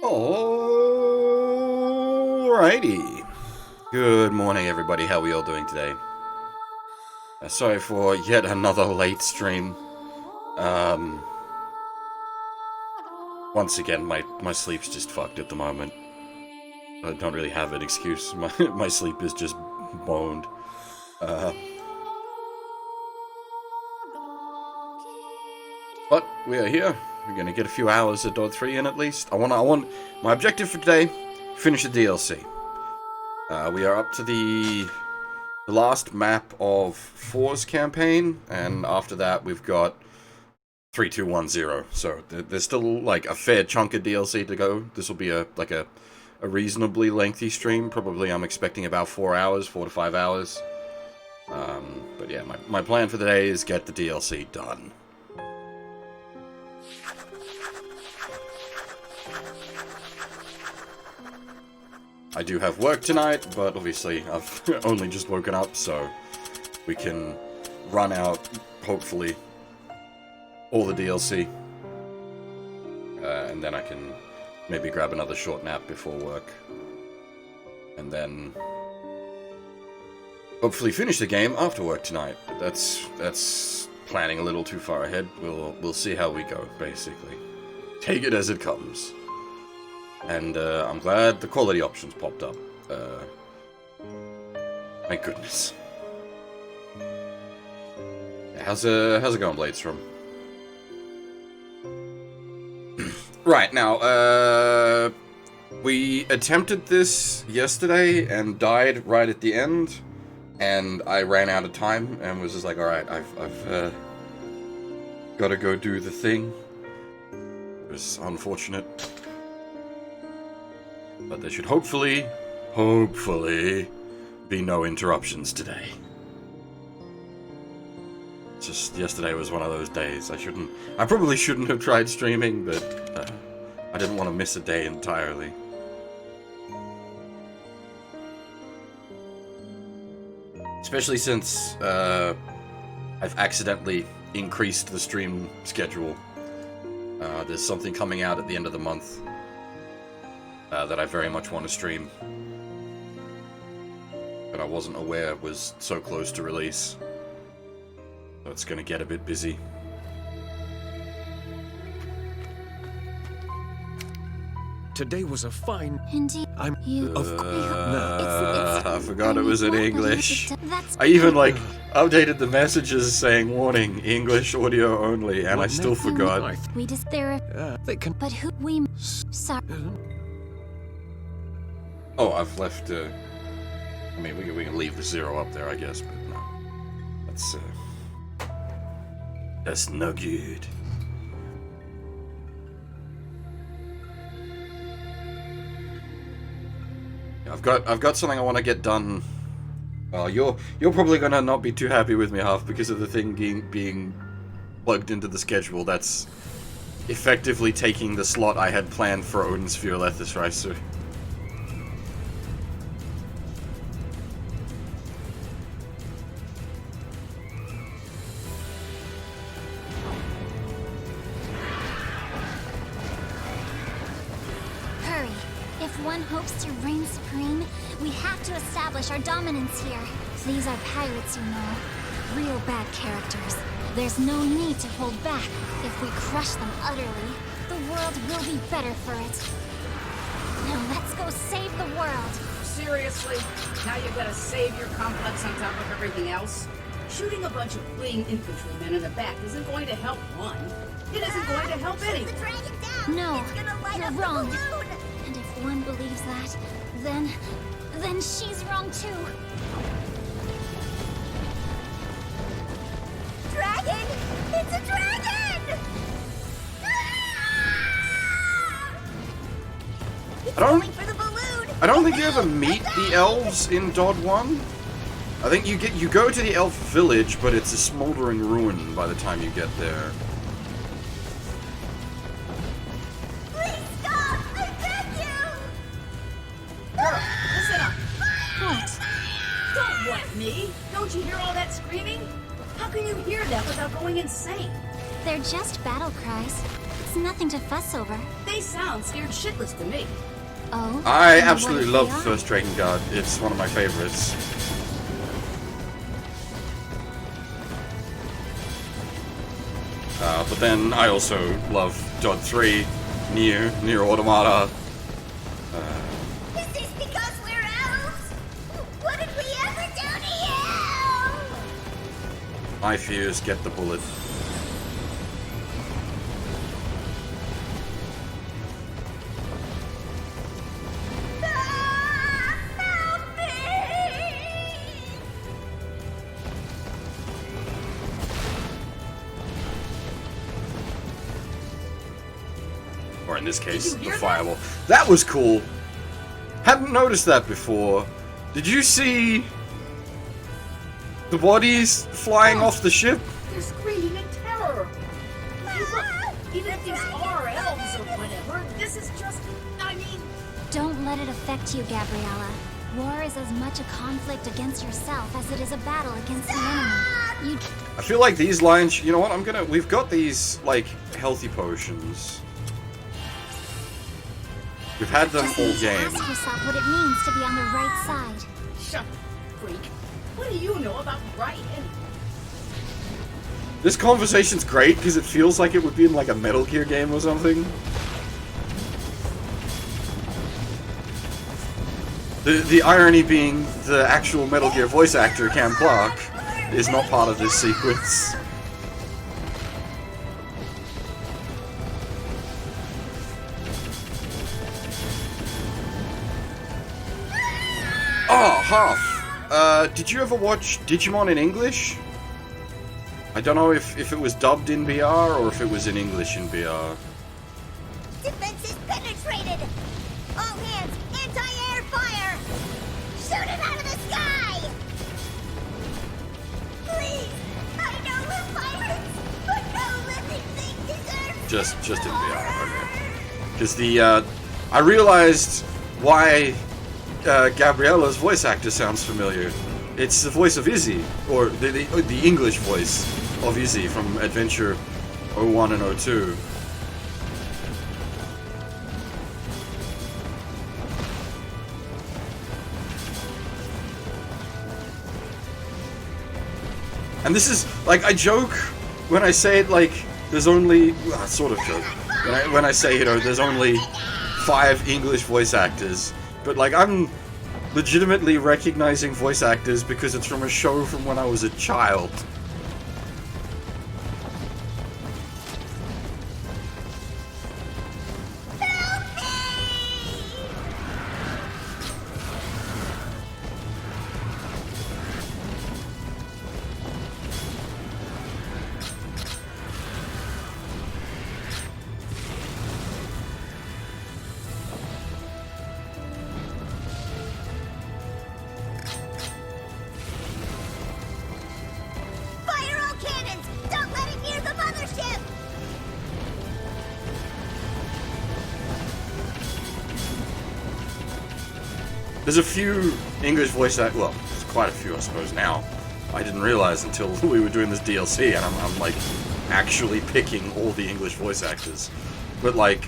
Alrighty. Good morning, everybody. How are we all doing today? Sorry for yet another late stream. Once again, my sleep's just fucked at the moment. I don't really have an excuse. My sleep is just boned. But we are here. We're gonna get a few hours of Dot 3 in at least. I want my objective for today: finish the DLC. We are up to the last map of 4's campaign, and after that we've got 3210. So there's still like a fair chunk of DLC to go. This will be a reasonably lengthy stream. Probably I'm expecting about 4 hours, 4 to 5 hours. But yeah, my plan for the day is get the DLC done. I do have work tonight, but obviously I've only just woken up, so we can run out, hopefully, all the DLC. And then I can maybe grab another short nap before work. And then hopefully finish the game after work tonight. But that's planning a little too far ahead. We'll see how we go, basically. Take it as it comes. And I'm glad the quality options popped up. Thank goodness. How's it going, Bladestrom? Right, now, we attempted this yesterday and died right at the end, and I ran out of time and was just like, alright, I've gotta go do the thing. It was unfortunate. But there should hopefully be no interruptions today. Just yesterday was one of those days. I probably shouldn't have tried streaming, but I didn't want to miss a day entirely. Especially since I've accidentally increased the stream schedule. There's something coming out at the end of the month that I very much want to stream, but I wasn't aware was so close to release, so it's gonna get a bit busy. Today was a fine... Indeed. I forgot it was in English. I even, updated the messages saying, warning, English audio only, and I still forgot. We just there. They can... But who we... Sorry. Oh, I've left, I mean, we can leave the 0 up there, I guess, but no. That's no good. I've got something I want to get done. Well, you're probably gonna not be too happy with me, Half, because of the thing being plugged into the schedule. That's effectively taking the slot I had planned for Odin's Fearlethus Ricer. Hopes to reign supreme, we have to establish our dominance here. These are pirates, you know. Real bad characters. There's no need to hold back. If we crush them utterly, the world will be better for it. Now let's go save the world. Seriously? Now you've got to save your complex on top of everything else? Shooting a bunch of fleeing infantrymen in the back isn't going to help one. It isn't going to help any. The dragon down. No, you're wrong. And if one believes that, then she's wrong too. Dragon! It's a dragon! It's going for the balloon! I don't think you ever meet the elves in Dod 1. I think you go to the elf village, but it's a smoldering ruin by the time you get there. Me? Don't you hear all that screaming? How can you hear that without going insane? They're just battle cries. It's nothing to fuss over. They sound scared shitless to me. Oh? I and absolutely what love if the they are? first Drakengard. It's one of my favorites. But then I also love Dod 3, Nier Automata. Is this because we're elves? What did we ever do to you? My fears get the bullet. Help me! Or in this case, Did you the hear fireball. That was cool. Hadn't noticed that before. Did you see the bodies flying off the ship? They're screaming in terror. You look, even if these are elves or whatever, this is just, I mean... Don't let it affect you, Gabriella. War is as much a conflict against yourself as it is a battle against the enemy. You I feel like these lines, you know what, we've got these, like, healthy potions. We've had them just all need to game. ask yourself what it means to be on the right side. Shut up, freak. What do you know about right anyway? This conversation's great because it feels like it would be in, like, a Metal Gear game or something. The irony being the actual Metal Gear voice actor, Cam Clark, is not part of this sequence. Oh, Half. Did you ever watch Digimon in English? I don't know if it was dubbed in BR or if it was in English in BR. Defense is penetrated! All hands, anti-air fire! Shoot it out of the sky! Please! I know we're pirates, but no living thing deserves Just in BR, okay. Because I realized why Gabriella's voice actor sounds familiar. It's the voice of Izzy, or the English voice of Izzy from Adventure 01 and 02. And this is, like, I joke when I say it, like, there's only, well, I sort of joke, when I say, you know, there's only 5 English voice actors, but, like, I'm legitimately recognizing voice actors because it's from a show from when I was a child. Fire all cannons! Don't let it near the mothership! There's a few English voice actors, well, there's quite a few I suppose now. I didn't realize until we were doing this DLC, and I'm like, actually picking all the English voice actors. But like,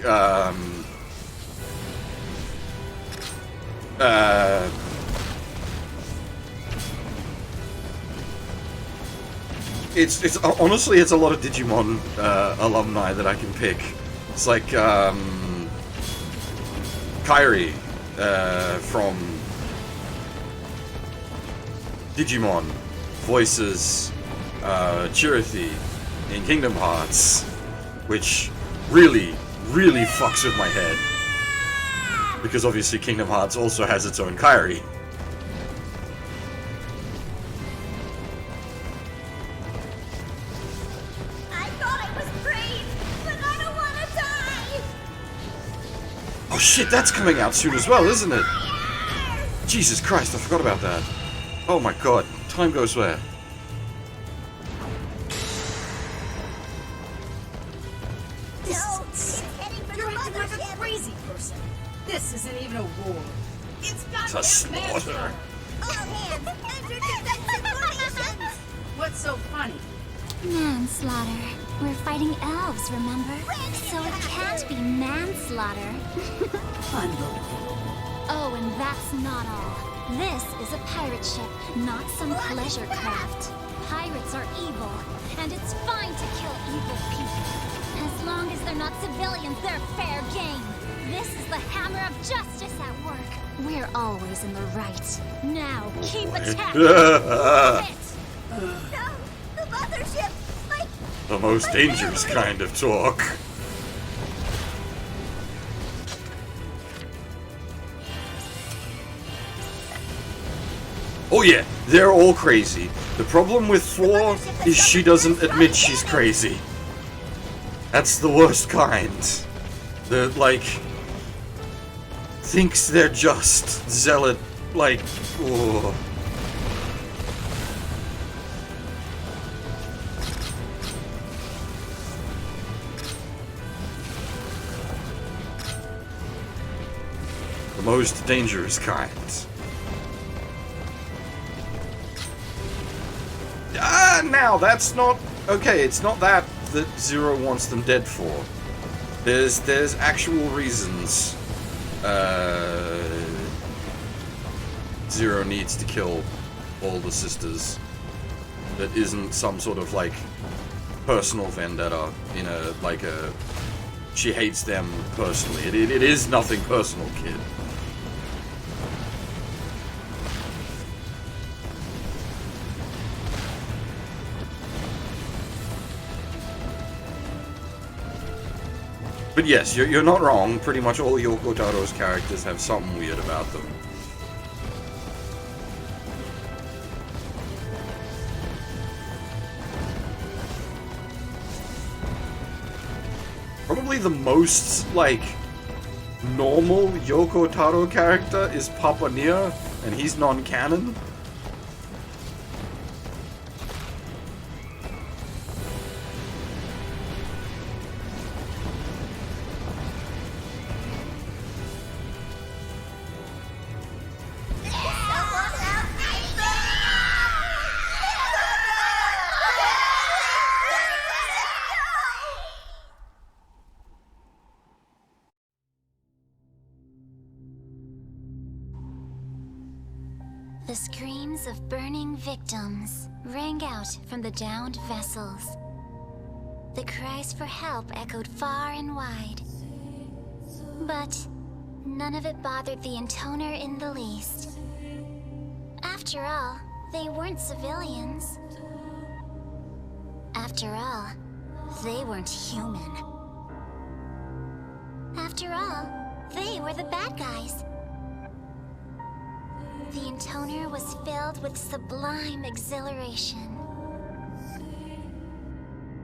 it's honestly, it's a lot of Digimon alumni that I can pick. It's like Kairi from Digimon voices Chirithy in Kingdom Hearts, which really fucks with my head, because obviously Kingdom Hearts also has its own Kairi. I thought I was brave, but I don't want to die! Oh shit, that's coming out soon as well, isn't it? Jesus Christ, I forgot about that. Oh my god, time goes where? No, it's heading for You're the acting like a mothership! crazy person. This isn't even a war. It's got It's a slaughter. All hands, enter defensive formations! What's so funny? Manslaughter. We're fighting elves, remember? So it can't be manslaughter. Unbelievable. Oh, and that's not all. This is a pirate ship, not some pleasure craft. Pirates are evil, and it's fine to kill evil people. As long as they're not civilians, they're fair game. This is the hammer of justice at work. We're always in the right. Now, keep attacking. No, the mothership! The most dangerous kind of talk. Oh yeah, they're all crazy. The problem with 4 is she doesn't admit she's crazy. That's the worst kind. The, like, thinks they're just zealot, like, oh. The most dangerous kind. Now that's not okay. It's not that Zero wants them dead for. There's actual reasons. Zero needs to kill all the sisters. That isn't some sort of like personal vendetta. In a like a she hates them personally. It is nothing personal, kid. But yes, you're not wrong. Pretty much all Yoko Taro's characters have something weird about them. Probably the most, like, normal Yoko Taro character is Papa Nia, and he's non-canon. The screams of burning victims rang out from the downed vessels. The cries for help echoed far and wide. But none of it bothered the intoner in the least. After all, they weren't civilians. After all, they weren't human. After all, they were the bad guys. The intoner was filled with sublime exhilaration.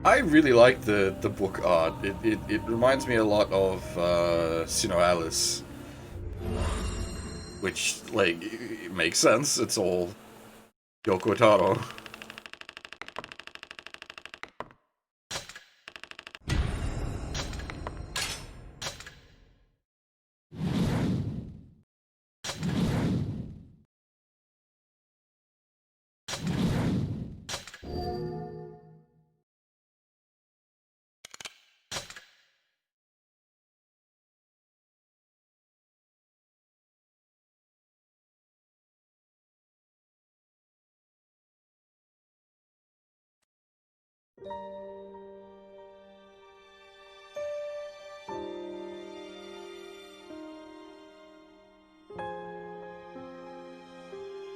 I really like the book art. It reminds me a lot of Sino Alice. Which, like, it makes sense. It's all Yoko Taro.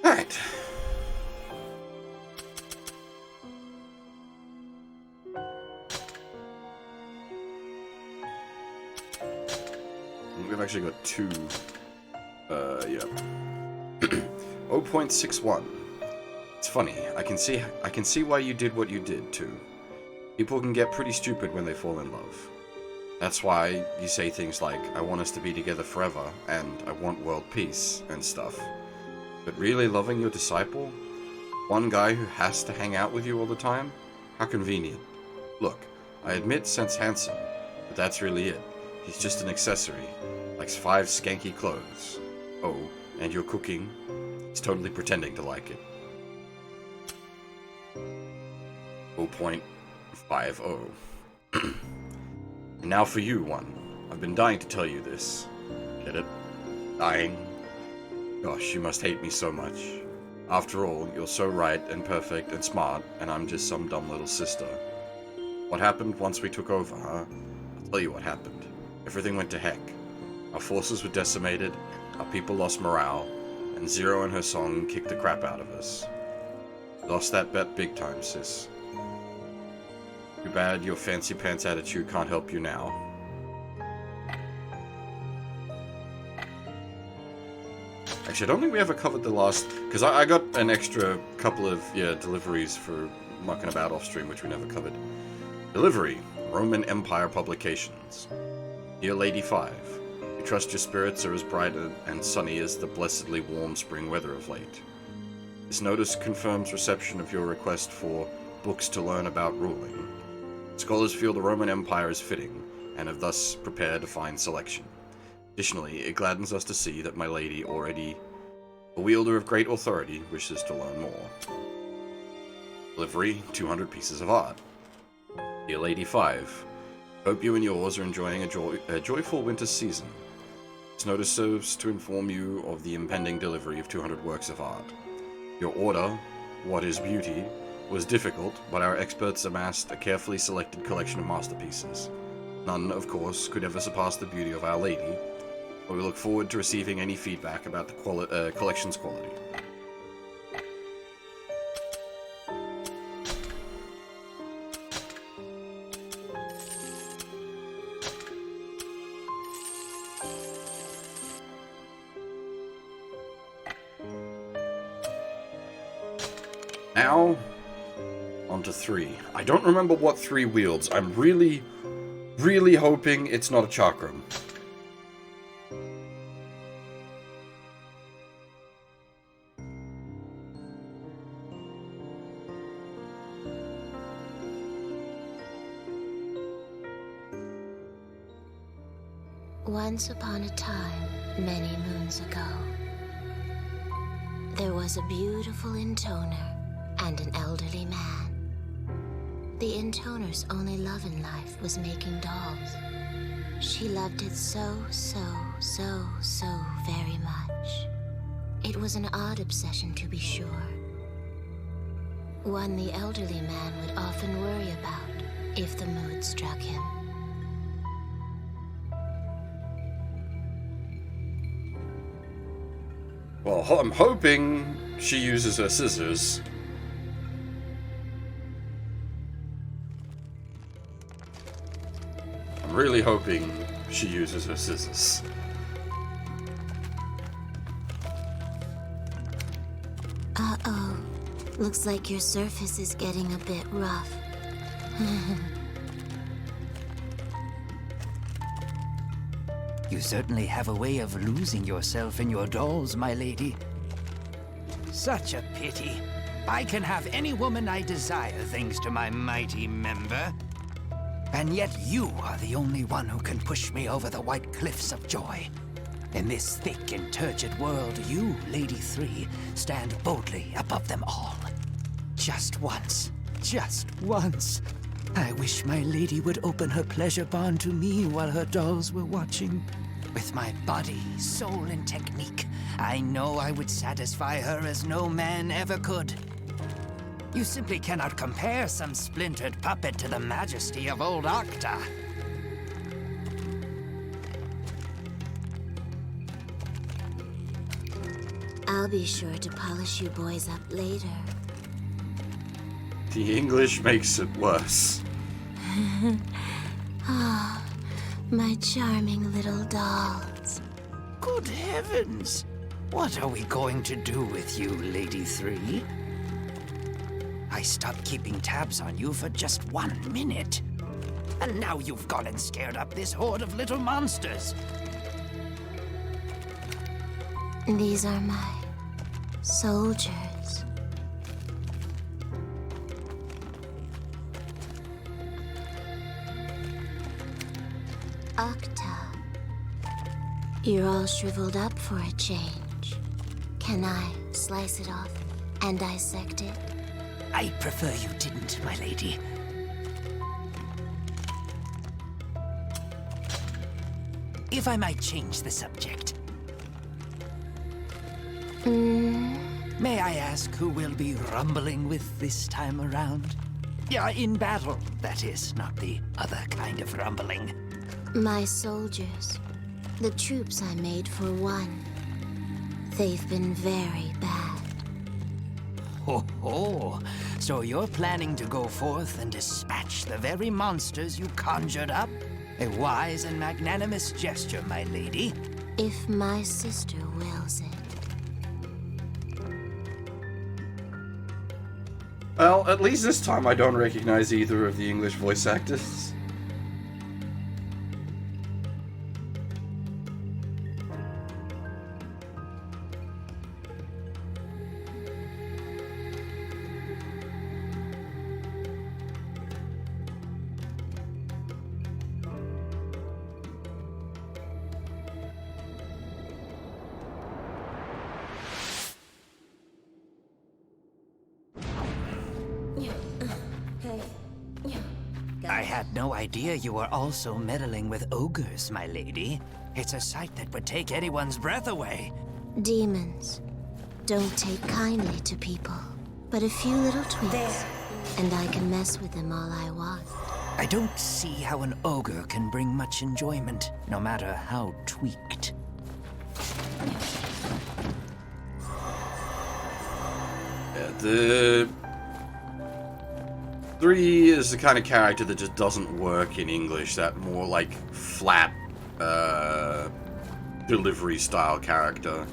Alright. We've actually got 2. Yeah. 0.61. It's funny. I can see why you did what you did, too. People can get pretty stupid when they fall in love. That's why you say things like, I want us to be together forever, and I want world peace, and stuff. But really loving your disciple? One guy who has to hang out with you all the time? How convenient. Look, I admit Sen's handsome, but that's really it. He's just an accessory. Likes 5 skanky clothes. Oh, and your cooking? He's totally pretending to like it. 0.50. And now for you, one. I've been dying to tell you this. Get it? Dying? Gosh, you must hate me so much. After all, you're so right and perfect and smart, and I'm just some dumb little sister. What happened once we took over, huh? I'll tell you what happened. Everything went to heck. Our forces were decimated, our people lost morale, and Zero and her song kicked the crap out of us. Lost that bet big time, sis. Too bad your fancy pants attitude can't help you now. Actually, I don't think we ever covered the last... Because I got an extra couple of, deliveries for mucking about off stream, which we never covered. Delivery. Roman Empire Publications. Dear Lady 5. We trust your spirits are as bright and sunny as the blessedly warm spring weather of late. This notice confirms reception of your request for books to learn about ruling. Scholars feel the Roman Empire is fitting, and have thus prepared a fine selection. Additionally, it gladdens us to see that my lady, already a wielder of great authority, wishes to learn more. Delivery, 200 pieces of art. Dear Lady 5, hope you and yours are enjoying a joyful winter season. This notice serves to inform you of the impending delivery of 200 works of art. Your order, What is Beauty, was difficult, but our experts amassed a carefully selected collection of masterpieces. None, of course, could ever surpass the beauty of Our Lady, but we look forward to receiving any feedback about the collection's quality. Now, on to 3. I don't remember what 3 wields. I'm really, really hoping it's not a chakram. Once upon a time, many moons ago, there was a beautiful intoner and an elderly man. The intoner's only love in life was making dolls. She loved it so very much. It was an odd obsession, to be sure. One the elderly man would often worry about if the mood struck him. Well, I'm hoping she uses her scissors. I'm really hoping she uses her scissors. Uh-oh. Looks like your surface is getting a bit rough. You certainly have a way of losing yourself in your dolls, my lady. Such a pity. I can have any woman I desire thanks to my mighty member. And yet you are the only one who can push me over the white cliffs of joy. In this thick and turgid world, you, Lady 3, stand boldly above them all. Just once, I wish my lady would open her pleasure barn to me while her dolls were watching. With my body, soul, and technique, I know I would satisfy her as no man ever could. You simply cannot compare some splintered puppet to the majesty of old Octa. I'll be sure to polish you boys up later. The English makes it worse. Ah, my charming little dolls. Good heavens! What are we going to do with you, Lady 3? I stopped keeping tabs on you for just 1 minute. And now you've gone and scared up this horde of little monsters. These are my soldiers. Octa. You're all shriveled up for a change. Can I slice it off and dissect it? I prefer you didn't, my lady. If I might change the subject. May I ask who we'll be rumbling with this time around? Yeah, in battle, that is, not the other kind of rumbling. My soldiers. The troops I made for one. They've been very bad. Ho ho! So you're planning to go forth and dispatch the very monsters you conjured up? A wise and magnanimous gesture, my lady. If my sister wills it. Well, at least this time I don't recognize either of the English voice actors. I had no idea you were also meddling with ogres, my lady. It's a sight that would take anyone's breath away. Demons don't take kindly to people, but a few little tweaks, and I can mess with them all I want. I don't see how an ogre can bring much enjoyment, no matter how tweaked. Yeah, the 3 is the kind of character that just doesn't work in English. That more like flat delivery style character.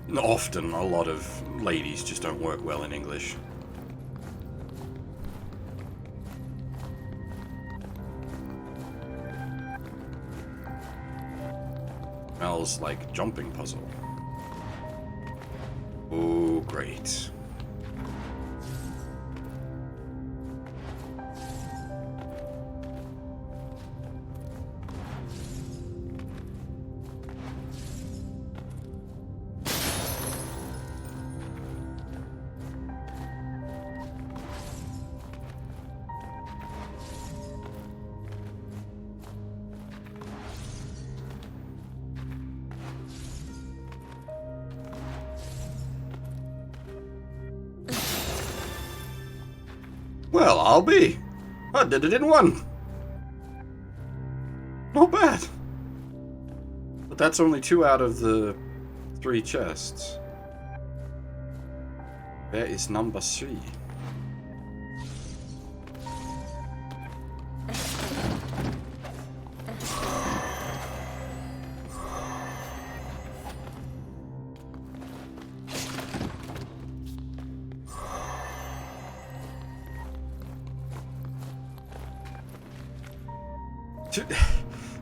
And often, a lot of ladies just don't work well in English. Smells like jumping puzzle. Oh, great. Well, I'll be. I did it in one. Not bad. But that's only 2 out of the 3 chests. Where is number 3?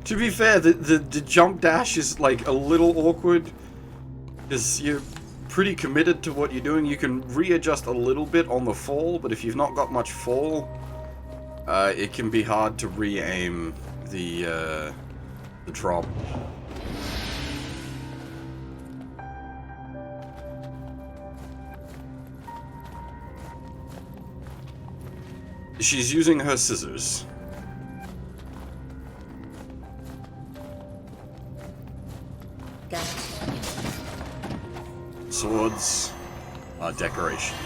To be fair, the jump dash is like a little awkward because you're pretty committed to what you're doing. You can readjust a little bit on the fall, but if you've not got much fall, it can be hard to re-aim the drop. She's using her scissors. Swords are decoration.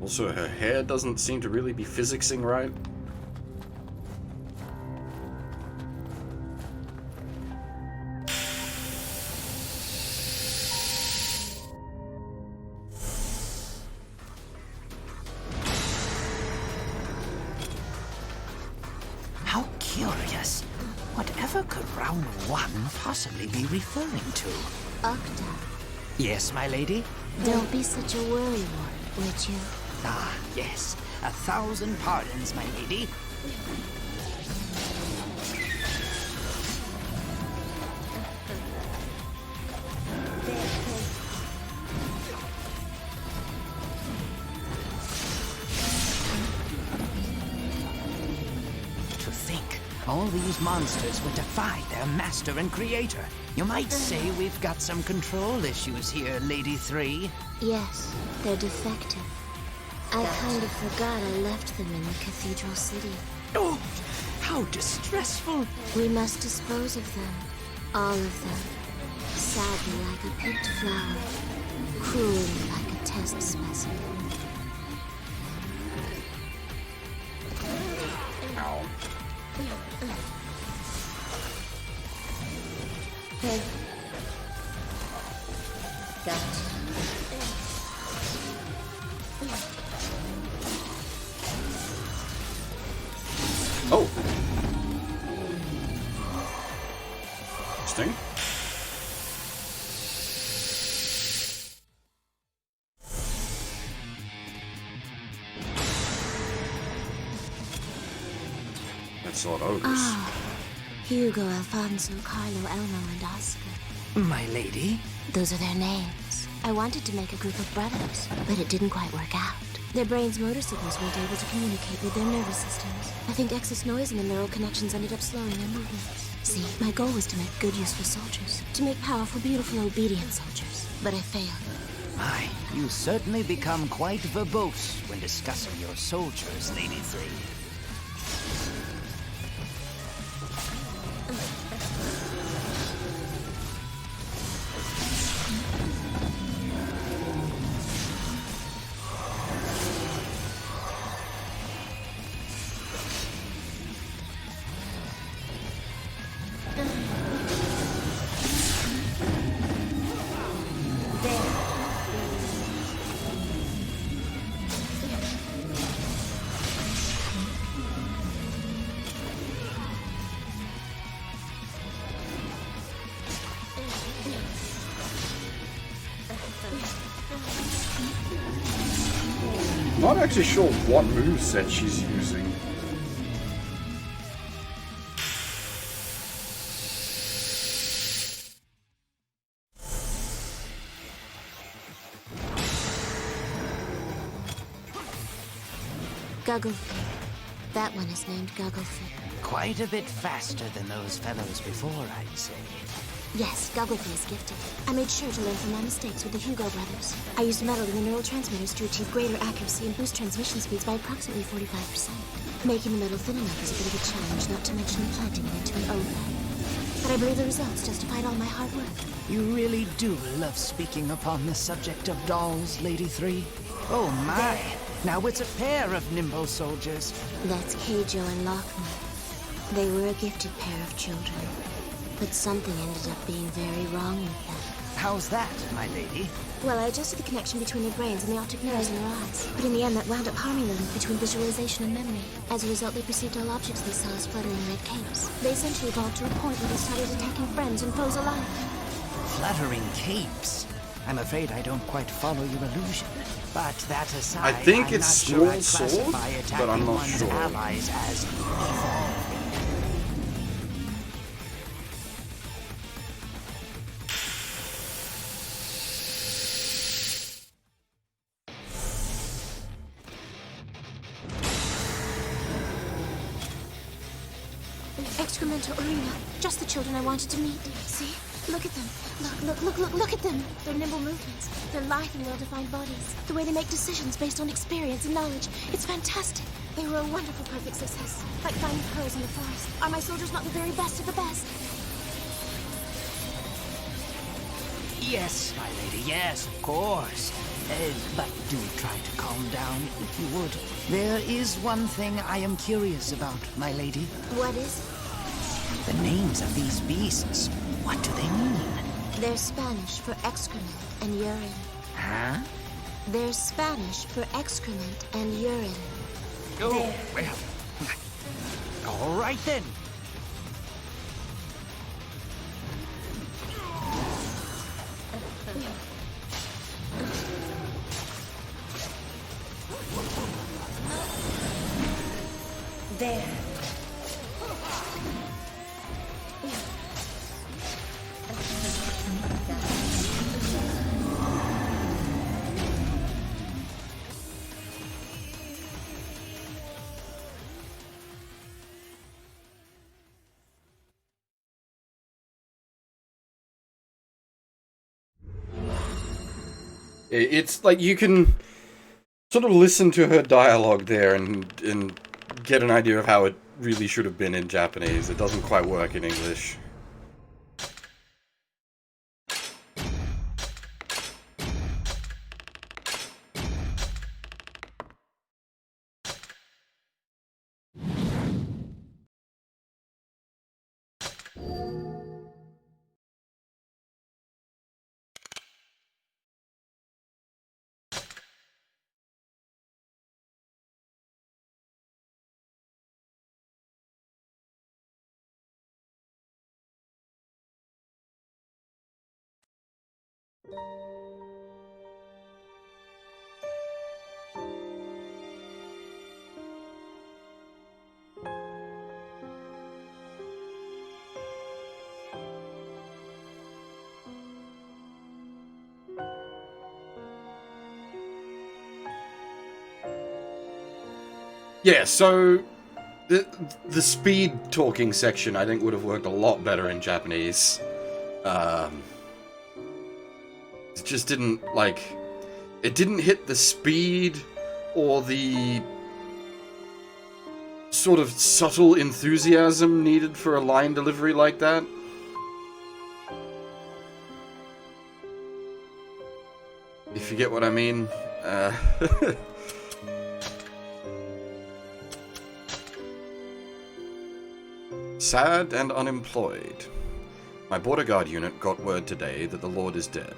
Also, her hair doesn't seem to really be physicsing right. How curious. Whatever could round 1 possibly be referring to? Octa, Yes, my lady? don't be such a worrywart, would you? Ah, yes. 1,000 pardons, my lady. these monsters would defy their master and creator. You might say we've got some control issues here, Lady 3. Yes, they're defective. I kind of forgot I left them in the Cathedral City. Oh, how distressful! We must dispose of them. All of them. Sadly like a picked flower. Cruelly like a test specimen. Ow. Hey. Gotcha. Oh. Interesting. That's a lot of ogres. Ah. Hugo, Alfonso, Carlo, Elmo, and Oscar. My lady? Those are their names. I wanted to make a group of brothers, but it didn't quite work out. Their brains' motor signals weren't able to communicate with their nervous systems. I think excess noise in the neural connections ended up slowing their movements. See, my goal was to make good, useful soldiers. To make powerful, beautiful, obedient soldiers. But I failed. My, you certainly become quite verbose when discussing your soldiers, Lady 3. Not actually sure what moveset she's using. Gugglefin. That one is named Gugglefin. Quite a bit faster than those fellows before, I'd say. Yes, Gugglefin is gifted. I made sure to learn from my mistakes with the Hugo brothers. I used metal in the neurotransmitters to achieve greater accuracy and boost transmission speeds by approximately 45%. Making the metal thin enough is a bit of a challenge, not to mention implanting it into an OLED. But I believe the results justified all my hard work. You really do love speaking upon the subject of dolls, Lady 3. Oh my! Now it's a pair of nimble soldiers. That's Keijo and Lochner. They were a gifted pair of children. But something ended up being very wrong with them. How's that, my lady? Well, I adjusted the connection between their brains and the optic nerves in their eyes. But in the end, that wound up harming the link between visualization and memory. As a result, they perceived all objects they saw as fluttering red capes. They essentially evolved to a point where they started attacking friends and foes alike. Fluttering capes. I'm afraid I don't quite follow your illusion. But that aside, I think I'm it's not sure I'd small sword, classify but I'm attacking not one's sure. allies as evolving. Excremental arena. Just the children I wanted to meet. See? Look at them. Look at them. Their nimble movements. Their lithe and well-defined bodies. The way they make decisions based on experience and knowledge. It's fantastic. They were a wonderful, perfect success. Like finding pearls in the forest. Are my soldiers not the very best of the best? Yes, my lady, yes, of course. But do try to calm down, if you would. There is one thing I am curious about, my lady. What is it? The names of these beasts. What do they mean? They're Spanish for excrement and urine. Huh? They're Spanish for excrement and urine. Oh, well. All right then. There. It's like you can sort of listen to her dialogue there and get an idea of how it really should have been in Japanese. It doesn't quite work in English. Yeah, so the speed talking section I think would have worked a lot better in Japanese. It just didn't, like, it didn't hit the speed or the sort of subtle enthusiasm needed for a line delivery like that. If you get what I mean. Sad and unemployed. My border guard unit got word today that the Lord is dead.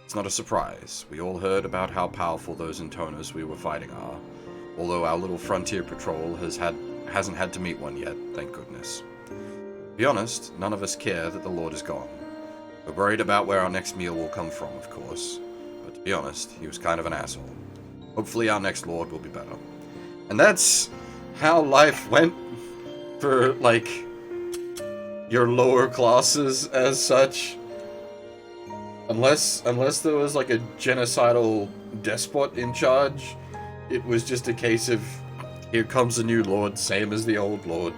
It's not a surprise. We all heard about how powerful those intoners we were fighting are, although our little frontier patrol hasn't had to meet one yet, thank goodness. To be honest, none of us care that the Lord is gone. We're worried about where our next meal will come from, of course, but to be honest, he was kind of an asshole. Hopefully our next Lord will be better. And that's how life went for, like, your lower classes as such. Unless there was, like, a genocidal despot in charge, it was just a case of, here comes a new lord, same as the old lord.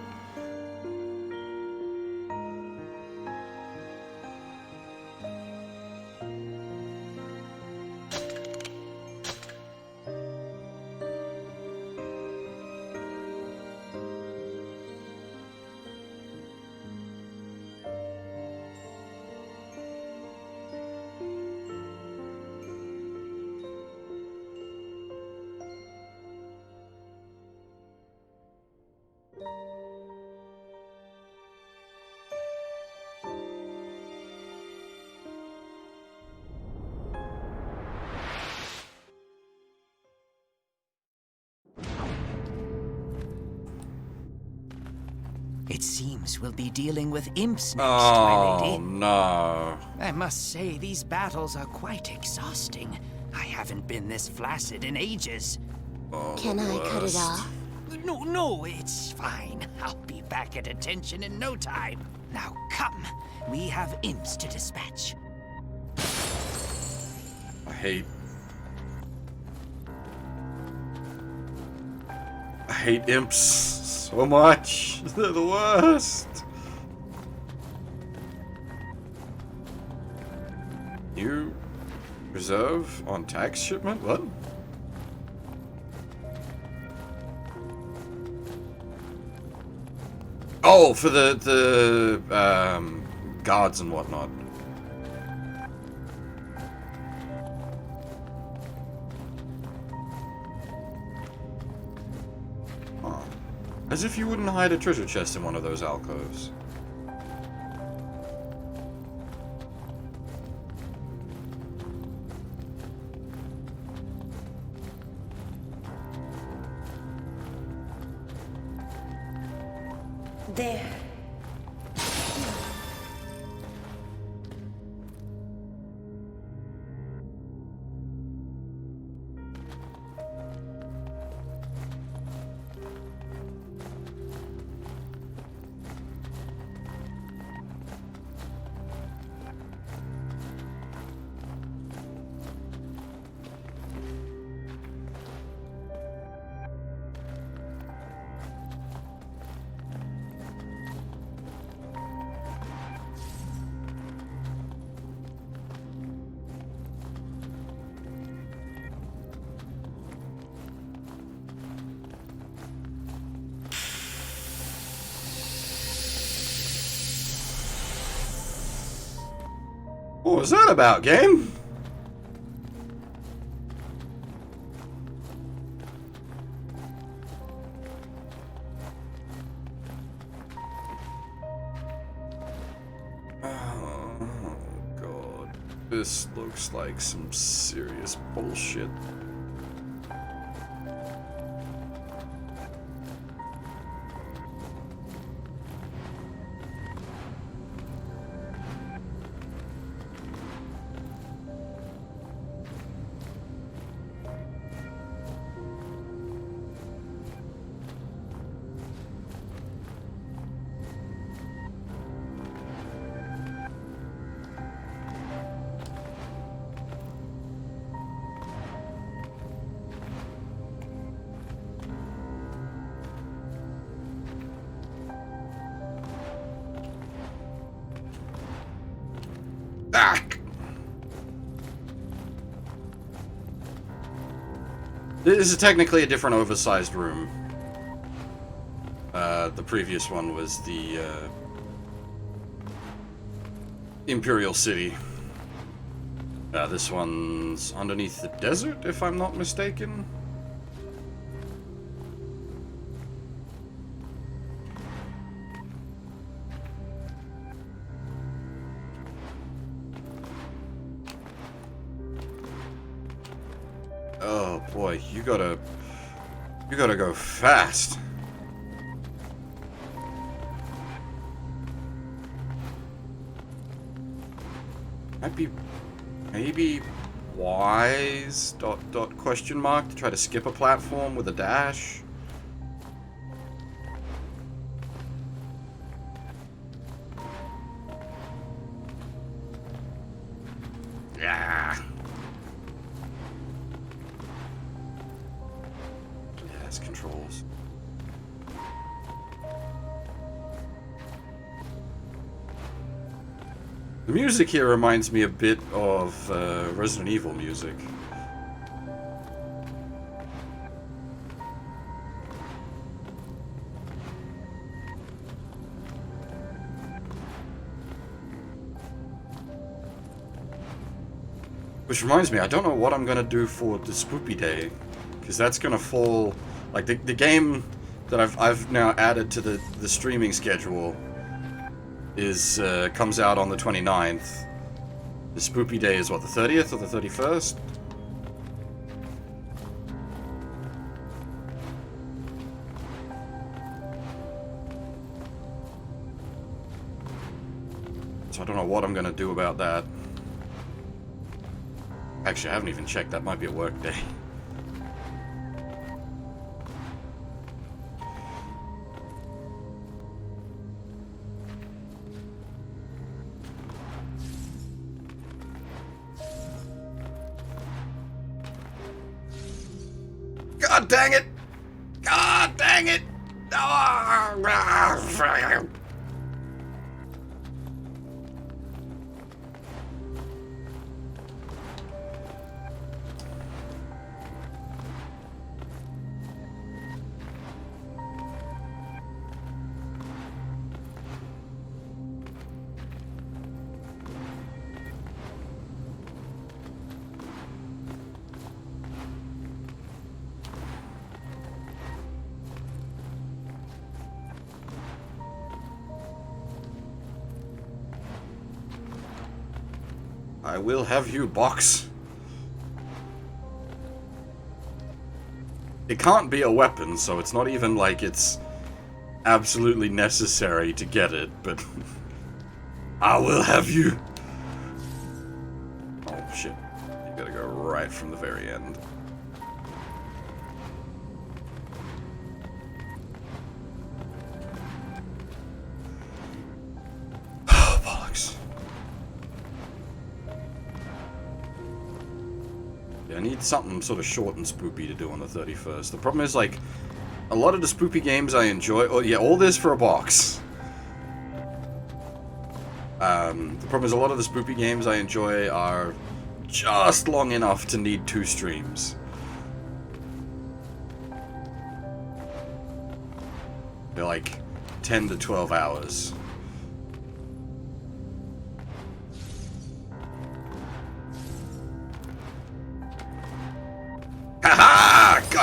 It seems we'll be dealing with imps next, my lady. Oh, no. I must say, these battles are quite exhausting. I haven't been this flaccid in ages. Oh, Can I cut it off? No, it's fine. I'll be back at attention in no time. Now come, we have imps to dispatch. I hate imps so much. They're the worst. New reserve on tax shipment? What? Oh, for the guards and whatnot. Huh. As if you wouldn't hide a treasure chest in one of those alcoves. There. What was that about, game? This looks like some serious bullshit. This is technically a different oversized room. The previous one was the Imperial City. This one's underneath the desert, if I'm not mistaken. Oh boy, you gotta go fast. Might be maybe wise ... question mark to try to skip a platform with a dash. Yeah. Yes, controls. The music here reminds me a bit of Resident Evil music. Which reminds me, I don't know what I'm gonna do for the Spoopy Day, because that's gonna fall, like the game that I've now added to the streaming schedule is comes out on the 29th. The Spoopy Day is what, the 30th or the 31st? So I don't know what I'm gonna do about that. Actually, I haven't even checked. That might be a work day. God dang it! God dang it! I will have you, box. It can't be a weapon, so it's not even like it's absolutely necessary to get it, but I will have you. Oh shit, you gotta go right from the very end. Oh, bollocks. I need something sort of short and spoopy to do on the 31st. The problem is, like, a lot of the spoopy games I enjoy... Oh, yeah, all this for a box. The problem is, a lot of the spoopy games I enjoy are just long enough to need 2 streams. They're like 10 to 12 hours.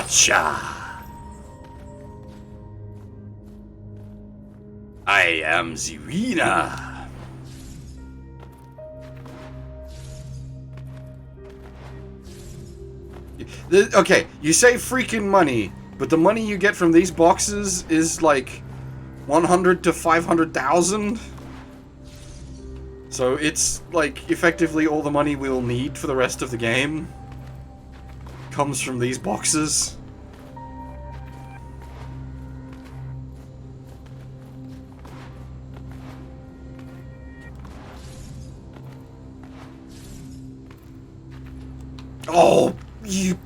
Gotcha! I am the winner! Okay, you say freaking money, but the money you get from these boxes is like 100 to 500,000? So it's like effectively all the money we'll need for the rest of the game comes from these boxes. Oh, you...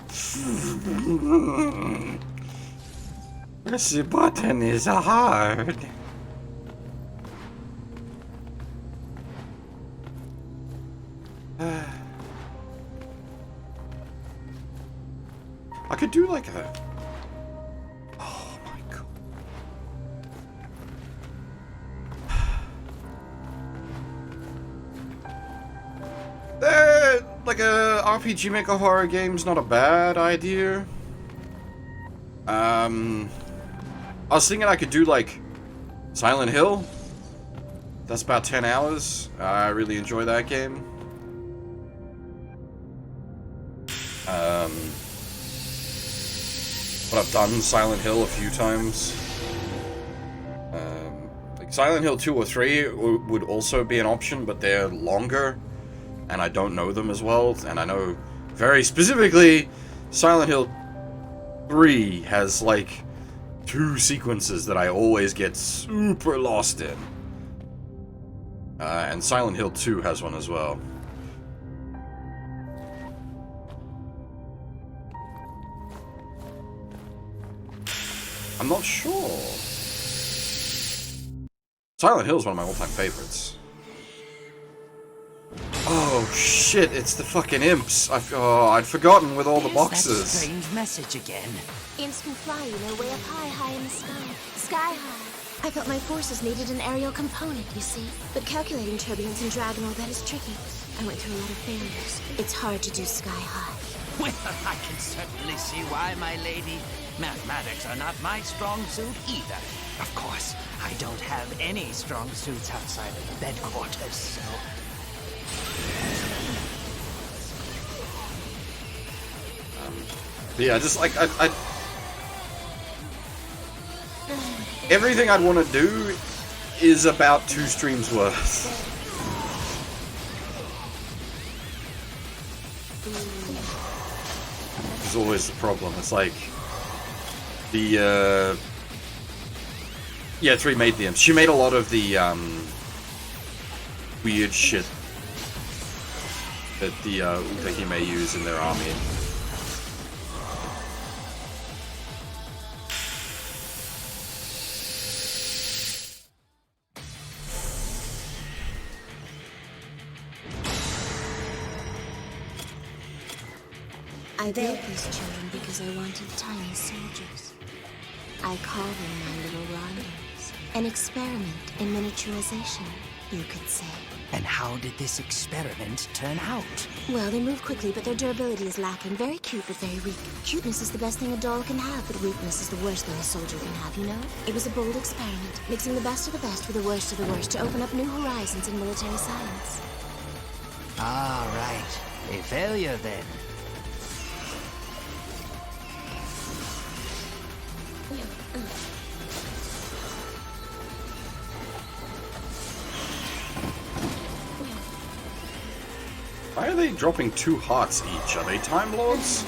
This button is hard. I could do like a... Oh my god. Like a RPG Maker horror game's not a bad idea. I was thinking I could do like Silent Hill. That's about 10 hours. I really enjoy that game. But I've done Silent Hill a few times. Like Silent Hill 2 or 3 would also be an option, but they're longer, and I don't know them as well. And I know very specifically Silent Hill 3 has like 2 sequences that I always get super lost in. And Silent Hill 2 has one as well. I'm not sure. Silent Hill is one of my all-time favorites. Oh shit! It's the fucking imps. I'd forgotten with all the boxes. That strange message again. Imps can fly, you know, way up high, high in the sky. Sky high. I thought my forces needed an aerial component, you see. But calculating turbulence and drag and all that is tricky. I went through a lot of failures. It's hard to do sky high. Well, I can certainly see why, my lady. Mathematics are not my strong suit either. Of course, I don't have any strong suits outside of the bed quarters, so... Yeah, just like, I everything I'd want to do is about 2 streams worth. Is always the problem. It's like the yeah, 3 made the imps. She made a lot of the weird shit that the Utahime use in their army. I built these children because I wanted tiny soldiers. I call them my little Rondos. An experiment in miniaturization, you could say. And how did this experiment turn out? Well, they move quickly, but their durability is lacking. Very cute, but very weak. Cuteness is the best thing a doll can have, but weakness is the worst thing a soldier can have, you know? It was a bold experiment, mixing the best of the best with the worst of the worst to open up new horizons in military science. Ah, right. A failure, then. Why are they dropping 2 hearts each? Are they Time Lords?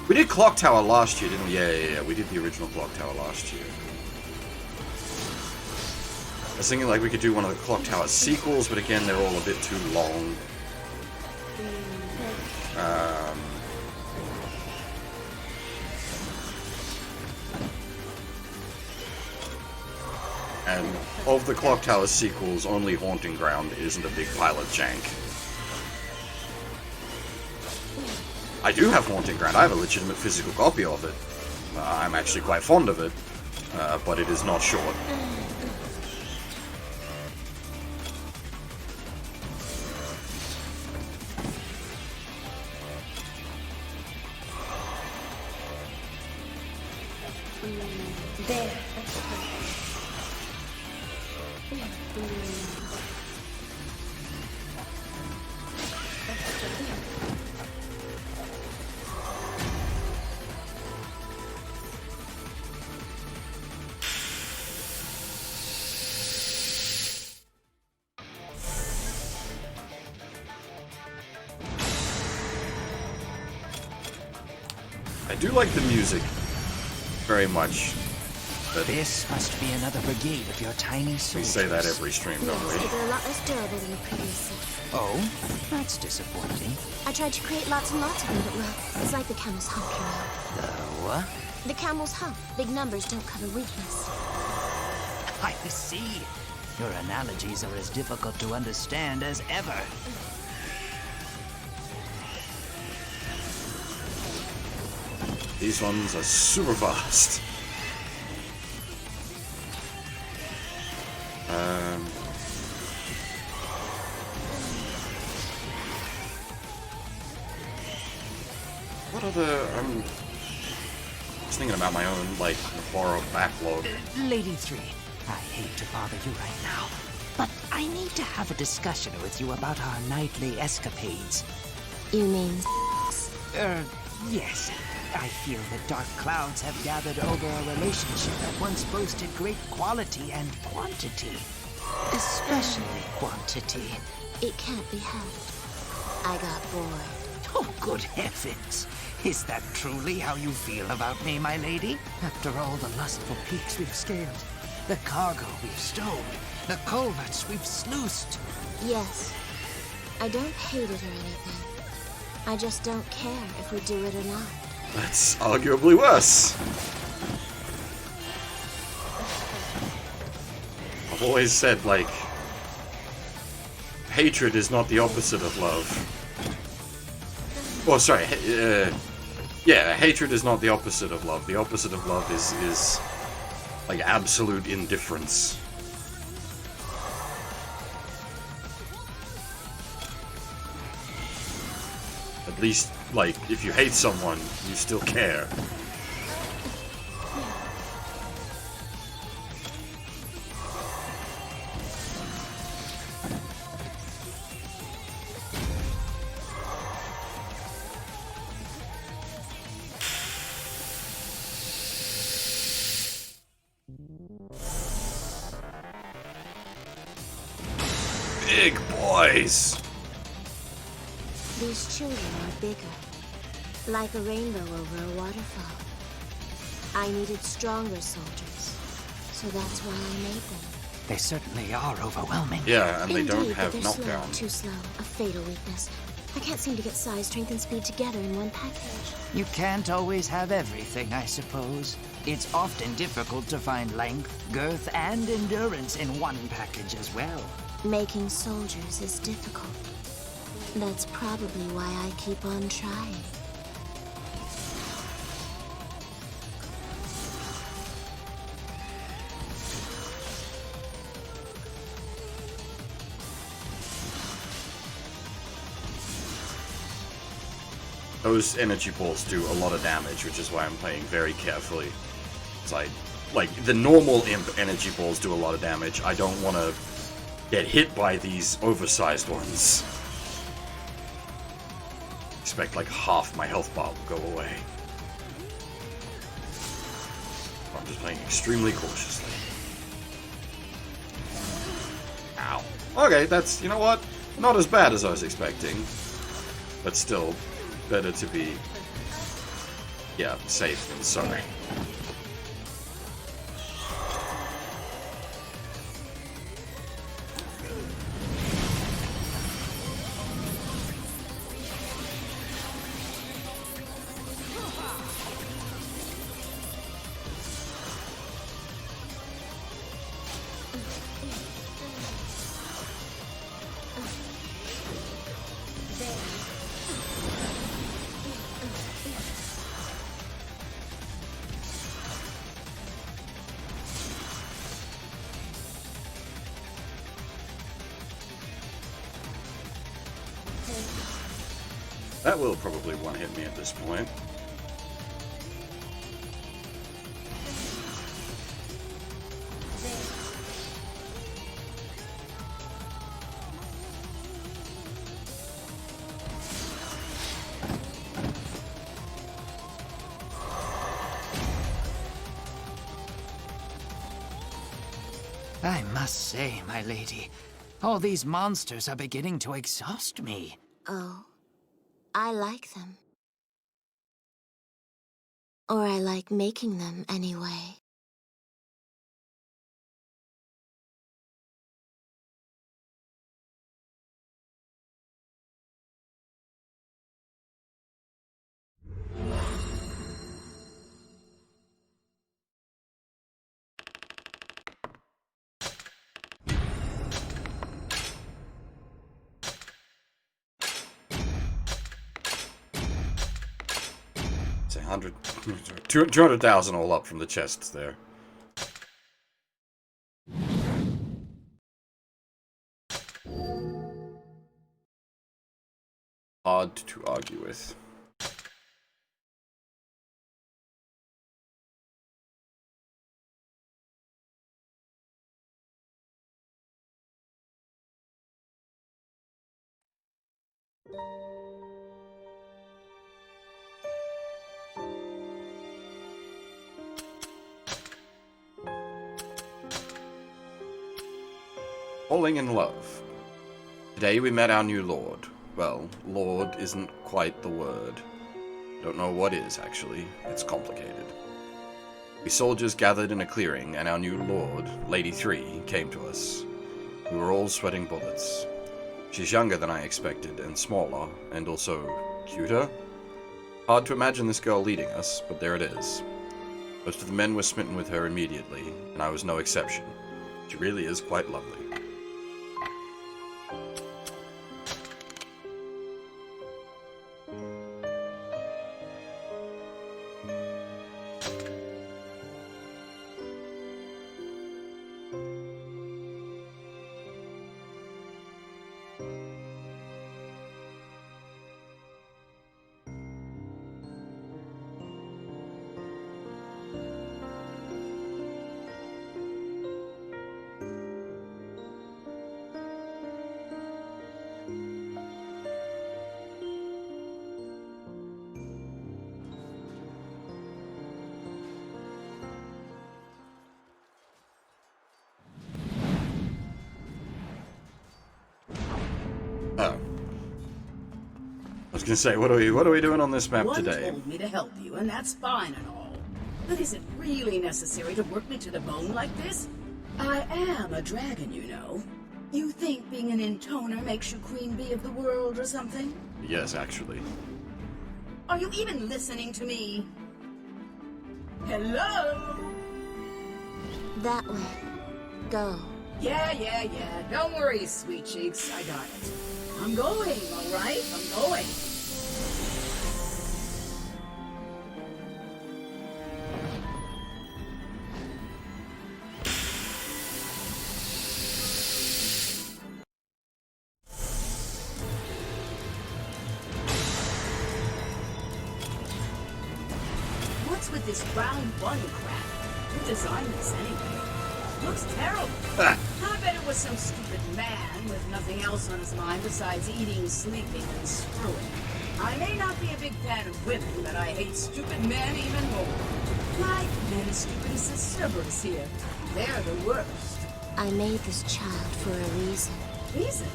We did Clock Tower last year, didn't we? Yeah. We did the original Clock Tower last year. I was thinking like we could do one of the Clock Tower sequels, but again, they're all a bit too long. And of the Clock Tower sequels, only Haunting Ground isn't a big pile of jank. I do have Haunting Ground. I have a legitimate physical copy of it. I'm actually quite fond of it, but it is not short. There. I do like the music very much. But This must be another brigade of your tiny we soldiers. say that every stream, don't Yes, we? but they're a lot less durable than the previous sets. Oh, that's disappointing. I tried to create lots and lots of them, but well, it's like the camel's hump, you know. The what? The camel's hump. Big numbers don't cover weakness. I see. Your analogies are as difficult to understand as ever. These ones are super fast. What other? I'm just thinking about my own, like, horror backlog. Lady 3, I hate to bother you right now, but I need to have a discussion with you about our nightly escapades. You mean Yes. I feel that dark clouds have gathered over a relationship that once boasted great quality and quantity. Especially quantity. it can't be helped? I got bored. Oh, good heavens! Is that truly how you feel about me, my lady? After all the lustful peaks we've scaled, the cargo we've stowed, the culverts we've sluiced. Yes. I don't hate it or anything. I just don't care if we do it or not. That's arguably worse. I've always said, like, hatred is not the opposite of love. Oh, sorry. Yeah, hatred is not the opposite of love. The opposite of love is like absolute indifference. At least, like, if you hate someone, you still care. Big boys! These children are bigger, like a rainbow over a waterfall. I needed stronger soldiers, so that's why I made them. They certainly are overwhelming. Yeah, and they Indeed, don't but have they're knockdown. slow, too slow. A fatal weakness. I can't seem to get size, strength, and speed together in one package. You can't always have everything, I suppose. It's often difficult to find length, girth, and endurance in one package as well. Making soldiers is difficult. That's probably why I keep on trying. Those energy balls do a lot of damage, which is why I'm playing very carefully. It's like the normal imp energy balls do a lot of damage. I don't want to get hit by these oversized ones. Expect like half my health bar will go away. I'm just playing extremely cautiously. Ow. Okay, that's, you know what? Not as bad as I was expecting. But still, better to be, yeah, safe than sorry. That will probably one-hit me at this point. I must say, my lady, all these monsters are beginning to exhaust me. Oh, I like them. Or I like making them anyway. Say 200,000 all up from the chests there. Hard to argue with. Falling in love. Today we met our new lord. Well, lord isn't quite the word. Don't know what is, actually. It's complicated. We soldiers gathered in a clearing, and our new lord, Lady 3, came to us. We were all sweating bullets. She's younger than I expected, and smaller, and also cuter. Hard to imagine this girl leading us, but there it is. Most of the men were smitten with her immediately, and I was no exception. She really is quite lovely. Oh. I was gonna say, what are we doing on this map today? One told me to help you, and that's fine and all. But is it really necessary to work me to the bone like this? I am a dragon, you know. You think being an intoner makes you queen bee of the world or something? Yes, actually. Are you even listening to me? Hello? That way. Go. Yeah. Don't worry, sweet cheeks. I got it. I'm going, all right? I'm going. What's with this round bun crap? Who designed this anyway? Looks terrible. I bet it was some stupid man with nothing else on his mind besides eating, sleeping, and screwing. I may not be a big fan of women, but I hate stupid men even more. Like men stupid as the Cerberus here. They're the worst. I made this child for a reason. Reason?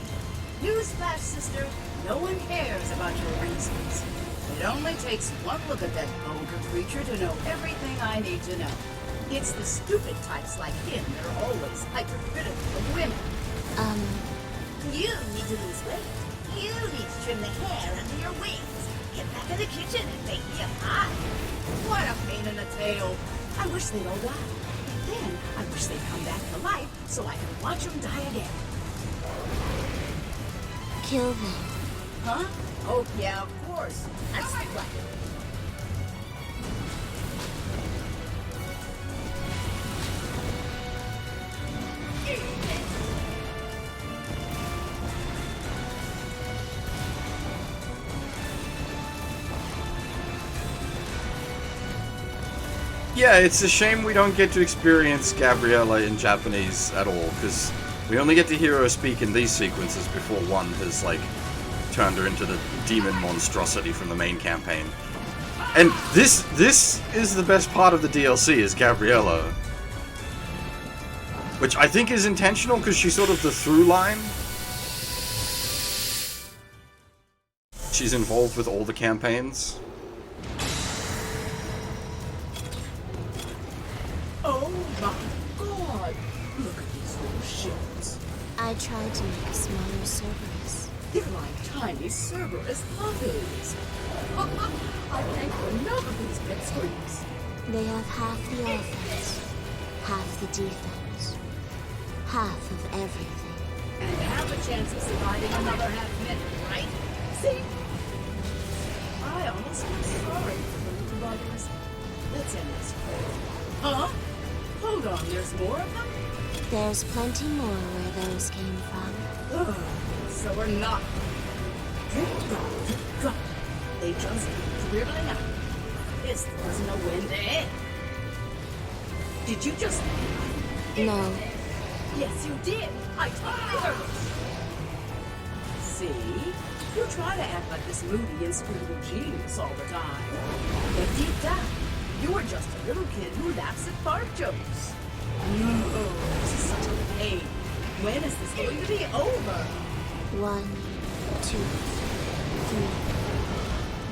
Newsflash, sister. No one cares about your reasons. It only takes one look at that ogre creature to know everything I need to know. It's the stupid types like him that are always hypercritical of women. You need to lose weight. You need to trim the hair under your wings. Get back in the kitchen and make me a pie. What a pain in the tail. I wish they'd all die. Then I wish they'd come back to life so I could watch them die again. Kill them. Huh? Oh, yeah, of course. That's the plan. Yeah, it's a shame we don't get to experience Gabriella in Japanese at all, because we only get to hear her speak in these sequences before one has, like, turned her into the demon monstrosity from the main campaign. And this is the best part of the DLC, is Gabriella. Which I think is intentional, because she's sort of the through line. She's involved with all the campaigns. Oh my god! Look at these little ships. I tried to make a smaller Cerberus. They're like tiny Cerberus puppies. I can't get enough of these big screens. They have half the offense, half the defense, half of everything. And have a chance of surviving another half minute, right? See? I almost feel sorry for the little buggers. Let's end this. Huh? Hold on, there's more of them? There's plenty more where those came from. Ugh, so we're not. They just keep dribbling out. This was no wind to end. Did you just... No, Yes, you did. I totally heard it. See? You try to act like this moody, inscrutable genius all the time. But deep down, you were just a little kid who laughs at fart jokes. No, this is such a pain. When is this going to be over? 1, 2, 3.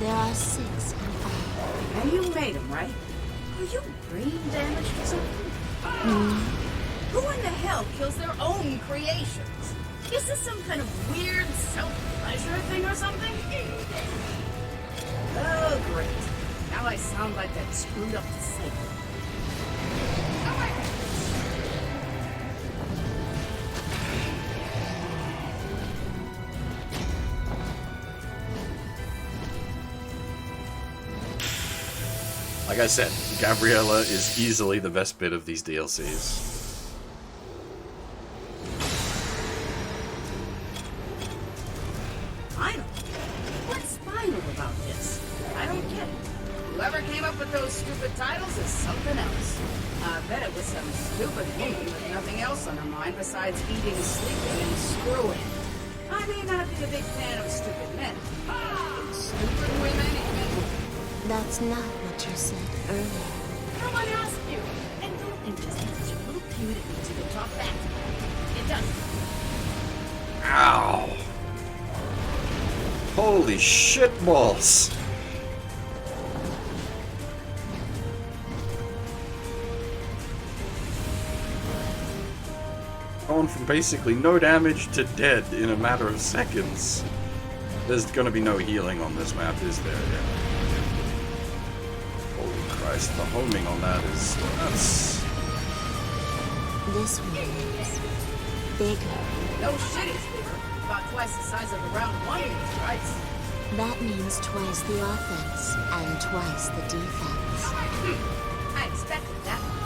There are 6 in all. And you made him, right? Are you brain damaged or something? Who in the hell kills their own creations? Is this some kind of weird self-pleasure thing or something? Oh, great. Now I sound like that screwed up disciple. Like I said, Gabriella is easily the best bit of these DLCs. Final? What's final about this? I don't get it. Whoever came up with those stupid titles is something else. I bet it was some stupid woman with nothing else on her mind besides eating, sleeping, and screwing. I may not be a big fan of stupid men. Stupid women even. That's not what you said earlier. No one asked you. And don't think just because you're a little cute it means you can talk back to me. It doesn't. Ow! Holy shit balls! Going from basically no damage to dead in a matter of seconds. There's gonna be no healing on this map, is there? Yeah. Holy Christ, the homing on that is nuts. This one is bigger. No shit, it's bigger. About twice the size of the round one is, right? That means twice the offense and twice the defense. I expected that much.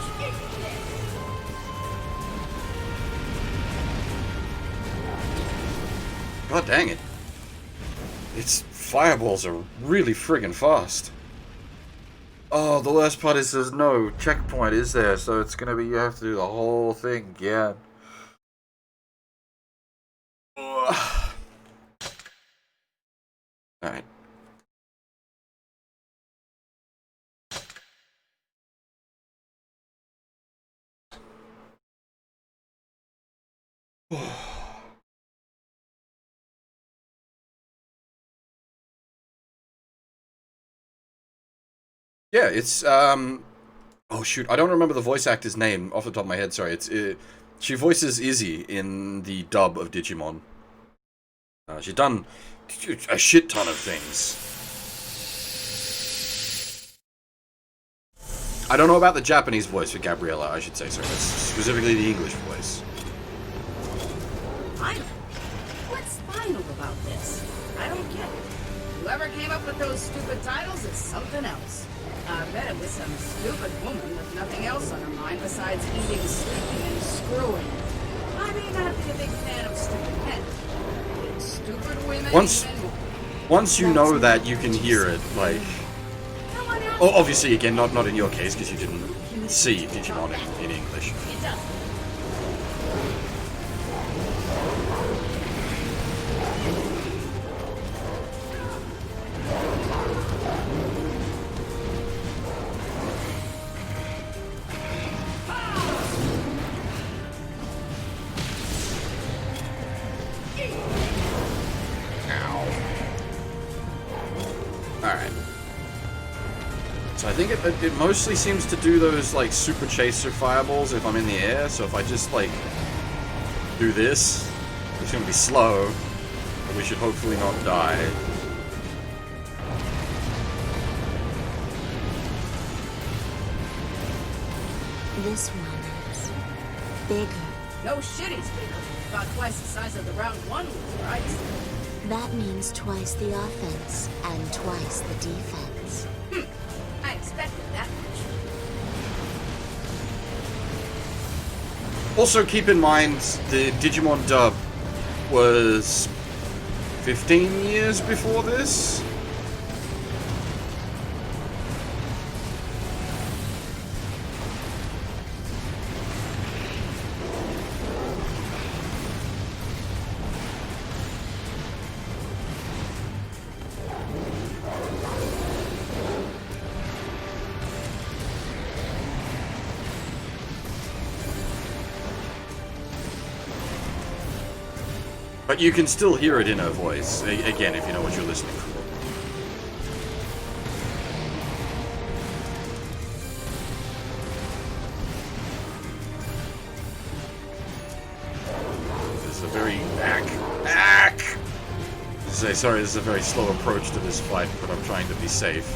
God dang it. Its fireballs are really friggin' fast. Oh, the worst part is there's no checkpoint, is there? So it's gonna be, you have to do the whole thing again. Alright. Yeah, it's, oh shoot, I don't remember the voice actor's name off the top of my head, sorry. It's, she voices Izzy in the dub of Digimon. She's done a shit ton of things. I don't know about the Japanese voice for Gabriella, I should say, sorry. That's specifically the English voice. Final? What's final about this? I don't get it. Whoever came up with those stupid titles is something else. I bet it was some stupid woman with nothing else on her mind besides eating, sleeping, and screwing. I may not be a big fan of stupid men. Stupid women Once you know that, you can hear it, like... Oh, obviously, again, not in your case, because you didn't see Digimon in English. It does. think it mostly seems to do those, like, super chaser fireballs if I'm in the air, so if I just, like, do this, it's gonna be slow, but we should hopefully not die. This one is bigger. No shit, he's bigger. About twice the size of the round one was, right? That means twice the offense and twice the defense. I expected that much. Also, keep in mind, the Digimon dub was 15 years before this? But you can still hear it in her voice, again, if you know what you're listening for. This is a very... Sorry, this is a very slow approach to this fight, but I'm trying to be safe.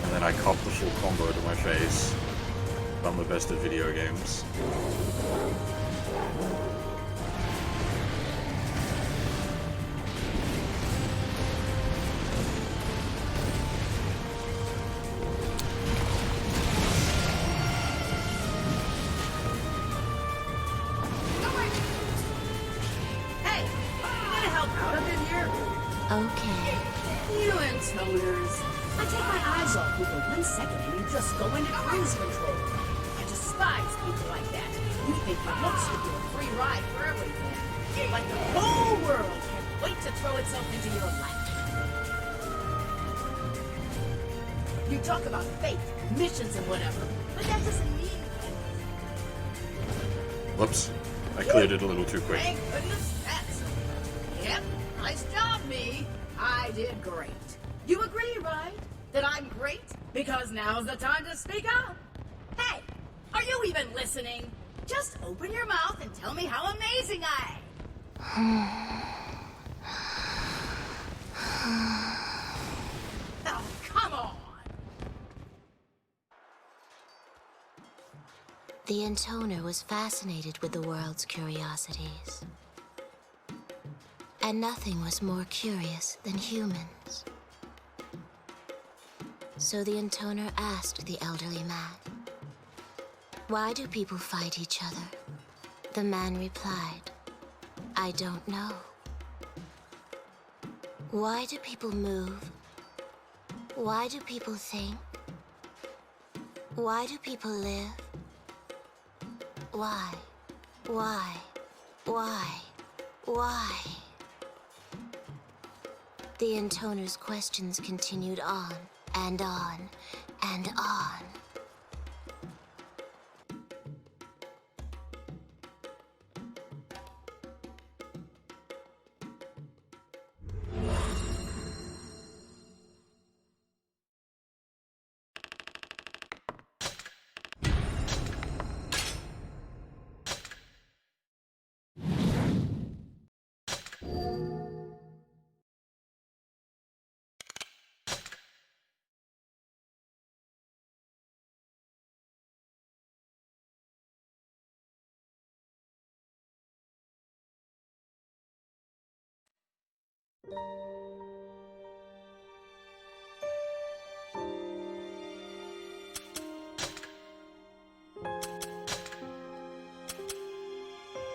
And then I cop the full combo to my face. I'm the best at video games. Okay. You intoners. I take my eyes off you for 1 second and you just go into cruise control. I despise people like that. You think my looks give you a free ride for everything. Like the whole world can't wait to throw itself into your lap. You talk about fate, missions and whatever, but that doesn't mean anything. Whoops. I cleared it a little too quick. Thank goodness that's over. Yep, nice job, me. I did great. You agree, right? That I'm great? Because now's the time to speak up. Hey, are you even listening? Just open your mouth and tell me how amazing I am. Oh, come on. The intoner was fascinated with the world's curiosities. And nothing was more curious than humans. So the intoner asked the elderly man, "Why do people fight each other?" The man replied, "I don't know." Why do people move? Why do people think? Why do people live? Why? Why? The intoner's questions continued on and on and on.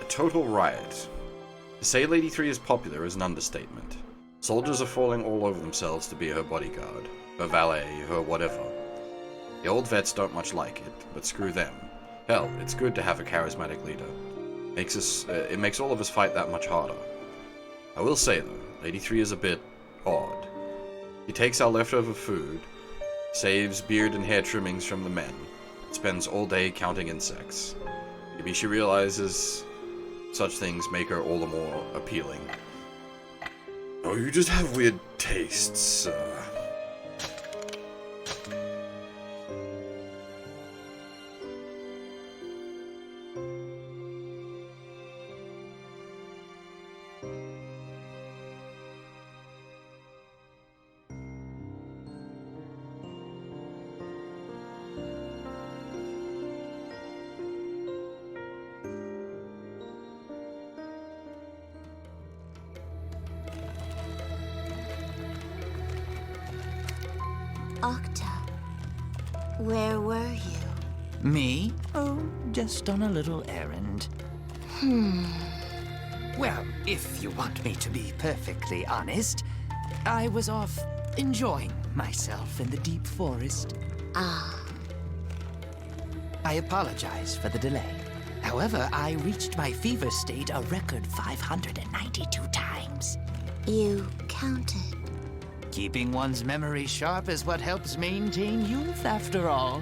A total riot. To say Lady 3 is popular is an understatement. Soldiers are falling all over themselves to be her bodyguard, her valet, her whatever. The old vets don't much like it, but screw them. Hell, it's good to have a charismatic leader. It makes all of us fight that much harder. I will say though, Lady 3 is a bit odd. She takes our leftover food, saves beard and hair trimmings from the men, spends all day counting insects. Maybe she realizes such things make her all the more appealing. Oh, you just have weird tastes. Octa, where were you? Me? Oh, just on a little errand. Well, if you want me to be perfectly honest, I was off enjoying myself in the deep forest. Ah, I apologize for the delay. However, I reached my fever state a record 592 times. you counted. Keeping one's memory sharp is what helps maintain youth, after all.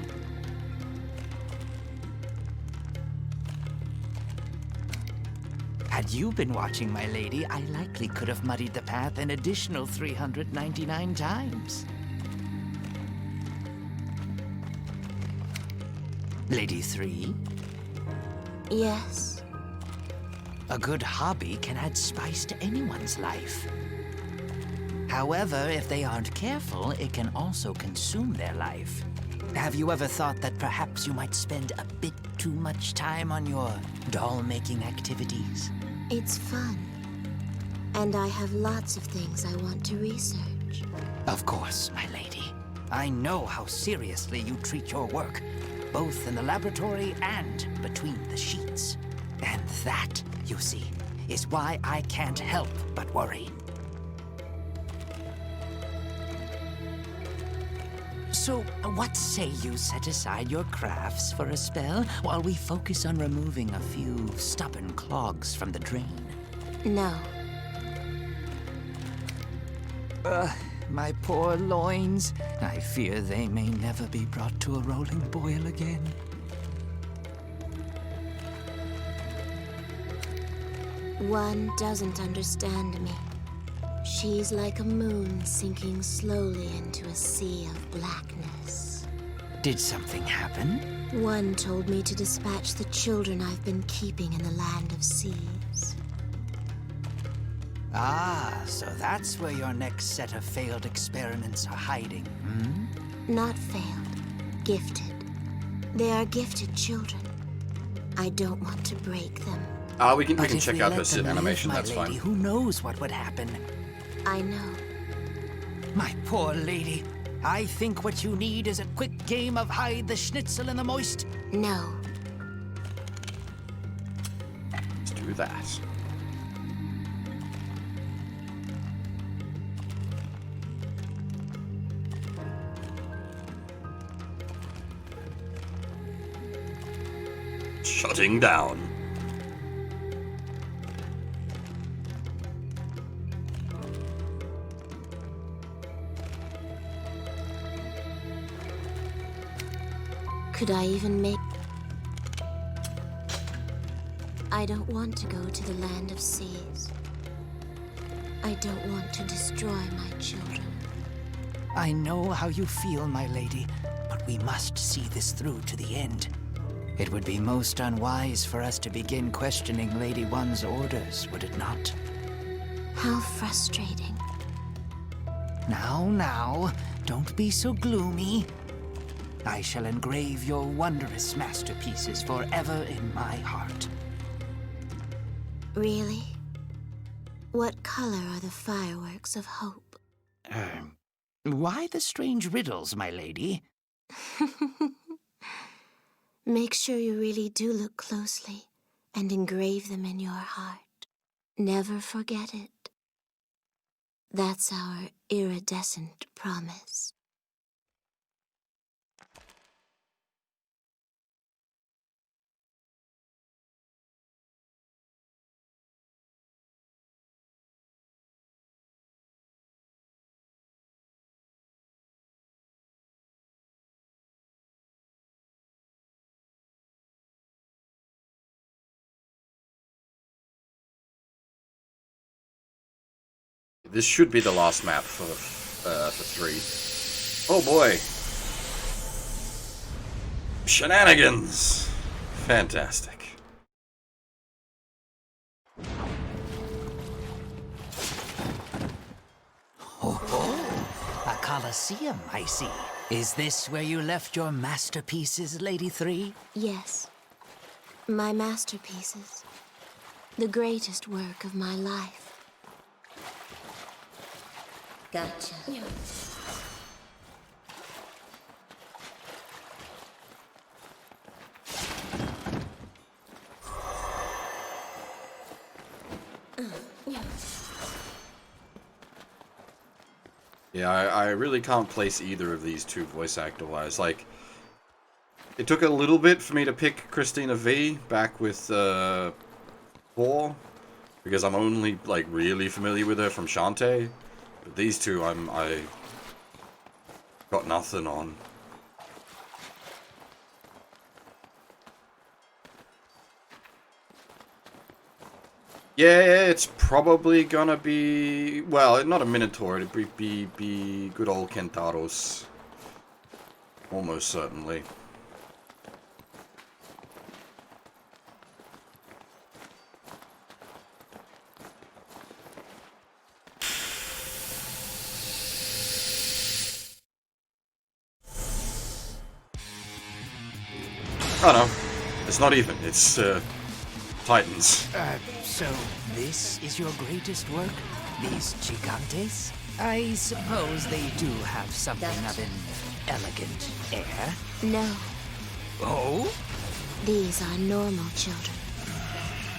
Had you been watching, my lady, I likely could have muddied the path an additional 399 times. Lady 3? Yes. A good hobby can add spice to anyone's life. However, if they aren't careful, it can also consume their life. Have you ever thought that perhaps you might spend a bit too much time on your doll-making activities? It's fun. And I have lots of things I want to research. Of course, my lady. I know how seriously you treat your work, both in the laboratory and between the sheets. And that, you see, is why I can't help but worry. So, what say you set aside your crafts for a spell while we focus on removing a few stubborn clogs from the drain? No. My poor loins. I fear they may never be brought to a rolling boil again. One doesn't understand me. She's like a moon sinking slowly into a sea of blackness. Did something happen? One told me to dispatch the children I've been keeping in the land of seas. Ah, so that's where your next set of failed experiments are hiding, hmm? Not failed, gifted. They are gifted children. I don't want to break them. We can But if check we out let this them live, animation, my that's lady, fine. who knows what would happen? I know. My poor lady, I think what you need is a quick game of hide the schnitzel in the moist. No. Let's do that. Shutting down. Could I even make... I don't want to go to the land of seas. I don't want to destroy my children. I know how you feel, my lady, but we must see this through to the end. It would be most unwise for us to begin questioning Lady One's orders, would it not? How frustrating. Now, don't be so gloomy. I shall engrave your wondrous masterpieces forever in my heart. Really? What color are the fireworks of hope? Why the strange riddles, my lady? Make sure you really do look closely and engrave them in your heart. Never forget it. That's our iridescent promise. This should be the last map for 3. Oh boy. Shenanigans. Fantastic. A coliseum, I see. Is this where you left your masterpieces, Lady 3? Yes. My masterpieces. The greatest work of my life. Gotcha. Yeah, I really can't place either of these two voice actor-wise. Like, it took a little bit for me to pick Christina V back with 4, because I'm only like really familiar with her from Shantae. But these two, I got nothing on. Yeah, it's probably gonna be, well, not a Minotaur, it'd be good old Kentaros. Almost certainly. Oh no, it's not even, it's Titans. So this is your greatest work? These gigantes? I suppose they do have something of an elegant air. No, Oh? these are normal children.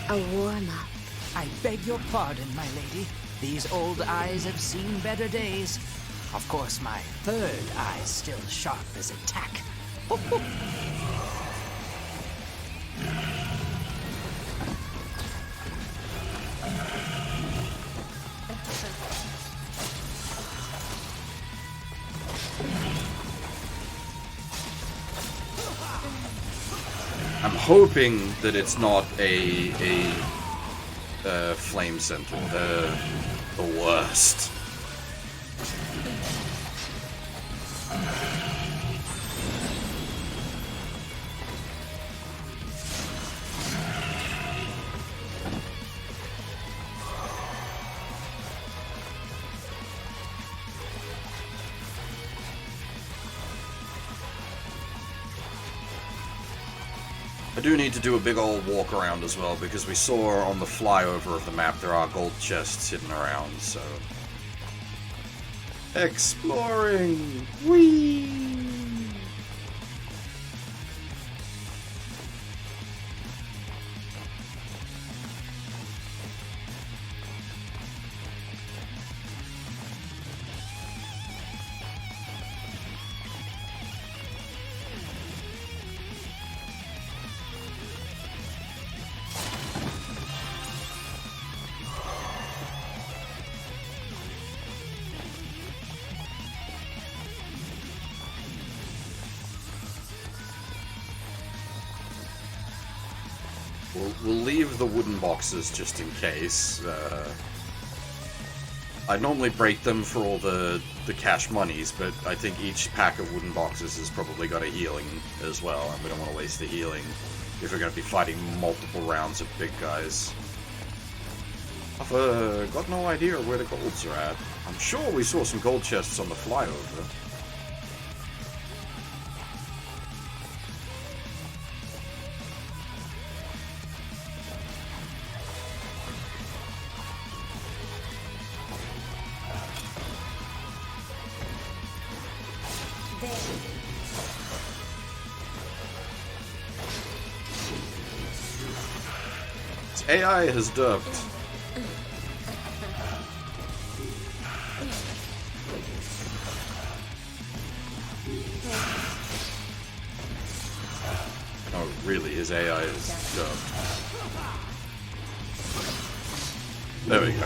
A warm-up. I beg your pardon, my lady. These old eyes have seen better days. Of course, my third eye's still sharp as a tack. I'm hoping that it's not a flame center. The worst. I do need to do a big old walk around as well, because we saw on the flyover of the map there are gold chests hidden around, so... Exploring! Whee! We'll leave the wooden boxes just in case. I normally break them for all the cash monies, but I think each pack of wooden boxes has probably got a healing as well, and we don't want to waste the healing if we're going to be fighting multiple rounds of big guys. I've got no idea where the golds are at. I'm sure we saw some gold chests on the flyover. AI has dubbed. Oh, really? His AI is dubbed. There we go.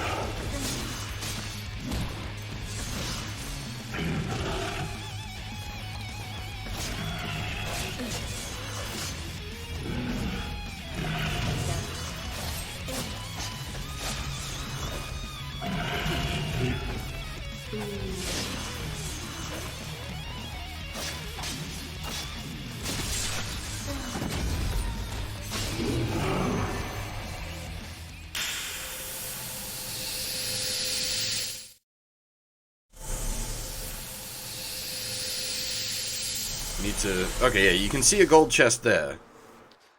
Need to... Okay, yeah, you can see a gold chest there.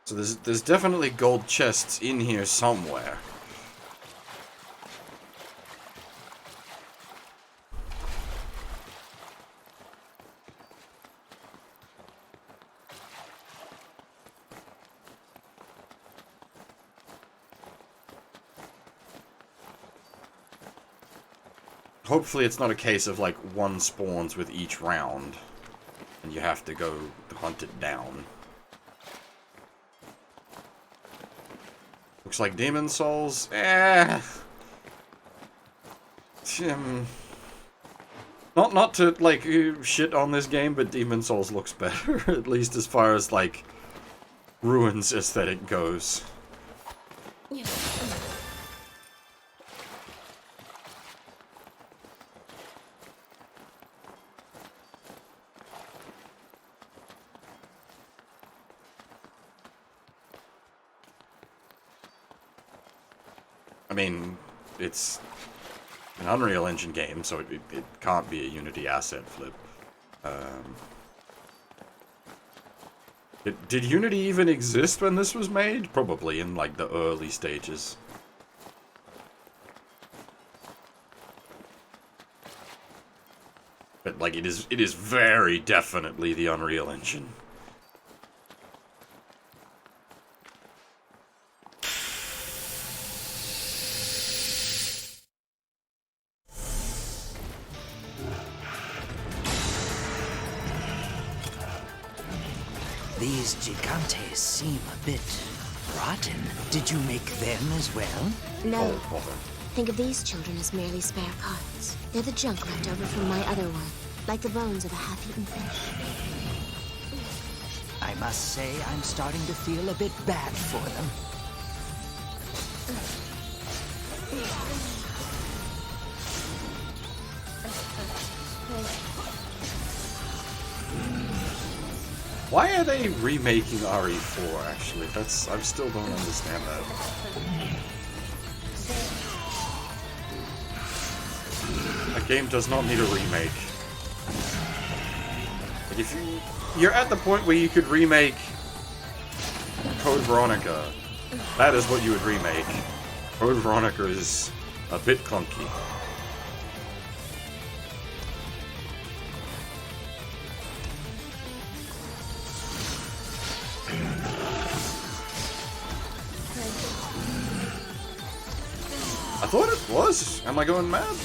So there's definitely gold chests in here somewhere. hopefully it's not a case of like one spawns with each round and you have to go hunt it down. Looks like Demon Souls. Not to like shit on this game, but Demon Souls looks better, at least as far as like Ruins aesthetic goes. I mean, it's an Unreal Engine game, so it can't be a Unity asset flip. Did Unity even exist when this was made? Probably in, like, the early stages. But, like, it is very definitely the Unreal Engine. These gigantes seem a bit rotten. Did you make them as well? No. Think of these children as merely spare parts. They're the junk left over from my other one, like the bones of a half-eaten fish. I must say, I'm starting to feel a bit bad for them. Why are they remaking RE4, actually? I still don't understand that. That game does not need a remake. Like, if you're at the point where you could remake Code Veronica, that is what you would remake. Code Veronica is a bit clunky. I thought it was. Am I going mad?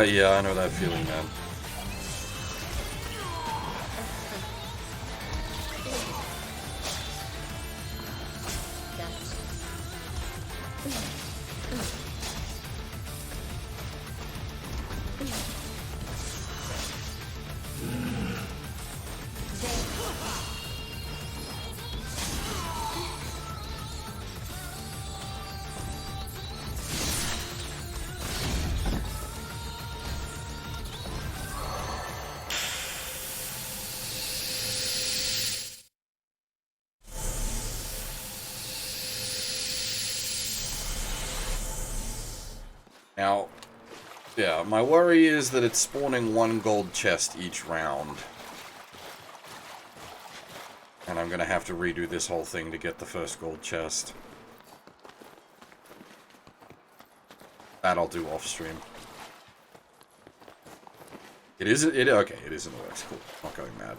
Yeah, I know that feeling, man. Now, yeah, my worry is that it's spawning one gold chest each round. And I'm gonna have to redo this whole thing to get the first gold chest. That I'll do off stream. Okay, it is in the works, cool. Not going mad.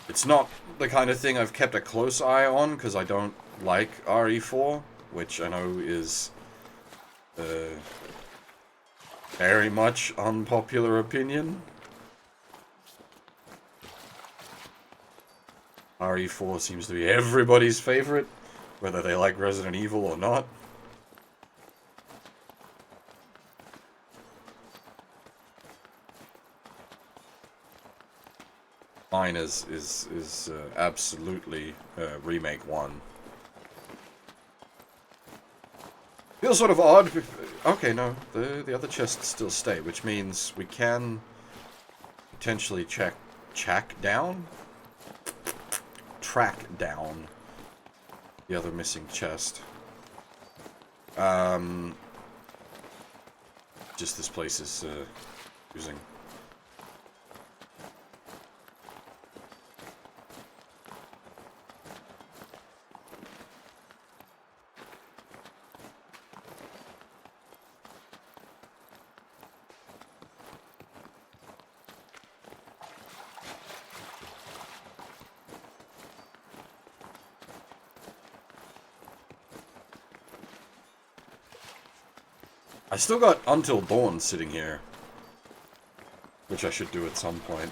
It's not the kind of thing I've kept a close eye on, because I don't like RE4, which I know is very much unpopular opinion. RE4 seems to be everybody's favorite, whether they like Resident Evil or not. Mine is absolutely Remake 1. Feels sort of odd. Okay, no, the other chests still stay, which means we can potentially track down the other missing chest. Just this place is using. I still got Until Dawn sitting here, which I should do at some point.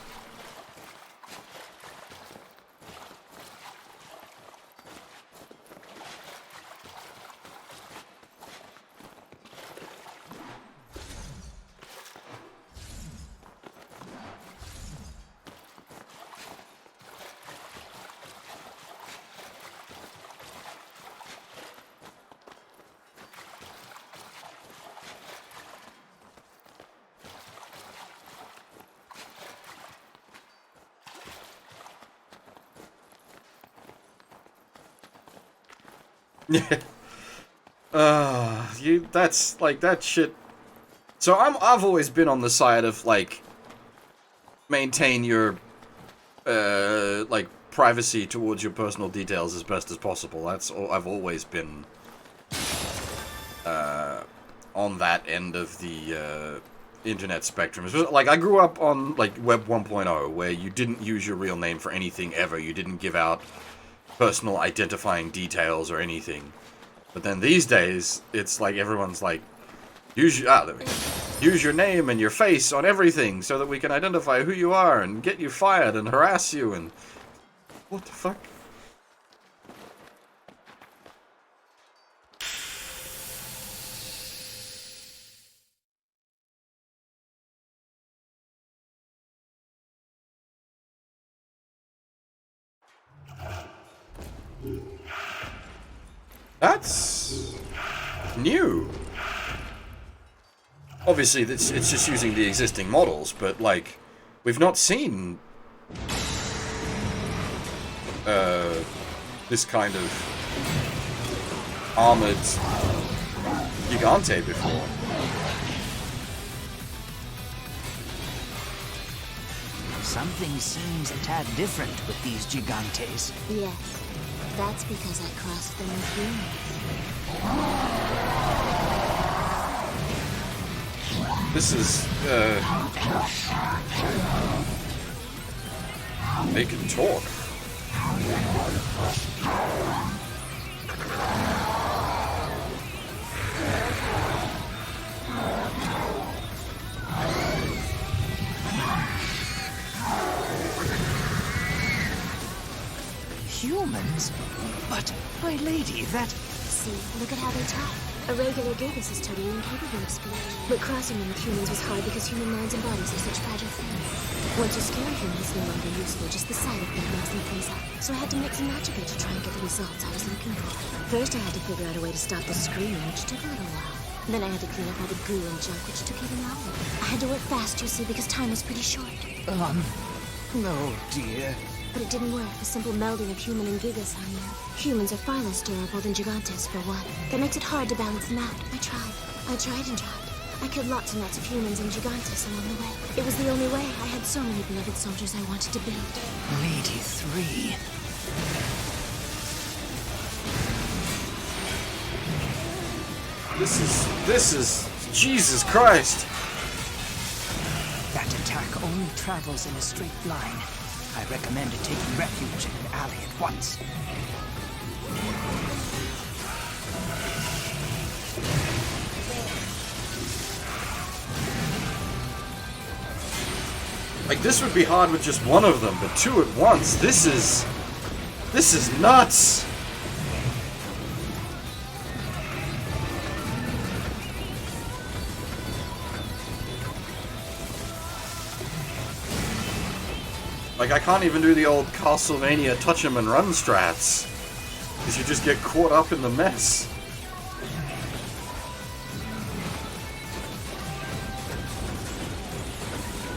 Yeah. That's like that shit. So I've always been on the side of like maintain your like privacy towards your personal details as best as possible. That's all, I've always been on that end of the internet spectrum. Like I grew up on like Web 1.0 where you didn't use your real name for anything ever. You didn't give out personal identifying details or anything. But then these days, it's like everyone's like, use your name and your face on everything so that we can identify who you are and get you fired and harass you and... What the fuck? That's new. Obviously, it's just using the existing models, but like, we've not seen this kind of armored Gigante before. Something seems a tad different with these Gigantes. Yes, that's because I crossed them with humans. This is, they can talk. Humans? But, my lady, that... See, look at how they talk. A regular Gigas is totally incapable of speech. But crossing them with humans was hard because human minds and bodies are such fragile things. Once you scare a human, it's no longer useful, just the sight of them makes them freeze up. So I had to mix and match a bit to try and get the results I was looking for. First I had to figure out a way to stop the screaming, which took a little while. Then I had to clean up all the goo and junk, which took even longer. I had to work fast, you see, because time was pretty short. No, dear. But it didn't work, the simple melding of human and Gigas, I mean. Humans are far less durable than Gigantes, for one. That makes it hard to balance them out. I tried and tried. I killed lots and lots of humans and Gigantes along the way. It was the only way. I had so many beloved soldiers I wanted to build. Lady 3. This is Jesus Christ. That attack only travels in a straight line. I recommend taking refuge in an alley at once. Like, this would be hard with just one of them, but two at once. This is nuts. Like, I can't even do the old Castlevania touch 'em and run strats, because you just get caught up in the mess.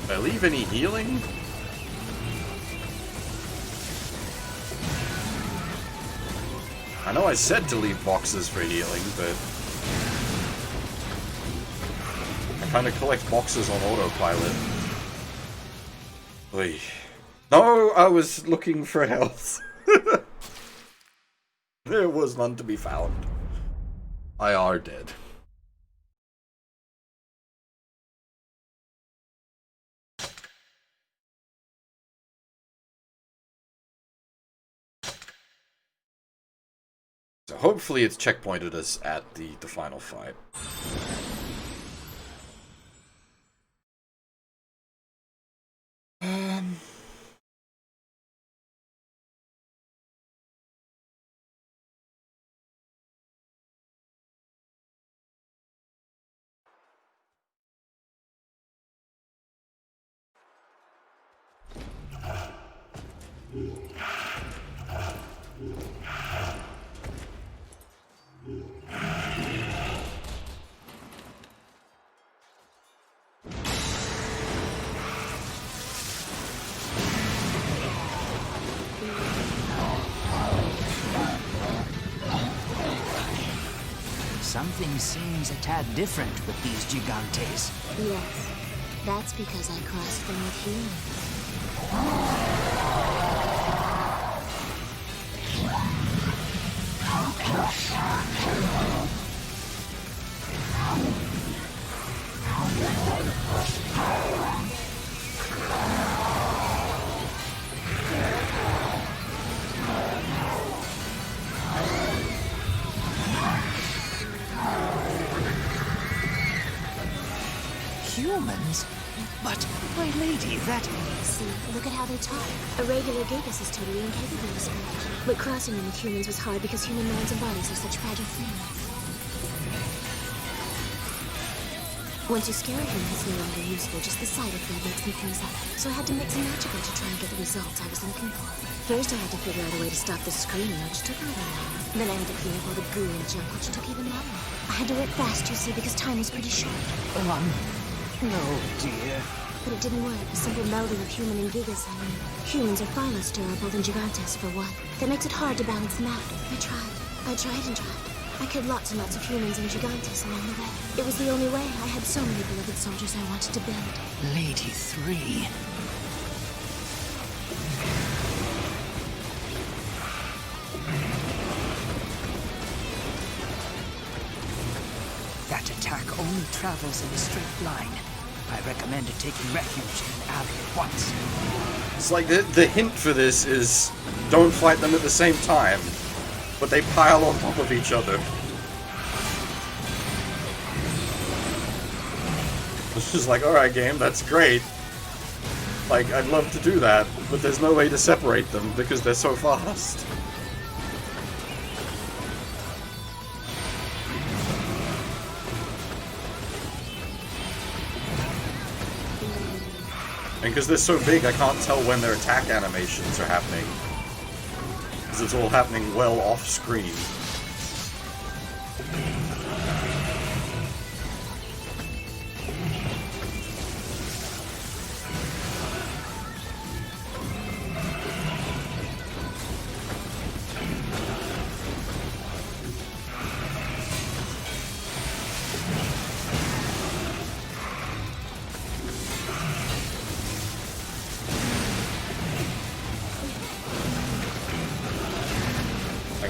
Did I leave any healing? I know I said to leave boxes for healing, but I kind of collect boxes on autopilot. Oy. No, I was looking for health. There was none to be found. I are dead. So hopefully it's checkpointed us at the final fight. Something seems a tad different with these gigantes. Yes, that's because I crossed them with humans. Humans? But, my lady, that... See, look at how they talk. A regular Gigas is totally incapable of speech. But crossing them with humans was hard because human minds and bodies are such fragile things. Once you scare a human, it's no longer useful. Just the sight of them makes them freeze up. So I had to mix and match a bit to try and get the results I was looking for. First, I had to figure out a way to stop the screaming, which took a little while. Then I had to clean up all the goo and junk, which took even longer. I had to work fast, you see, because time was pretty short. No, dear. But it didn't work. A simple melding of human and Gigas, I mean. Humans are far less durable than Gigantes, for one. That makes it hard to balance them out. I tried and tried. I killed lots and lots of humans and Gigantes along the way. It was the only way. I had so many beloved soldiers I wanted to build. Lady 3. That attack only travels in a straight line. I recommend taking refuge in an alley at once. It's like the hint for this is don't fight them at the same time, but they pile on top of each other. It's just like, alright game, that's great. Like, I'd love to do that, but there's no way to separate them because they're so fast. And because they're so big, I can't tell when their attack animations are happening. Because it's all happening well off screen.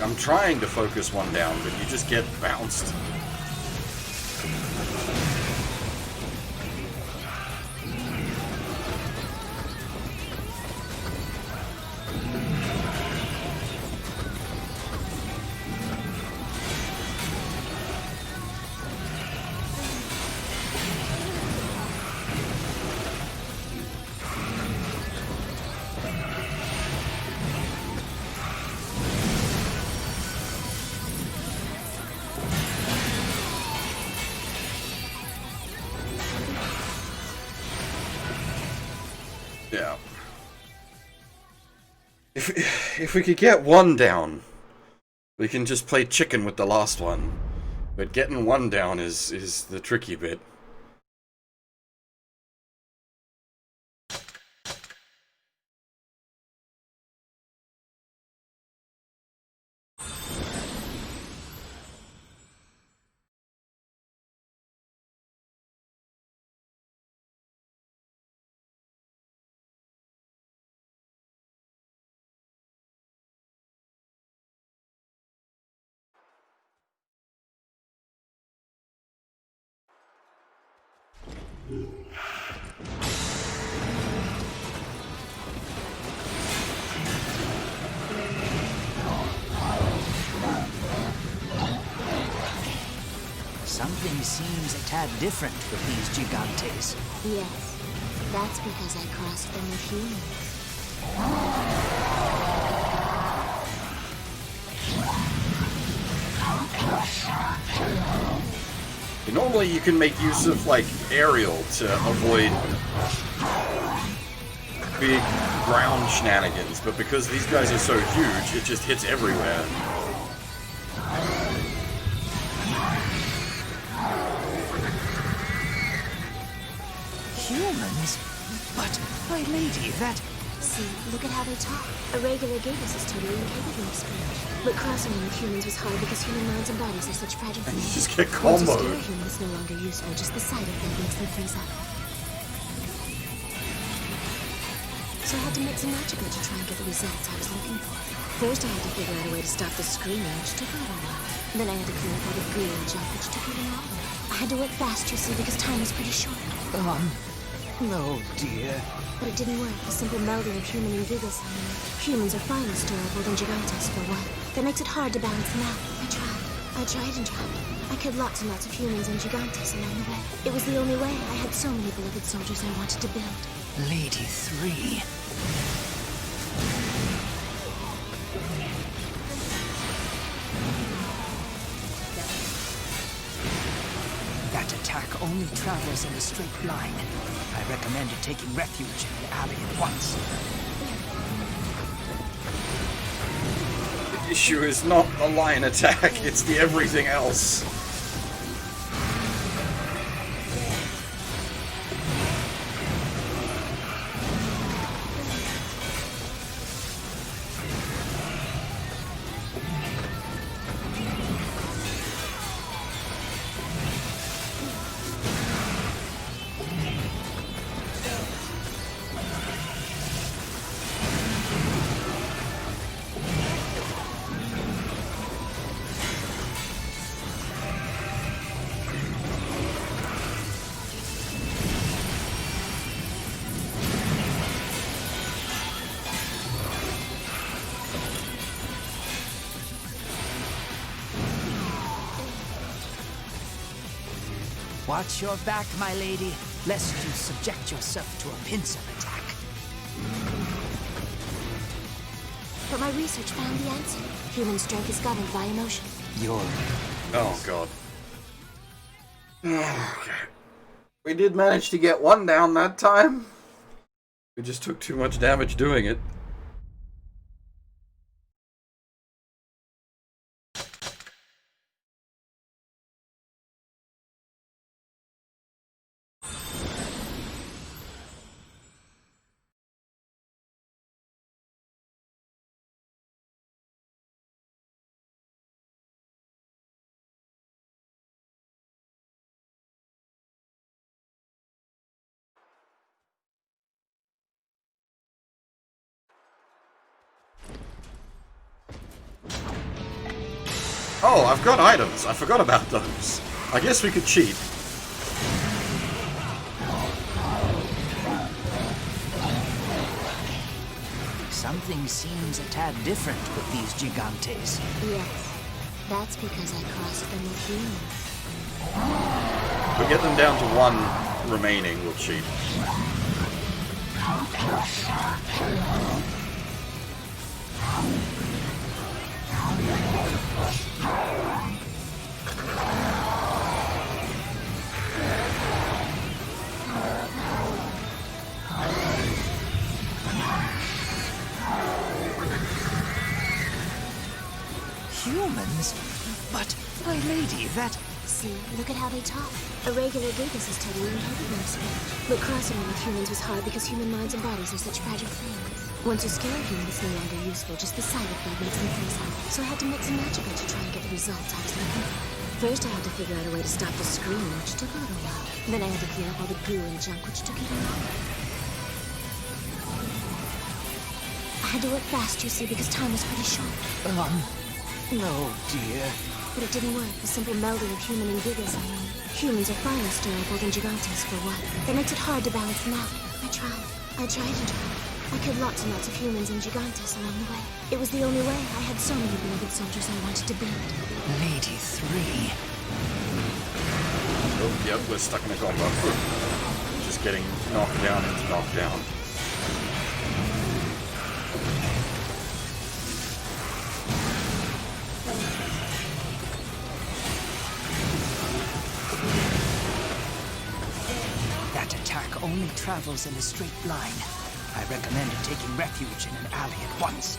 I'm trying to focus one down, but you just get bounced. Yeah. If we could get one down, we can just play chicken with the last one. But getting one down is the tricky bit. Something seems a tad different with these gigantes. Yes, that's because I crossed them with humans. Normally you can make use of, like, aerial to avoid big ground shenanigans, but because these guys are so huge, it just hits everywhere. Humans? But, my lady, that... See, look at how they talk. A regular Gigas is totally incapable of speech. But crossing them with humans was hard because human minds and bodies are such fragile And you things. just get Once a comboed. scare human is no longer useful, just the sight of them makes them freeze up. So I had to mix and match a bit to try and get the results I was looking for. First, I had to figure out a way to stop the screaming, which took a little while. Then I had to clean up all the goo and junk, which took even longer. I had to work fast, you see, because time was pretty short. No, dear. But it didn't work. The simple melding of human and Gigas. Humans are far less durable than Gigantes, for one. That makes it hard to balance them out. I tried and tried. I killed lots and lots of humans and Gigantes along the way. It was the only way. I had so many beloved soldiers I wanted to build. Lady 3. That attack only travels in a straight line. I recommend taking refuge in the alley at once. The issue is not the line attack, it's the everything else. Watch your back, my lady, lest you subject yourself to a pincer attack. But my research found the answer. Human strength is governed by emotion. Oh god. Okay. We did manage to get one down that time. We just took too much damage doing it. Oh, I've got items. I forgot about those. I guess we could cheat. Something seems a tad different with these Gigantes. Yes. That's because I crossed them with humans. If we get them down to one remaining, we'll cheat. Humans? But, my lady, that... See, look at how they talk. A regular Gigas is totally incapable of speech. But crossing them with humans was hard because human minds and bodies are such fragile things. Once a scare human is no longer useful, just the sight of them makes them freeze up. So I had to mix and match a bit to try and get the results I was looking for. First, I had to figure out a way to stop the screaming, which took a little while. Then I had to clean up all the goo and junk, which took even longer. I had to work fast, you see, because time was pretty short. No, dear. But it didn't work. The simple melding of human and Gigas, Humans are far less durable than Gigantes, for one. That makes it hard to balance them out. I tried and tried. I killed lots and lots of humans and Gigantes along the way. It was the only way. I had so many beloved soldiers I wanted to build. Lady 3. Oh, yep, we're stuck in a combo. Just getting knocked down into knockdown. That attack only travels in a straight line. I I recommend taking refuge in an alley at once.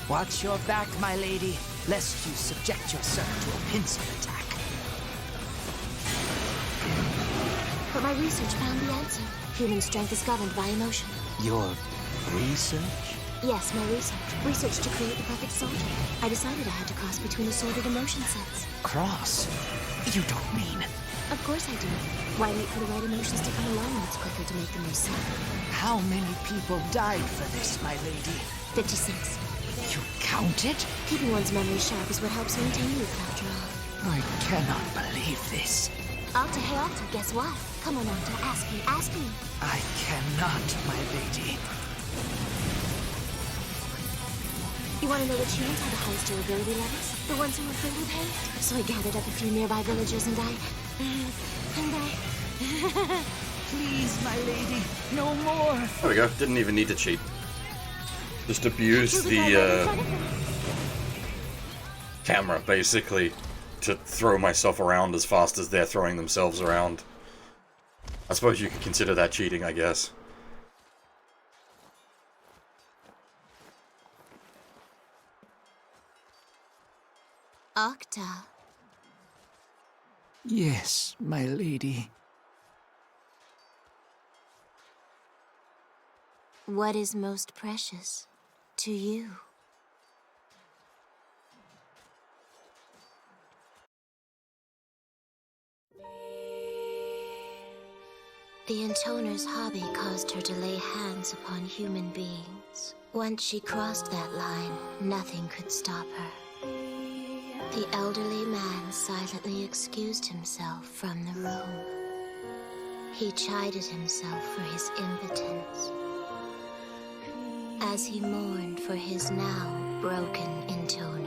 Watch your back, my lady, lest you subject yourself to a pincer attack. But my research found the answer. Human strength is governed by emotion. Your research? Yes, my research. Research to create the perfect soldier. I decided I had to cross between assorted emotion sets. Cross? You don't mean... Of course I do. Why wait for the right emotions to come along when it's quicker to make them yourself? How many people died for this, my lady? 56. You counted? Keeping one's memory sharp is what helps maintain youth, after all. I cannot believe this. Alta, hey Alta, guess what? Come on, Alta, ask me, ask me. I cannot, my lady. You want to know which humans have the highest durability levels? The ones who were filled with hate? So I gathered up a few nearby villagers and I... Please, my lady, no more. There we go. Didn't even need to cheat. Just abuse the camera, basically, to throw myself around as fast as they're throwing themselves around. I suppose you could consider that cheating, I guess. Octa. Yes, my lady. What is most precious to you? The intoner's hobby caused her to lay hands upon human beings. Once she crossed that line, nothing could stop her. The elderly man silently excused himself from the room. He chided himself for his impotence, as he mourned for his now broken intoner.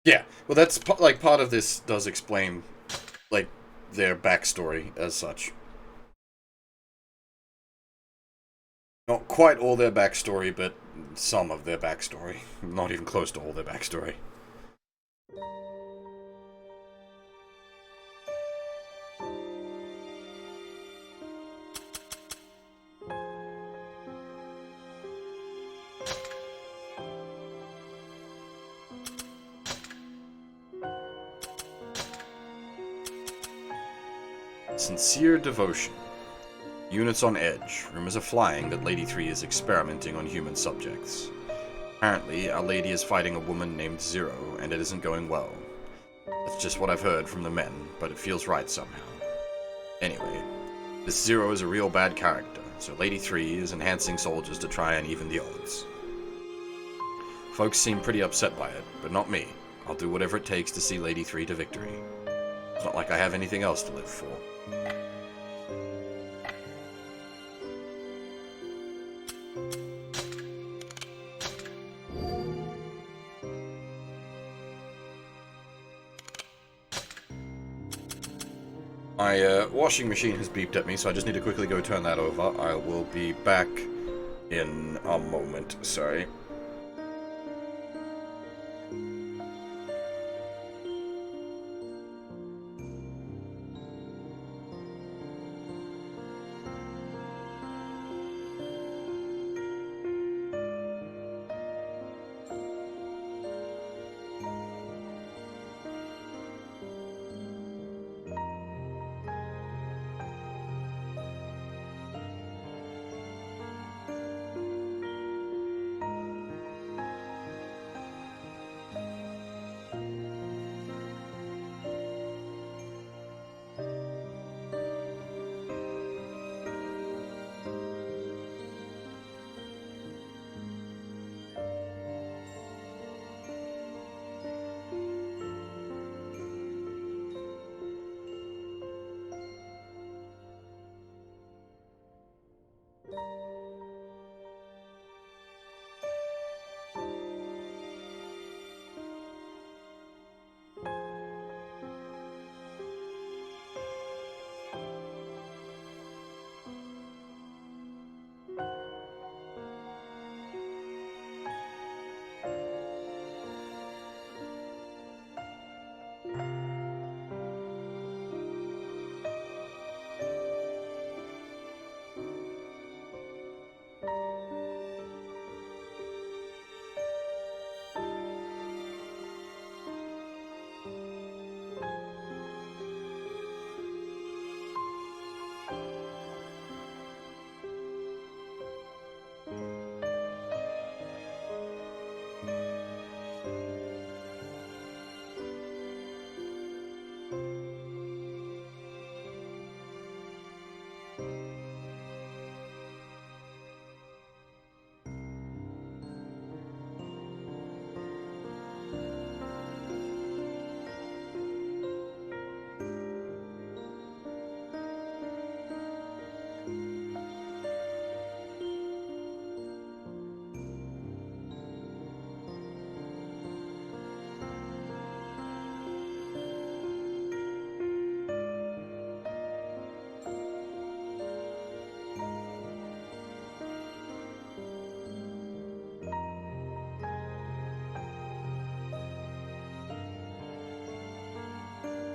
Yeah, well, that's like part of this does explain like their backstory as such. Not quite all their backstory, but some of their backstory. Not even close to all their backstory. Sincere devotion. Units on edge. Rumors are flying that Lady 3 is experimenting on human subjects. Apparently, our lady is fighting a woman named Zero, and it isn't going well. That's just what I've heard from the men, but it feels right somehow. Anyway, this Zero is a real bad character, so Lady 3 is enhancing soldiers to try and even the odds. Folks seem pretty upset by it, but not me. I'll do whatever it takes to see Lady 3 to victory. It's not like I have anything else to live for. My washing machine has beeped at me, so I just need to quickly go turn that over. I will be back in a moment. Sorry.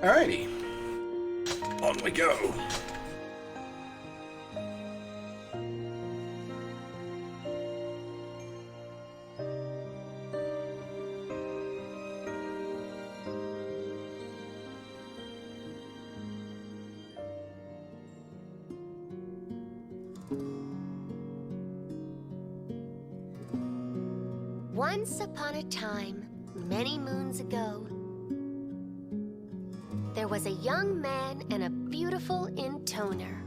Alrighty. On we go. Once upon a time, many moons ago, there was a young man and a beautiful intoner.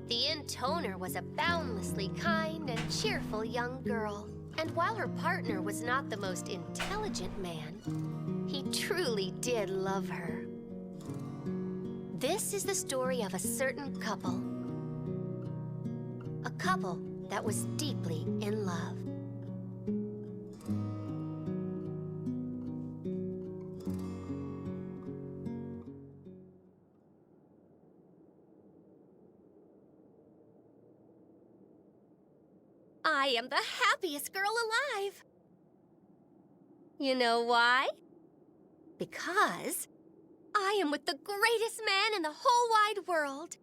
The intoner was a boundlessly kind and cheerful young girl. And while her partner was not the most intelligent man, he truly did love her. This is the story of a certain couple. A couple that was deeply in love. I am the happiest girl alive. You know why? Because I am with the greatest man in the whole wide world.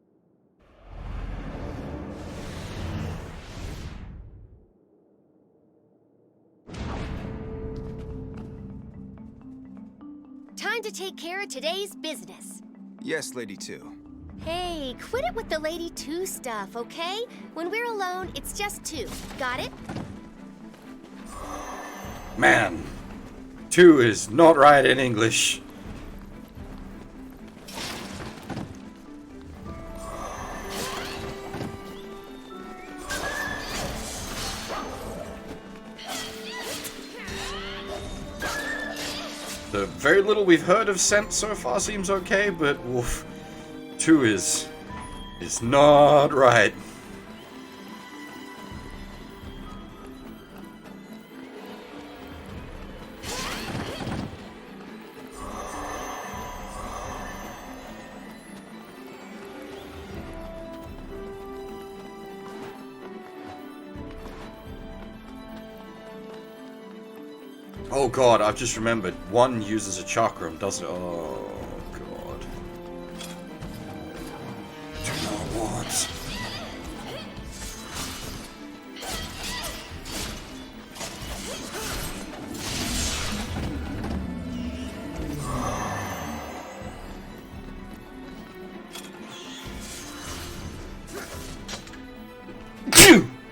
Time to take care of today's business. Yes, Lady 2. Hey, quit it with the Lady 2 stuff, okay? When we're alone, it's just 2. Got it? Man, 2 is not right in English. The very little we've heard of Scent so far seems okay, but woof, 2 is not right. Oh god, I've just remembered. 1 uses a chakram, doesn't it? Oh god. Do not want.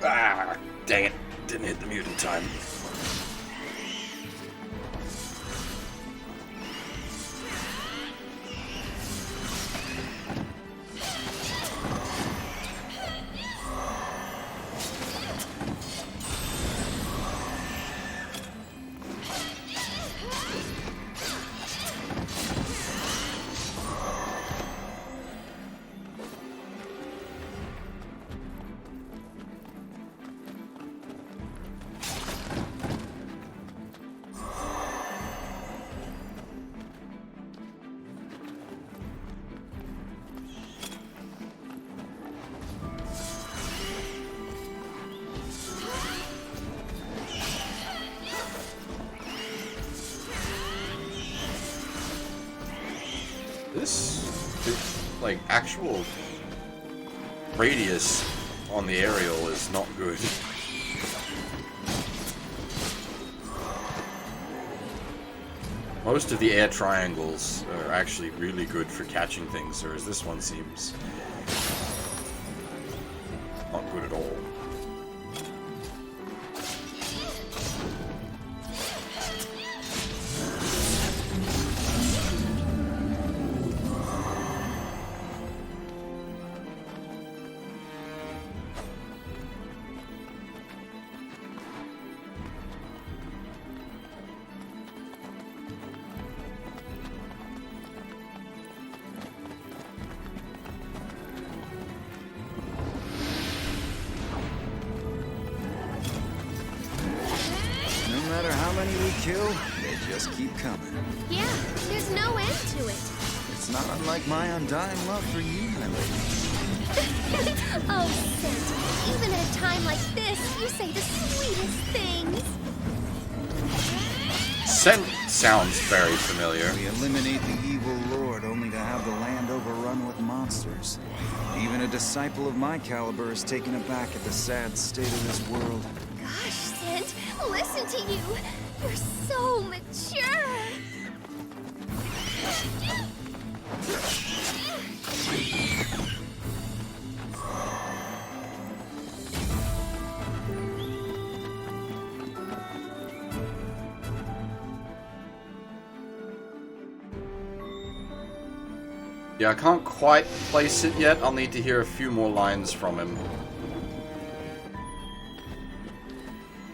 Ah, dang it. Didn't hit the mute in time. like, actual radius on the aerial is not good. Most of the air triangles are actually really good for catching things, whereas this one seems not good at all. No matter how many we kill, they just keep coming. Yeah, there's no end to it. It's not unlike my undying love for you, my lady. Oh, Scent, even at a time like this, you say the sweetest things. Scent sounds very familiar. We eliminate the evil lord only to have the land overrun with monsters. Even a disciple of my caliber is taken aback at the sad state of this world. Gosh, Scent, listen to you. You're so mature. Yeah, I can't quite place it yet. I'll need to hear a few more lines from him.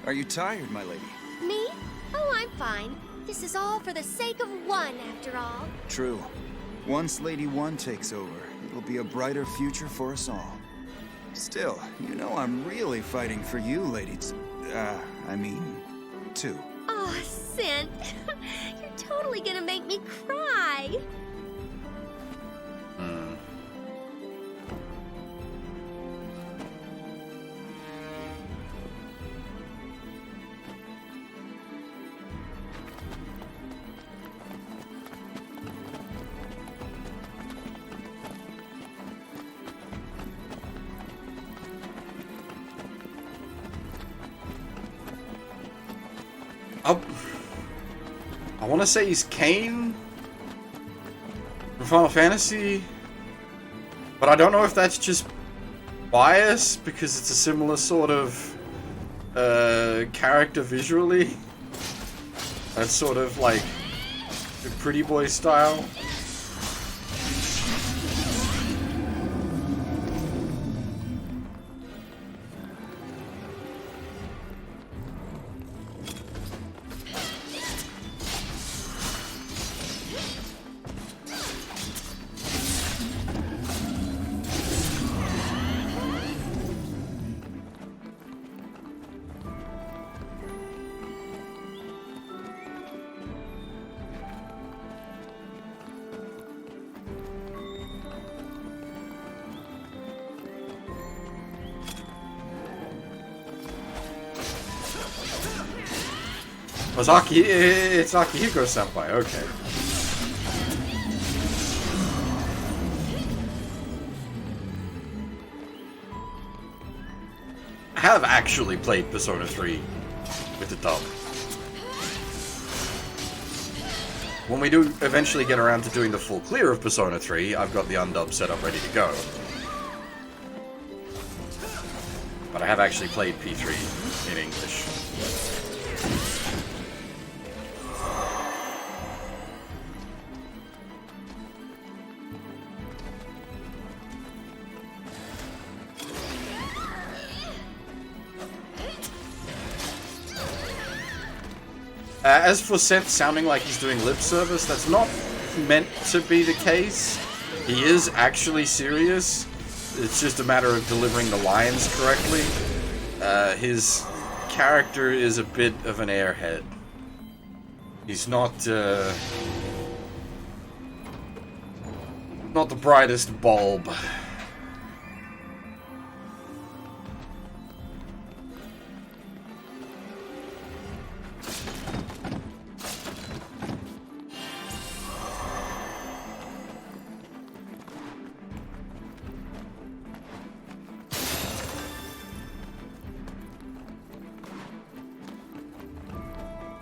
Are you tired, my lady? Me? Oh, I'm fine. This is all for the sake of one, after all. True. Once Lady One takes over, it'll be a brighter future for us all. Still, you know I'm really fighting for you, ladies. I mean, two. Oh, Scent, you're totally gonna make me cry. I want to say he's Kane from Final Fantasy, but I don't know if that's just bias because it's a similar sort of character visually. That's sort of like the pretty boy style. It's Akihiko-senpai, okay. I have actually played Persona 3 with the dub. When we do eventually get around to doing the full clear of Persona 3, I've got the undub set up ready to go. But I have actually played P3 in English. As for Seth sounding like he's doing lip service, that's not meant to be the case. He is actually serious. It's just a matter of delivering the lines correctly. His character is a bit of an airhead. He's not the brightest bulb.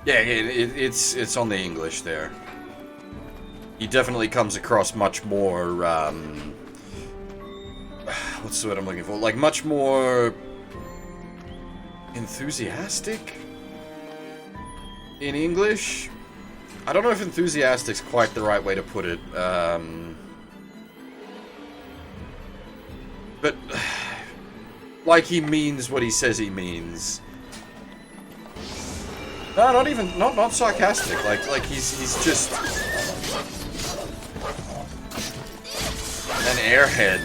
Yeah, it's on the English there. He definitely comes across much more, what's the word I'm looking for? Like, much more enthusiastic in English? I don't know if enthusiastic's quite the right way to put it, but, like, he means what he says he means. No, not even, not sarcastic, like he's just an airhead.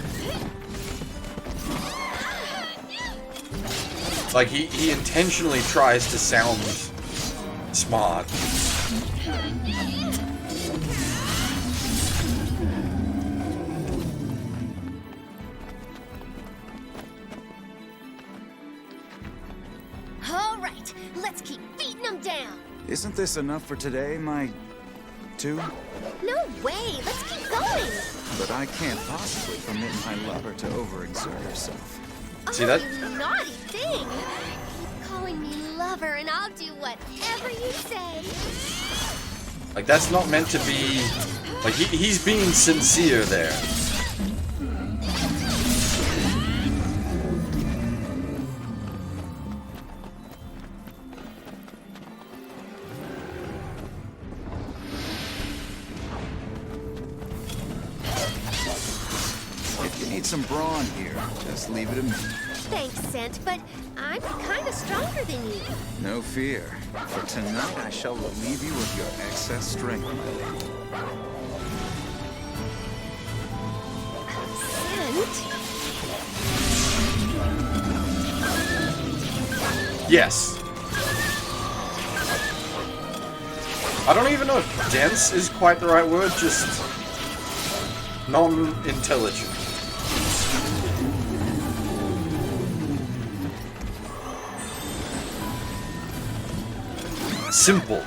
Like, he intentionally tries to sound smart. All right, let's keep beating them down. Isn't this enough for today, my... two? No way, let's keep going. But I can't possibly permit my lover to overexert herself. See that? You naughty thing. Keep calling me lover and I'll do whatever you say. Like, that's not meant to be... Like, he's being sincere there. If you need some brawn here, just leave it to me. Thanks, Scent, but I'm kind of stronger than you. No fear. For tonight, I shall relieve you of your excess strength, my lady. Scent? Yes. I don't even know if dense is quite the right word, just non-intelligent. Simple.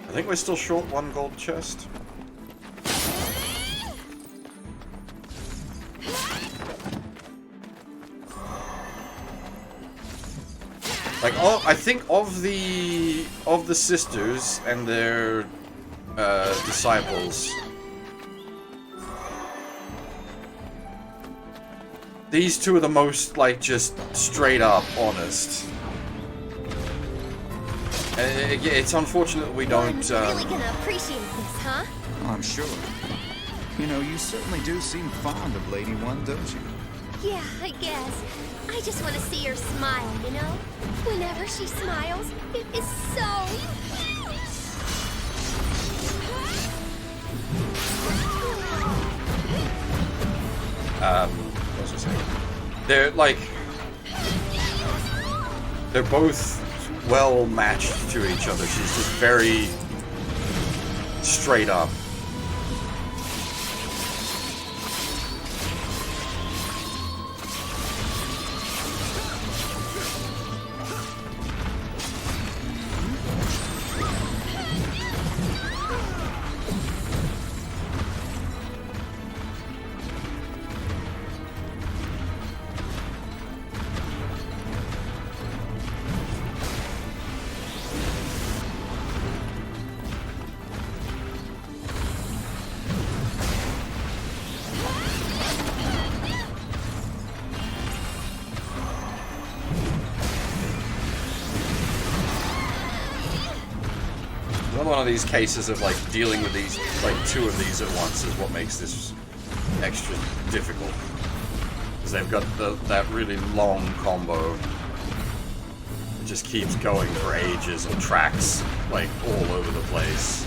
I think we're still short one gold chest. Like, oh, I think of the sisters and their disciples, these two are the most, like, just straight up honest. And it's unfortunate that we don't. Really gonna appreciate this, huh? Oh, I'm sure. You know, you certainly do seem fond of Lady One, don't you? Yeah, I guess. I just want to see her smile, you know? Whenever she smiles, it is so... What was I saying? They're, like... They're both well matched to each other. She's just very straight up. Another one of these cases of like dealing with these, like 2 of these at once is what makes this extra difficult. Because they've got that really long combo. It just keeps going for ages and tracks like all over the place.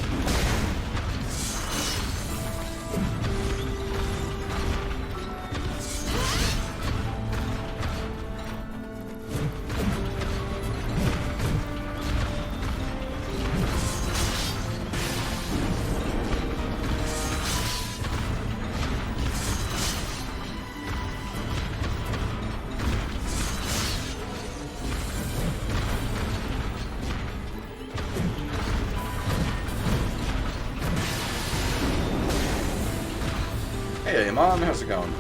Hey, Mom, how's it going?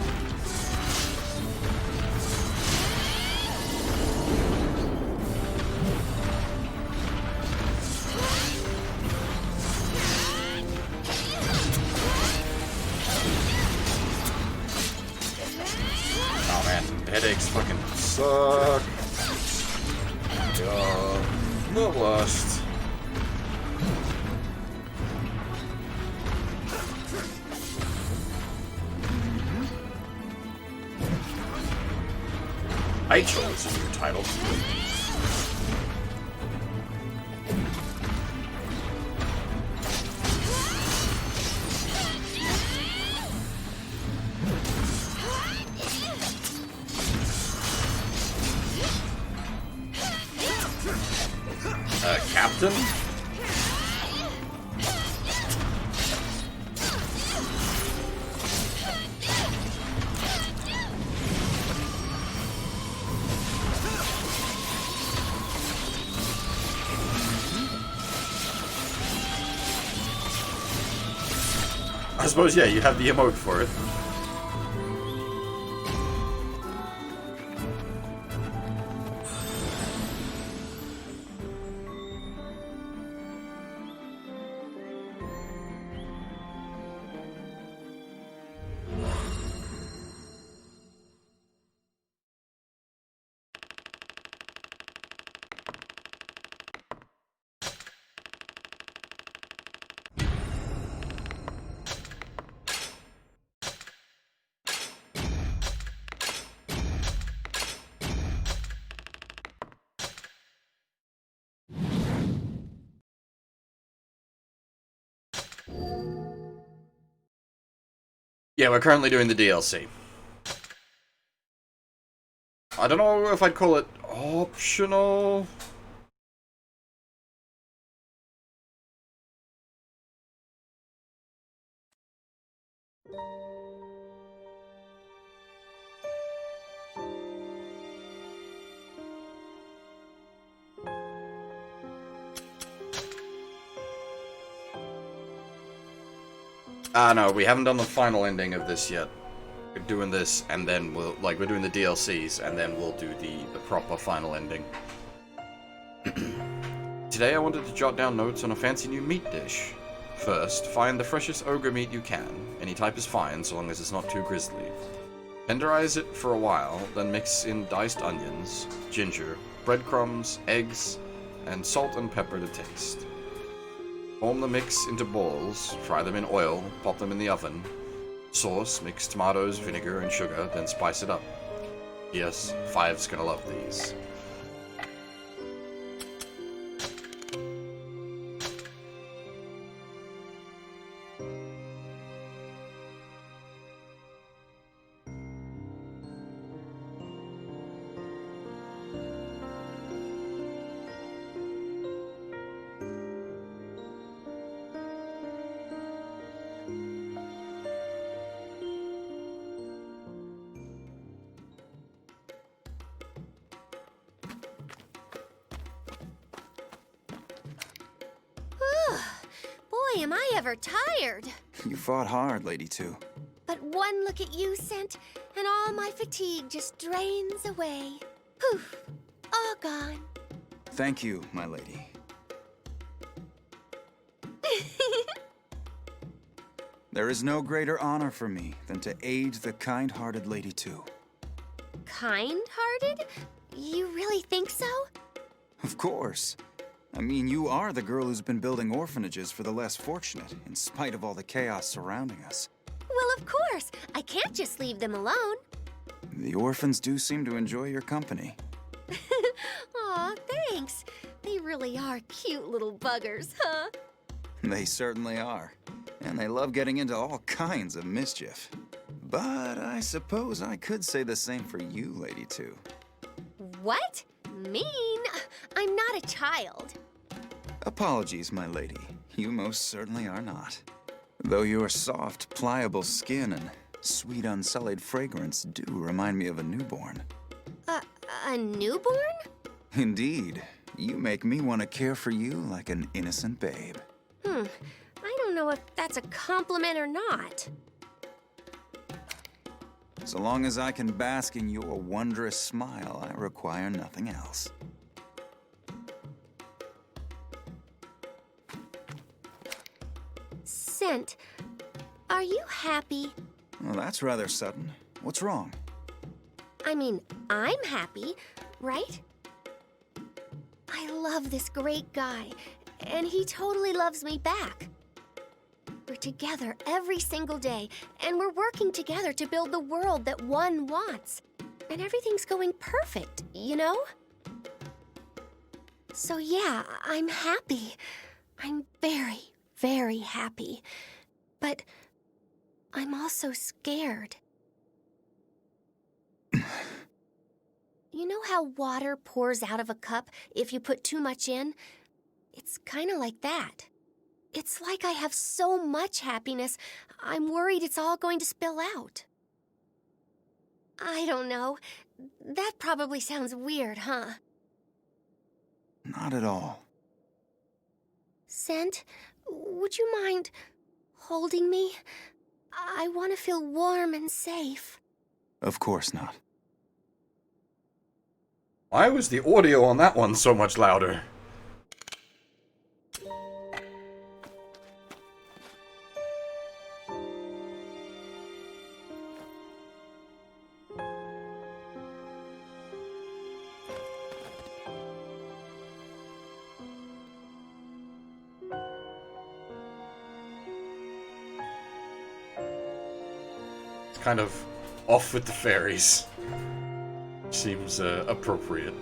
Oh man, headaches fucking suck. Not lost. I chose a new title. Captain? I suppose, yeah, you have the emote for it. Yeah, we're currently doing the DLC. I don't know if I'd call it optional. No, we haven't done the final ending of this yet. We're doing this, and then we're doing the DLCs, and then we'll do the proper final ending. Today I wanted to jot down notes on a fancy new meat dish. First, find the freshest ogre meat you can. Any type is fine, so long as it's not too grisly. Tenderize it for a while, then mix in diced onions, ginger, breadcrumbs, eggs, and salt and pepper to taste. Form the mix into balls, fry them in oil, pop them in the oven. Sauce, mix tomatoes, vinegar, and sugar, then spice it up. Yes, Five's gonna love these. Boy, am I ever tired. You fought hard, Lady Two. But one look at you, Scent, and all my fatigue just drains away. Poof, all gone. Thank you, my lady. There is no greater honor for me than to aid the kind-hearted Lady Two. Kind-hearted? You really think so? Of course. I mean, you are the girl who's been building orphanages for the less fortunate, in spite of all the chaos surrounding us. Well, of course. I can't just leave them alone. The orphans do seem to enjoy your company. Aw, thanks. They really are cute little buggers, huh? They certainly are. And they love getting into all kinds of mischief. But I suppose I could say the same for you, Lady Two. What? Mean? I'm not a child. Apologies, my lady. You most certainly are not. Though your soft, pliable skin and sweet, unsullied fragrance do remind me of a newborn. A newborn? Indeed. You make me want to care for you like an innocent babe. I don't know if that's a compliment or not. So long as I can bask in your wondrous smile, I require nothing else. Scent, are you happy? Well, that's rather sudden. What's wrong? I mean, I'm happy, right? I love this great guy, and he totally loves me back. We're together every single day, and we're working together to build the world that one wants. And everything's going perfect, you know? So yeah, I'm happy. I'm very, very happy. But I'm also scared. You know how water pours out of a cup if you put too much in? It's kind of like that. It's like I have so much happiness, I'm worried it's all going to spill out. I don't know. That probably sounds weird, huh? Not at all. Scent, would you mind holding me? I want to feel warm and safe. Of course not. Why was the audio on that one so much louder? Kind of off with the fairies. Seems appropriate.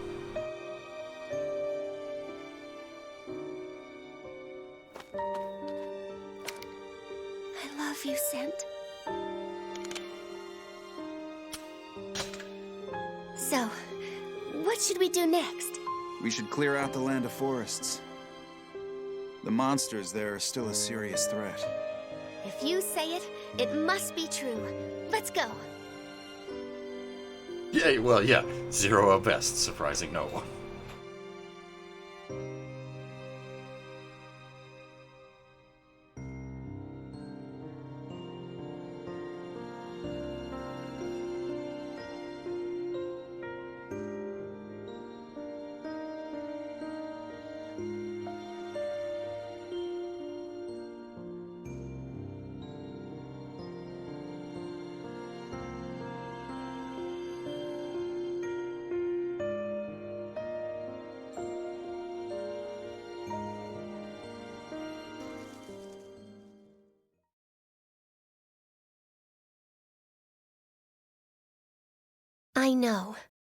I love you, Scent. So, what should we do next? We should clear out the Land of Forests. The monsters there are still a serious threat. If you say it, it must be true. Let's go. Yeah, well, yeah. Zero at best, surprising no one.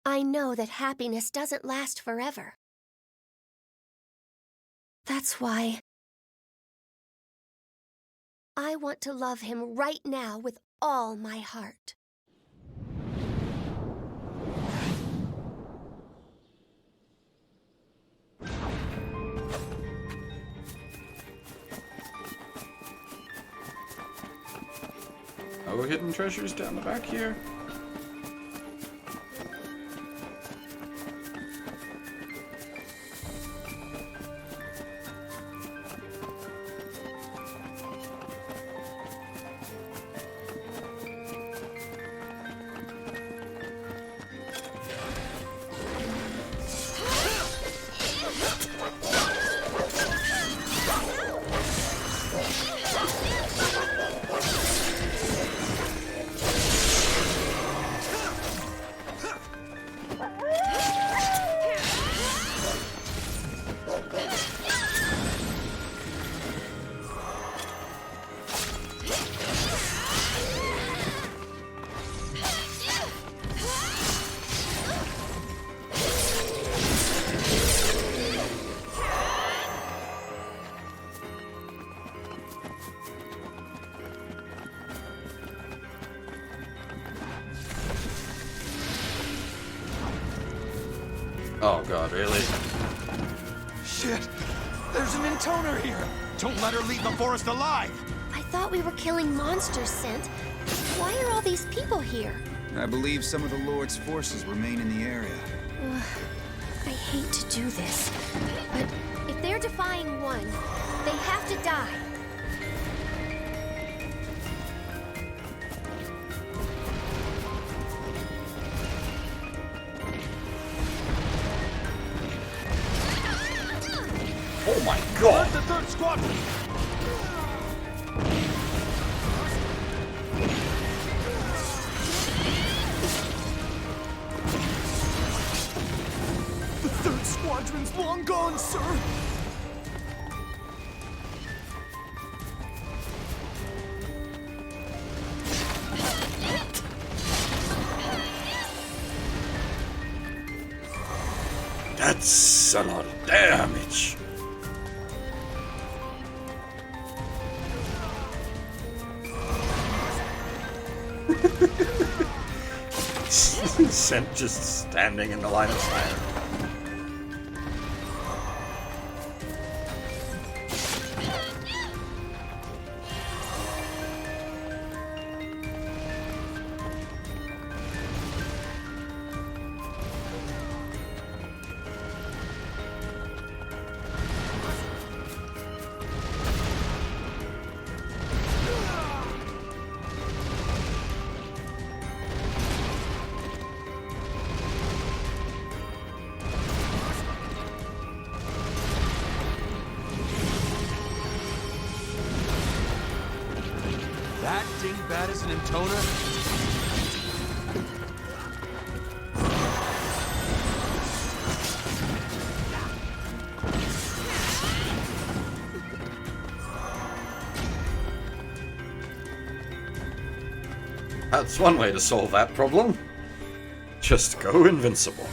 I know that happiness doesn't last forever. That's why I want to love him right now with all my heart. No hidden treasures down the back here. Oh god, really? Shit! There's an intoner here! Don't let her leave the forest alive! I thought we were killing monsters, Scent. Why are all these people here? I believe some of the Lord's forces remain in the area. I hate to do this, but if they're defying one, they have to die. Oh my god! The third squadron! The third squadron's long gone, sir! That's a lot of damage. Scent just standing in the line of fire. That dingbat is an intoner? That's one way to solve that problem. Just go invincible.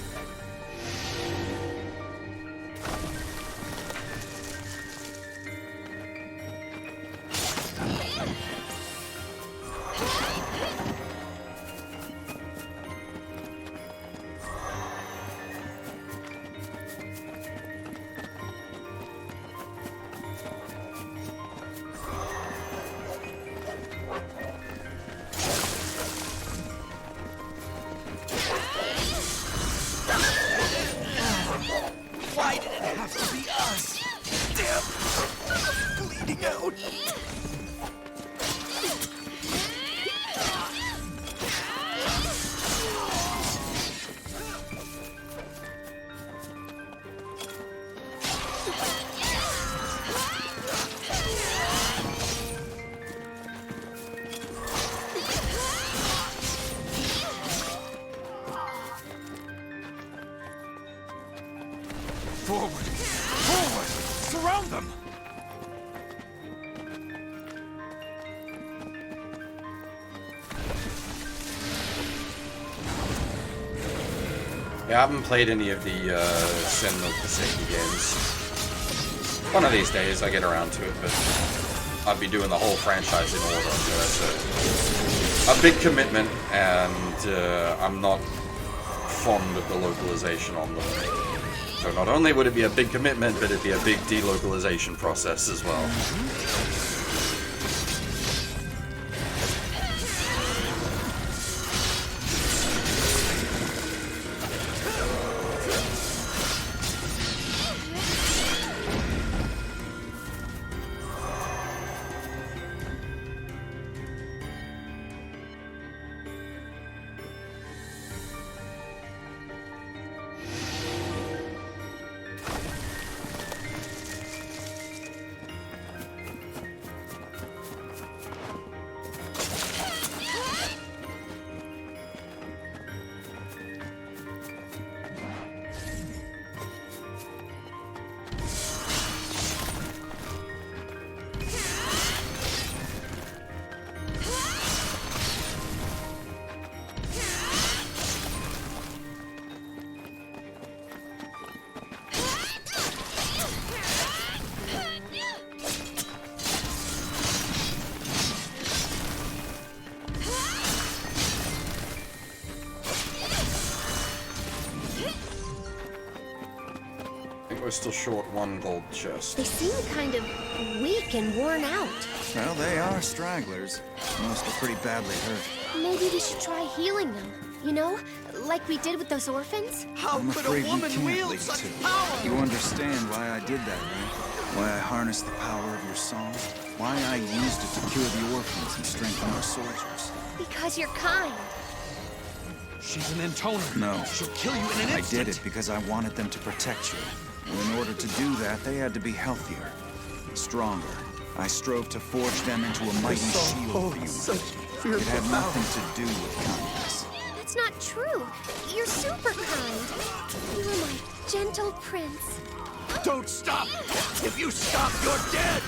Why did it have to be us? Damn! Bleeding out! Forward! Forward! Surround them! Yeah, I haven't played any of the Sin of Forsaken games. One of these days I get around to it, but I'd be doing the whole franchise in order, so that's a big commitment, and I'm not fond of the localization on them. So not only would it be a big commitment, but it'd be a big delocalization process as well. think we're still short one gold chest. They seem kind of weak and worn out. Well, they are stragglers. Most are pretty badly hurt. Maybe we should try healing them. You know, like we did with those orphans? How I'm could afraid a we woman can't, wield Lady such Two. power? You understand why I did that, right? Why I harnessed the power of your song? Why I used it to cure the orphans and strengthen our soldiers? Because you're kind. She's an intoner. No. She'll kill you in an I instant. did it because I wanted them to protect you. And in order to do that, they had to be healthier, stronger. I strove to forge them into a mighty shield for you. It had nothing to do with kindness. That's not true. You're super kind. You are my gentle prince. Don't stop! If you stop, you're dead!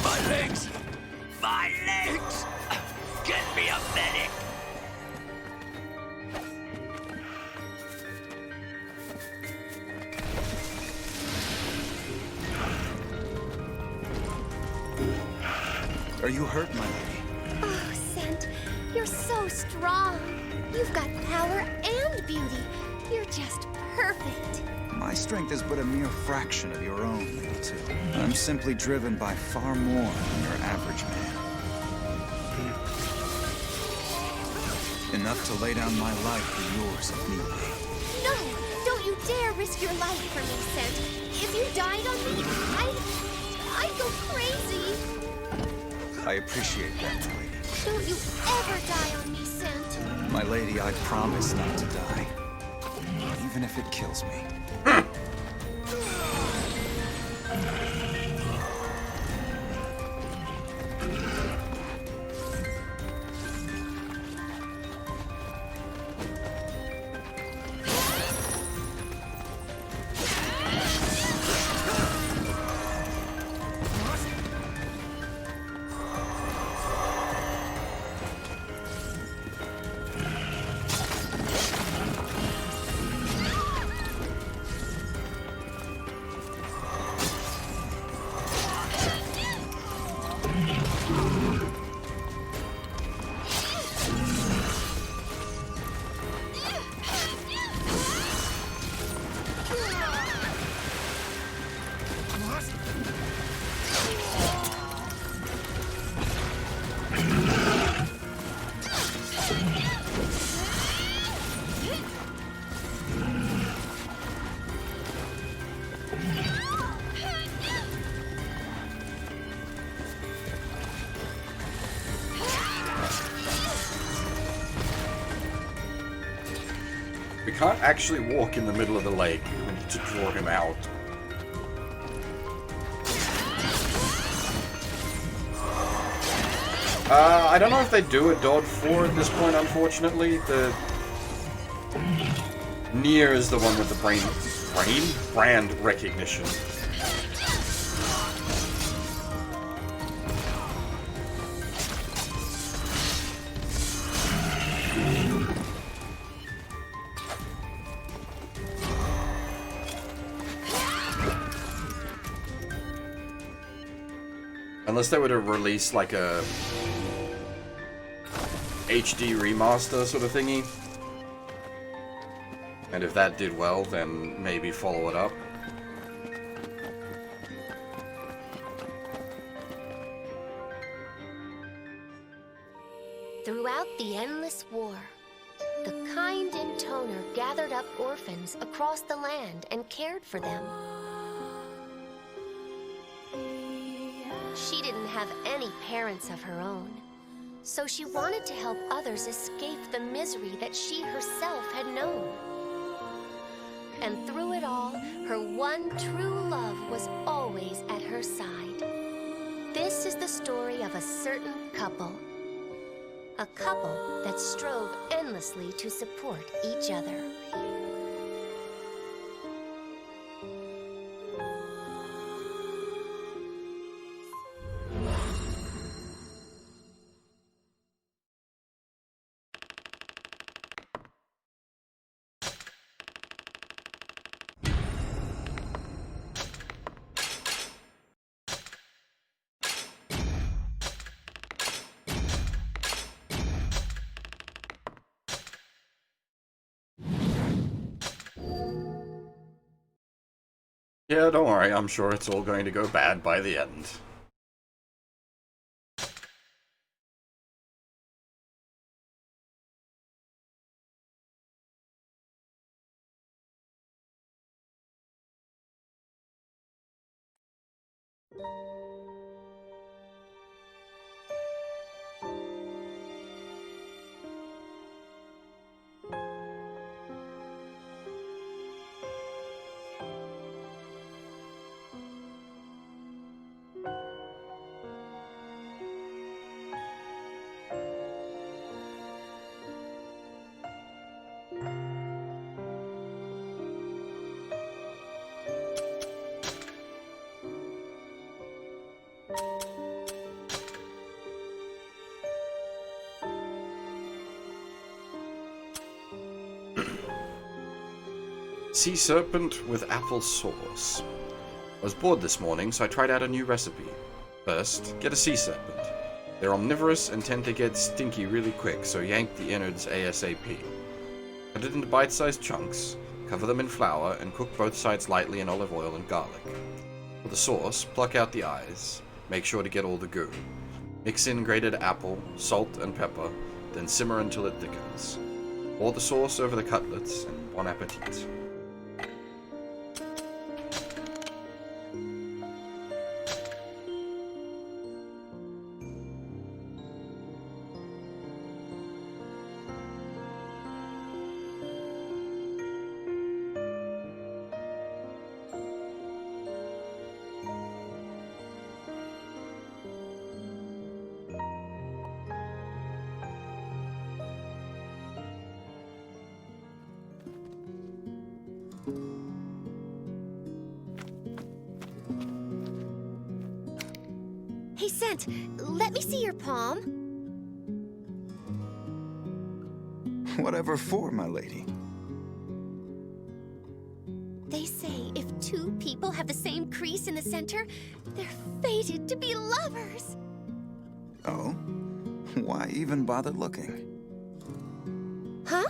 My legs! My legs! Get me a medic! Are you hurt, my lady? Oh, Scent, you're so strong. You've got power and beauty. You're just perfect. My strength is but a mere fraction of your own, Lady Two. I'm simply driven by far more than your average man. Enough to lay down my life for yours if need be. No, don't you dare risk your life for me, Scent. If you died on me, I'd go crazy. I appreciate that, my lady. Don't you ever die on me, Scent. My lady, I promise not to die. Even if it kills me. We can't actually walk in the middle of the lake. We need to draw him out. I don't know if they do a Dod 4 at this point, unfortunately. The Nier is the one with the brand recognition. Unless they were to release like a HD remaster sort of thingy. And if that did well, then maybe follow it up. Throughout the endless war, the kind intoner gathered up orphans across the land and cared for them. She didn't have any parents of her own, so she wanted to help others escape the misery that she herself had known. And through it all, her one true love was always at her side. This is the story of a certain couple. A couple that strove endlessly to support each other. Yeah, don't worry, I'm sure it's all going to go bad by the end. Sea serpent with apple sauce. I was bored this morning, so I tried out a new recipe. First, get a sea serpent. They're omnivorous and tend to get stinky really quick, so yank the innards ASAP. Cut it into bite-sized chunks, cover them in flour, and cook both sides lightly in olive oil and garlic. For the sauce, pluck out the eyes. Make sure to get all the goo. Mix in grated apple, salt, and pepper, then simmer until it thickens. Pour the sauce over the cutlets, and bon appetit. Hey, Scent, let me see your palm. Whatever for, my lady. They say if two people have the same crease in the center, they're fated to be lovers. Oh? Why even bother looking? Huh?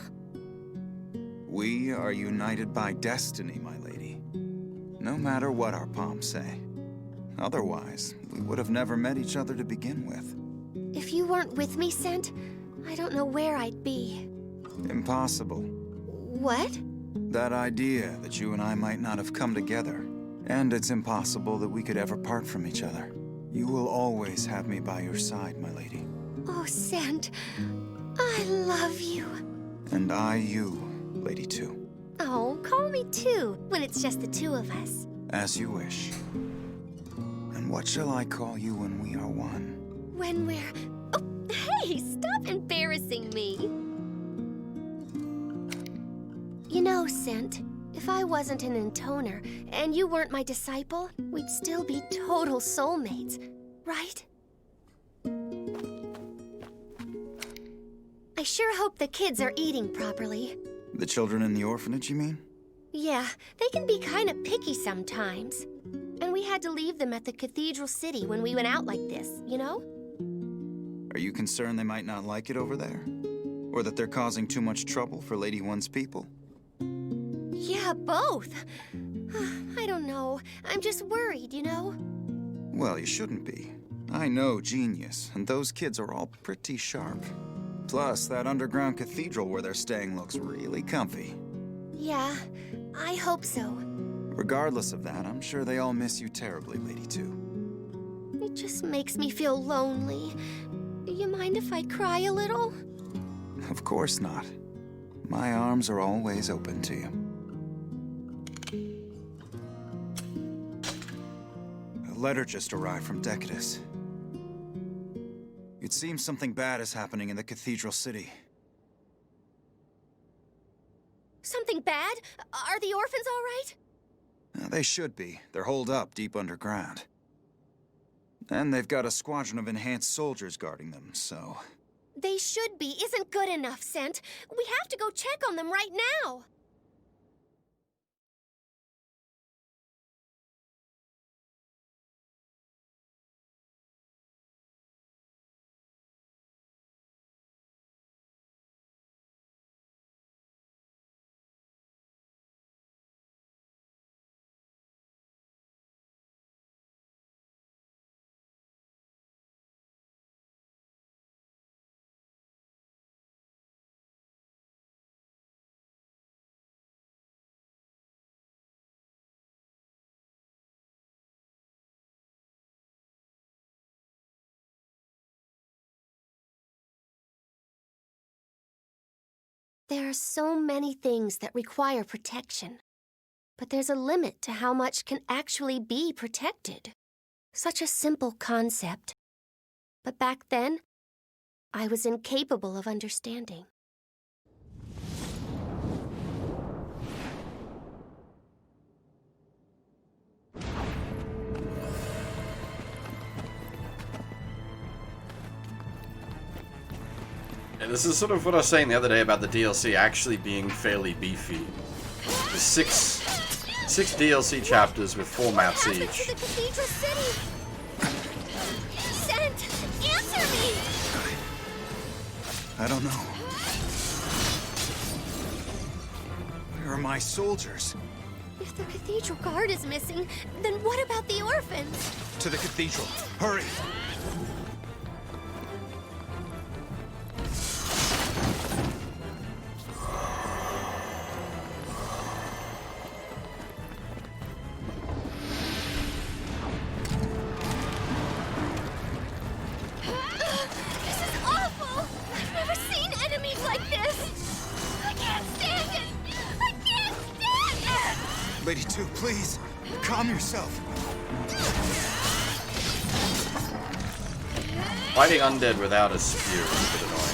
We are united by destiny, my lady. No matter what our palms say. Otherwise, we would have never met each other to begin with. If you weren't with me, Scent, I don't know where I'd be. Impossible. What? That idea that you and I might not have come together. And it's impossible that we could ever part from each other. You will always have me by your side, my lady. Oh, Scent, I love you. And I you, Lady Two. Oh, call me too, when it's just the two of us. As you wish. And what shall I call you when we are one? When we're... Oh, hey, stop embarrassing me. You know, Scent, if I wasn't an intoner and you weren't my disciple, we'd still be total soulmates, right? I sure hope the kids are eating properly. The children in the orphanage, you mean? Yeah, they can be kind of picky sometimes. And we had to leave them at the cathedral city when we went out like this, you know? Are you concerned they might not like it over there? Or that they're causing too much trouble for Lady One's people? Yeah, both. I don't know. I'm just worried, you know? Well, you shouldn't be. I know genius, and those kids are all pretty sharp. Plus, that underground cathedral where they're staying looks really comfy. Yeah, I hope so. Regardless of that, I'm sure they all miss you terribly, Lady Two. It just makes me feel lonely. Do you mind if I cry a little? Of course not. My arms are always open to you. A letter just arrived from Decadus. It seems something bad is happening in the cathedral city. Something bad? Are the orphans all right? They should be. They're holed up deep underground. And they've got a squadron of enhanced soldiers guarding them, so... They should be isn't good enough, Scent. We have to go check on them right now. There are so many things that require protection. But there's a limit to how much can actually be protected. Such a simple concept. But back then, I was incapable of understanding. And this is sort of what I was saying the other day about the DLC actually being fairly beefy. There's six DLC chapters with 4 maps What happened each. to the Cathedral City? Sent, answer me! I don't know. Where are my soldiers? If the Cathedral Guard is missing, then what about the orphans? To the cathedral. Hurry! This is awful! I've never seen enemies like this! I can't stand it! I can't stand it! Lady 2, please, calm yourself. Fighting undead without a spear is a bit annoying.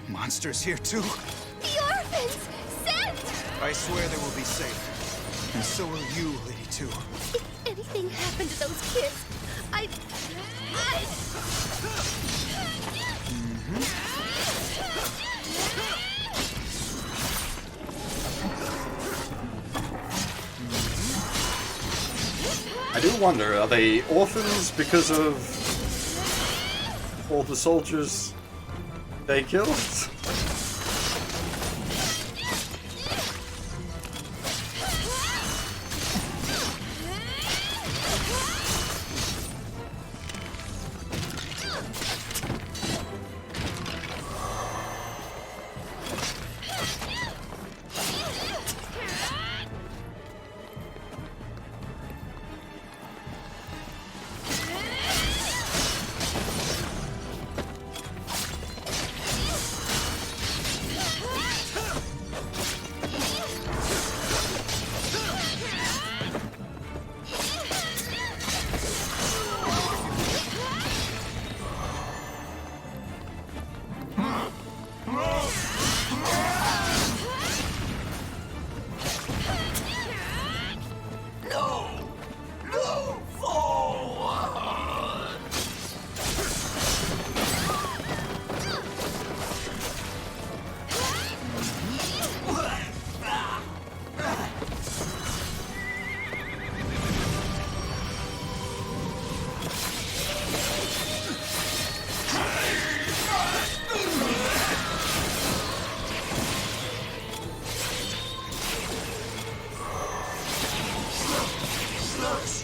Monsters here too. The orphans! Sent! I swear they will be safe. And so will you, Lady 2. If anything happened to those kids, I do wonder, are they orphans because of all the soldiers they killed?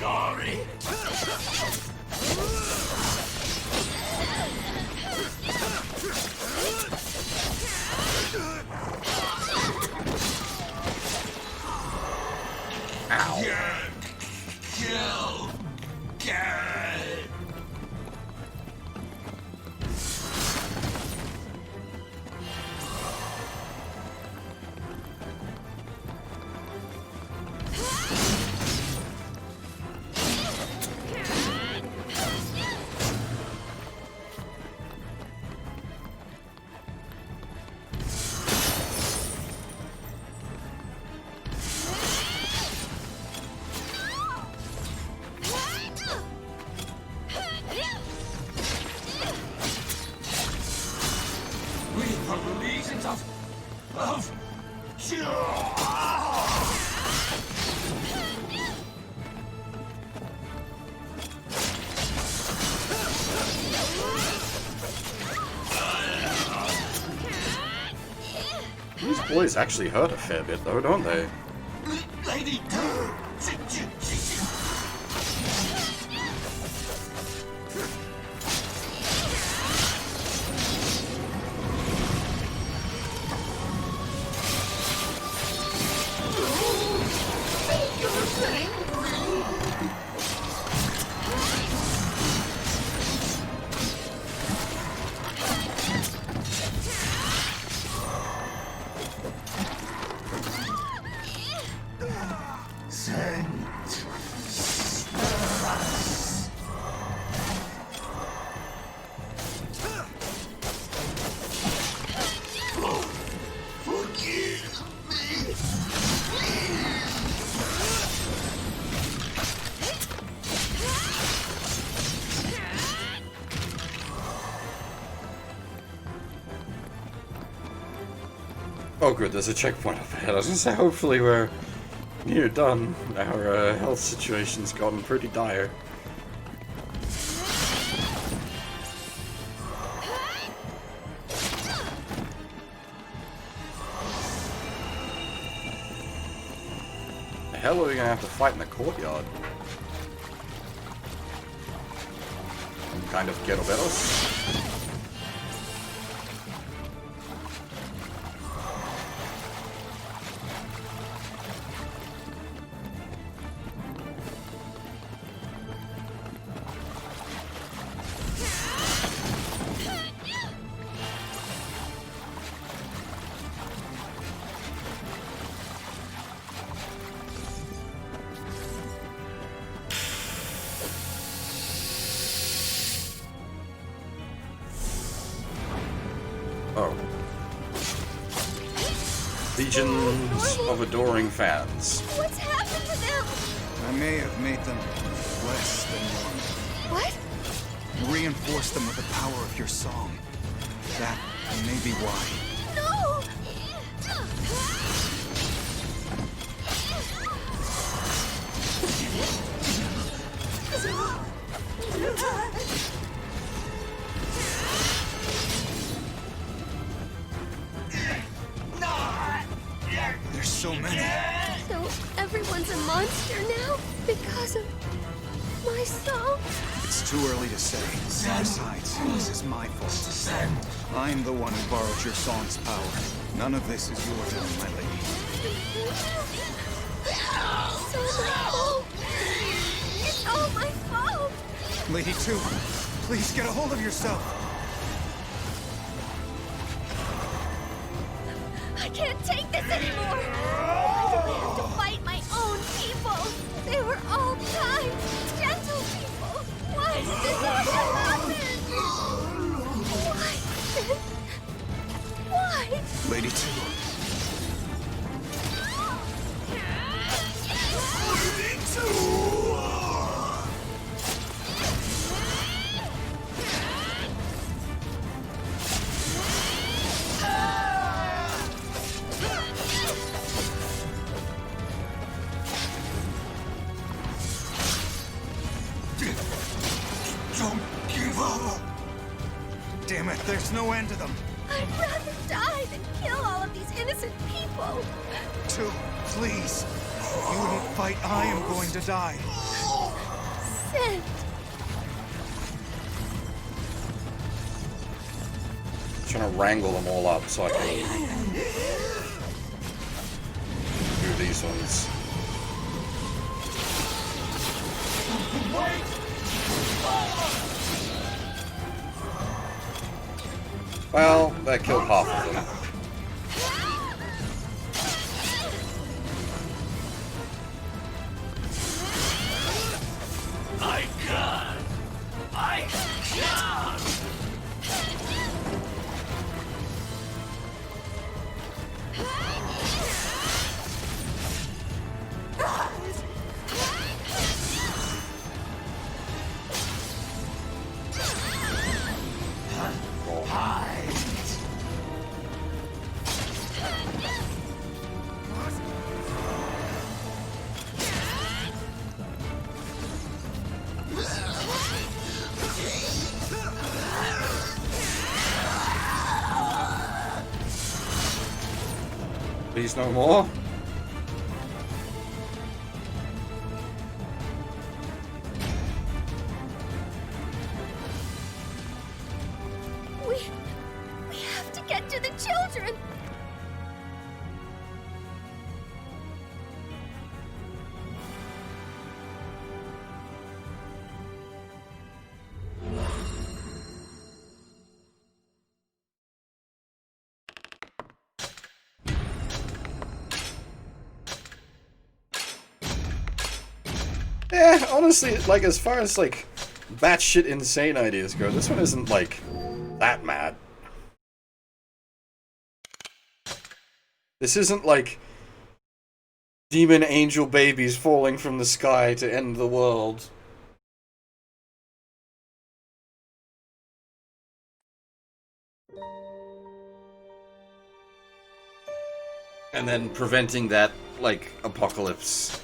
sorry. Ow. Kill Garrett. We are the legions of These boys actually hurt a fair bit, though, don't they? Lady. Oh good, there's a checkpoint up ahead. I was gonna say, hopefully we're near done. Our health situation's gotten pretty dire. The hell are we gonna have to fight in the courtyard? Some kind of Geroberos? Oh. Legions of adoring fans. What's happened to them? I may have made them less than normal. What? Reinforce them with the power of your song. That may be why. No! There's so many. So everyone's a monster now because of my song? It's too early to say. Besides, this is my fault. I'm the one who borrowed your song's power. None of this is your doing, my lady. It's all my fault. It's all my fault. Lady 2, please get a hold of yourself. I can't take this anymore. Why do I have to fight my own people? They were all kind, gentle people. Why did this have to happen? Why? Why? Lady 2. Don't give up. Damn it, there's no end to them. I'd rather die than kill all of these innocent people. 2, please. If you don't fight, I am going to die. Vincent! Trying to wrangle them all up so I can do these ones. Well, that killed half of them. Please no more. We have to get to the children. Yeah, honestly, like, as far as, like, batshit insane ideas go, this one isn't, like, that mad. This isn't, like, demon angel babies falling from the sky to end the world. And then preventing that, like, apocalypse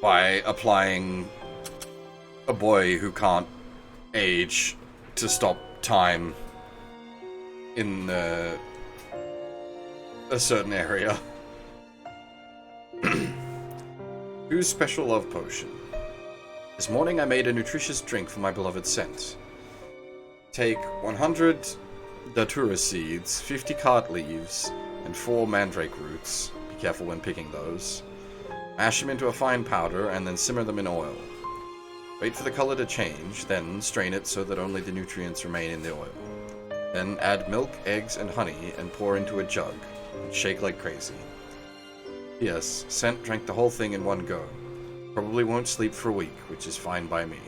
by applying a boy who can't age to stop time in a certain area. Whose special love potion? This morning I made a nutritious drink for my beloved scent. Take 100 datura seeds, 50 cart leaves, and 4 mandrake roots. Be careful when picking those. Mash them into a fine powder, and then simmer them in oil. Wait for the color to change, then strain it so that only the nutrients remain in the oil. Then add milk, eggs, and honey, and pour into a jug, and shake like crazy. P.S. Scent drank the whole thing in one go. Probably won't sleep for a week, which is fine by me.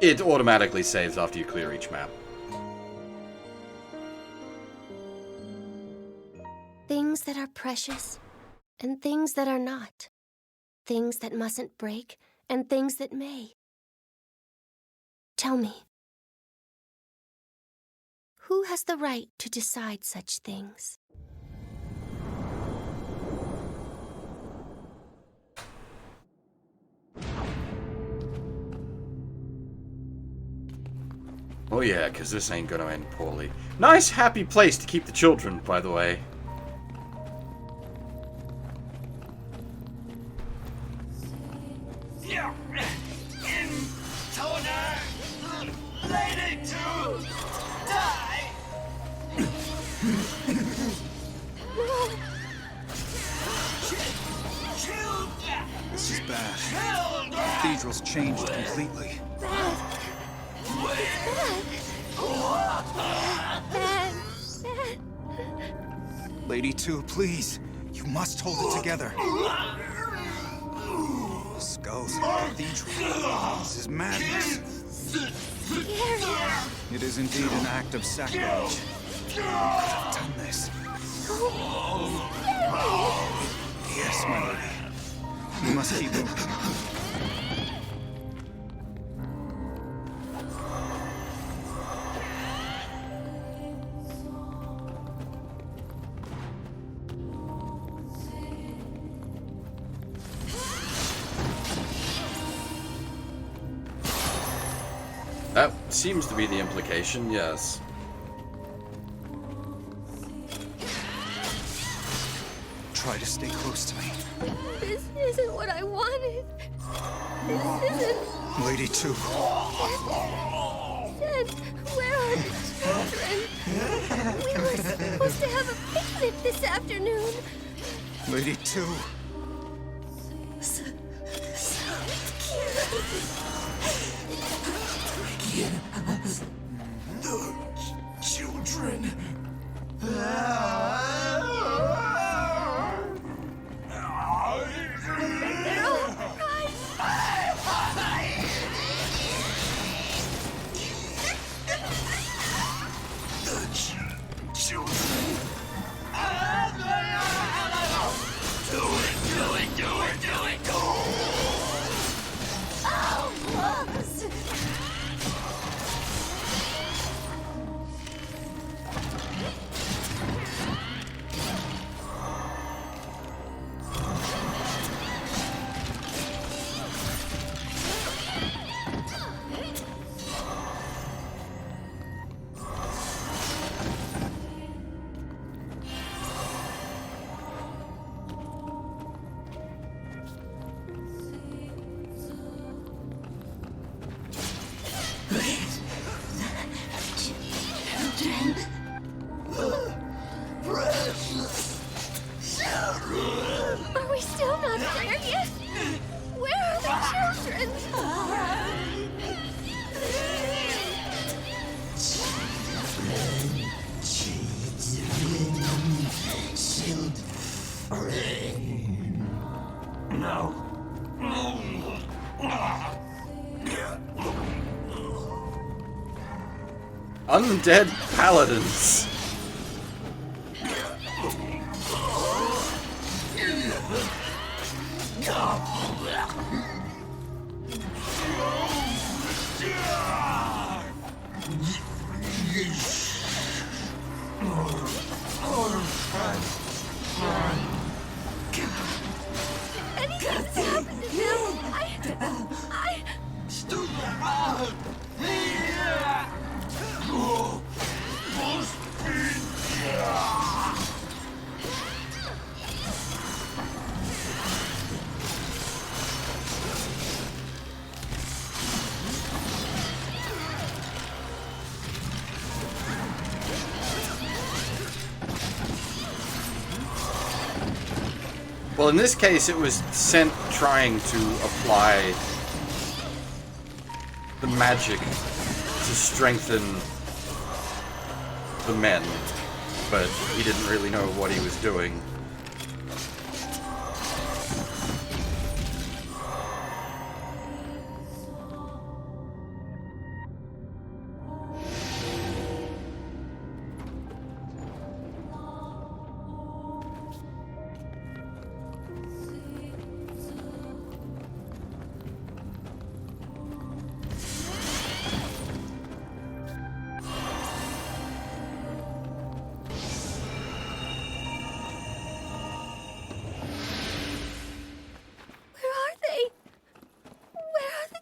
It automatically saves after you clear each map. Things that are precious, and things that are not. Things that mustn't break, and things that may. Tell me, who has the right to decide such things? Oh yeah, because this ain't gonna end poorly. Nice, happy place to keep the children, by the way. Lady to die! This is bad. The cathedral's changed completely. Lady 2, please. You must hold it together. Skulls in the cathedral. This is madness. It is indeed an act of sacrilege. I've done this. Yes, my lady. We must keep moving. That seems to be the implication, yes. Try to stay close to me. This isn't what I wanted. This isn't... Lady 2. Dad, where are the children? We were supposed to have a picnic this afternoon. Lady 2. The children. They're all right. The children. Do it, Are we still not there yet? Where are the children? No. Undead paladins. Anything's happened to them. Well, in this case, it was sent trying to apply the magic to strengthen the men, but he didn't really know what he was doing.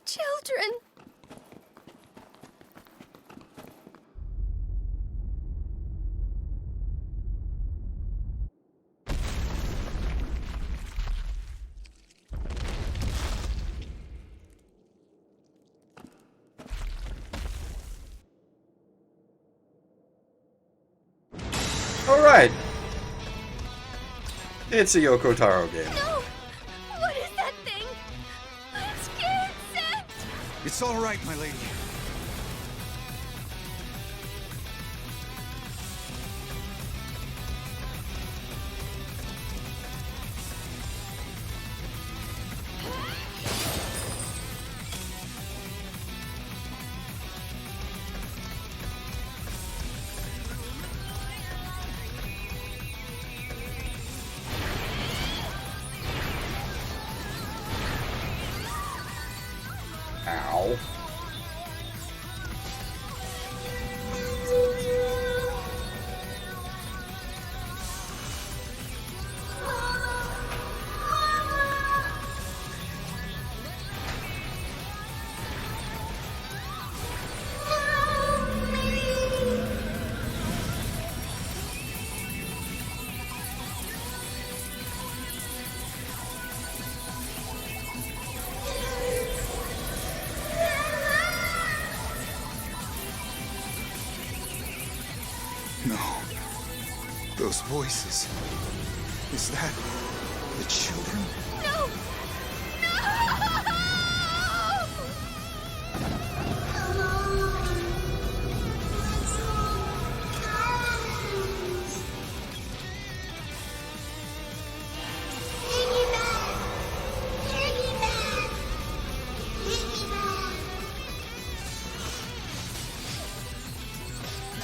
Children. All right. It's a Yoko Taro game. No! What is that thing? I'm scared, Seth! It's all right, my lady. Ow. Those voices. Is that the children? No!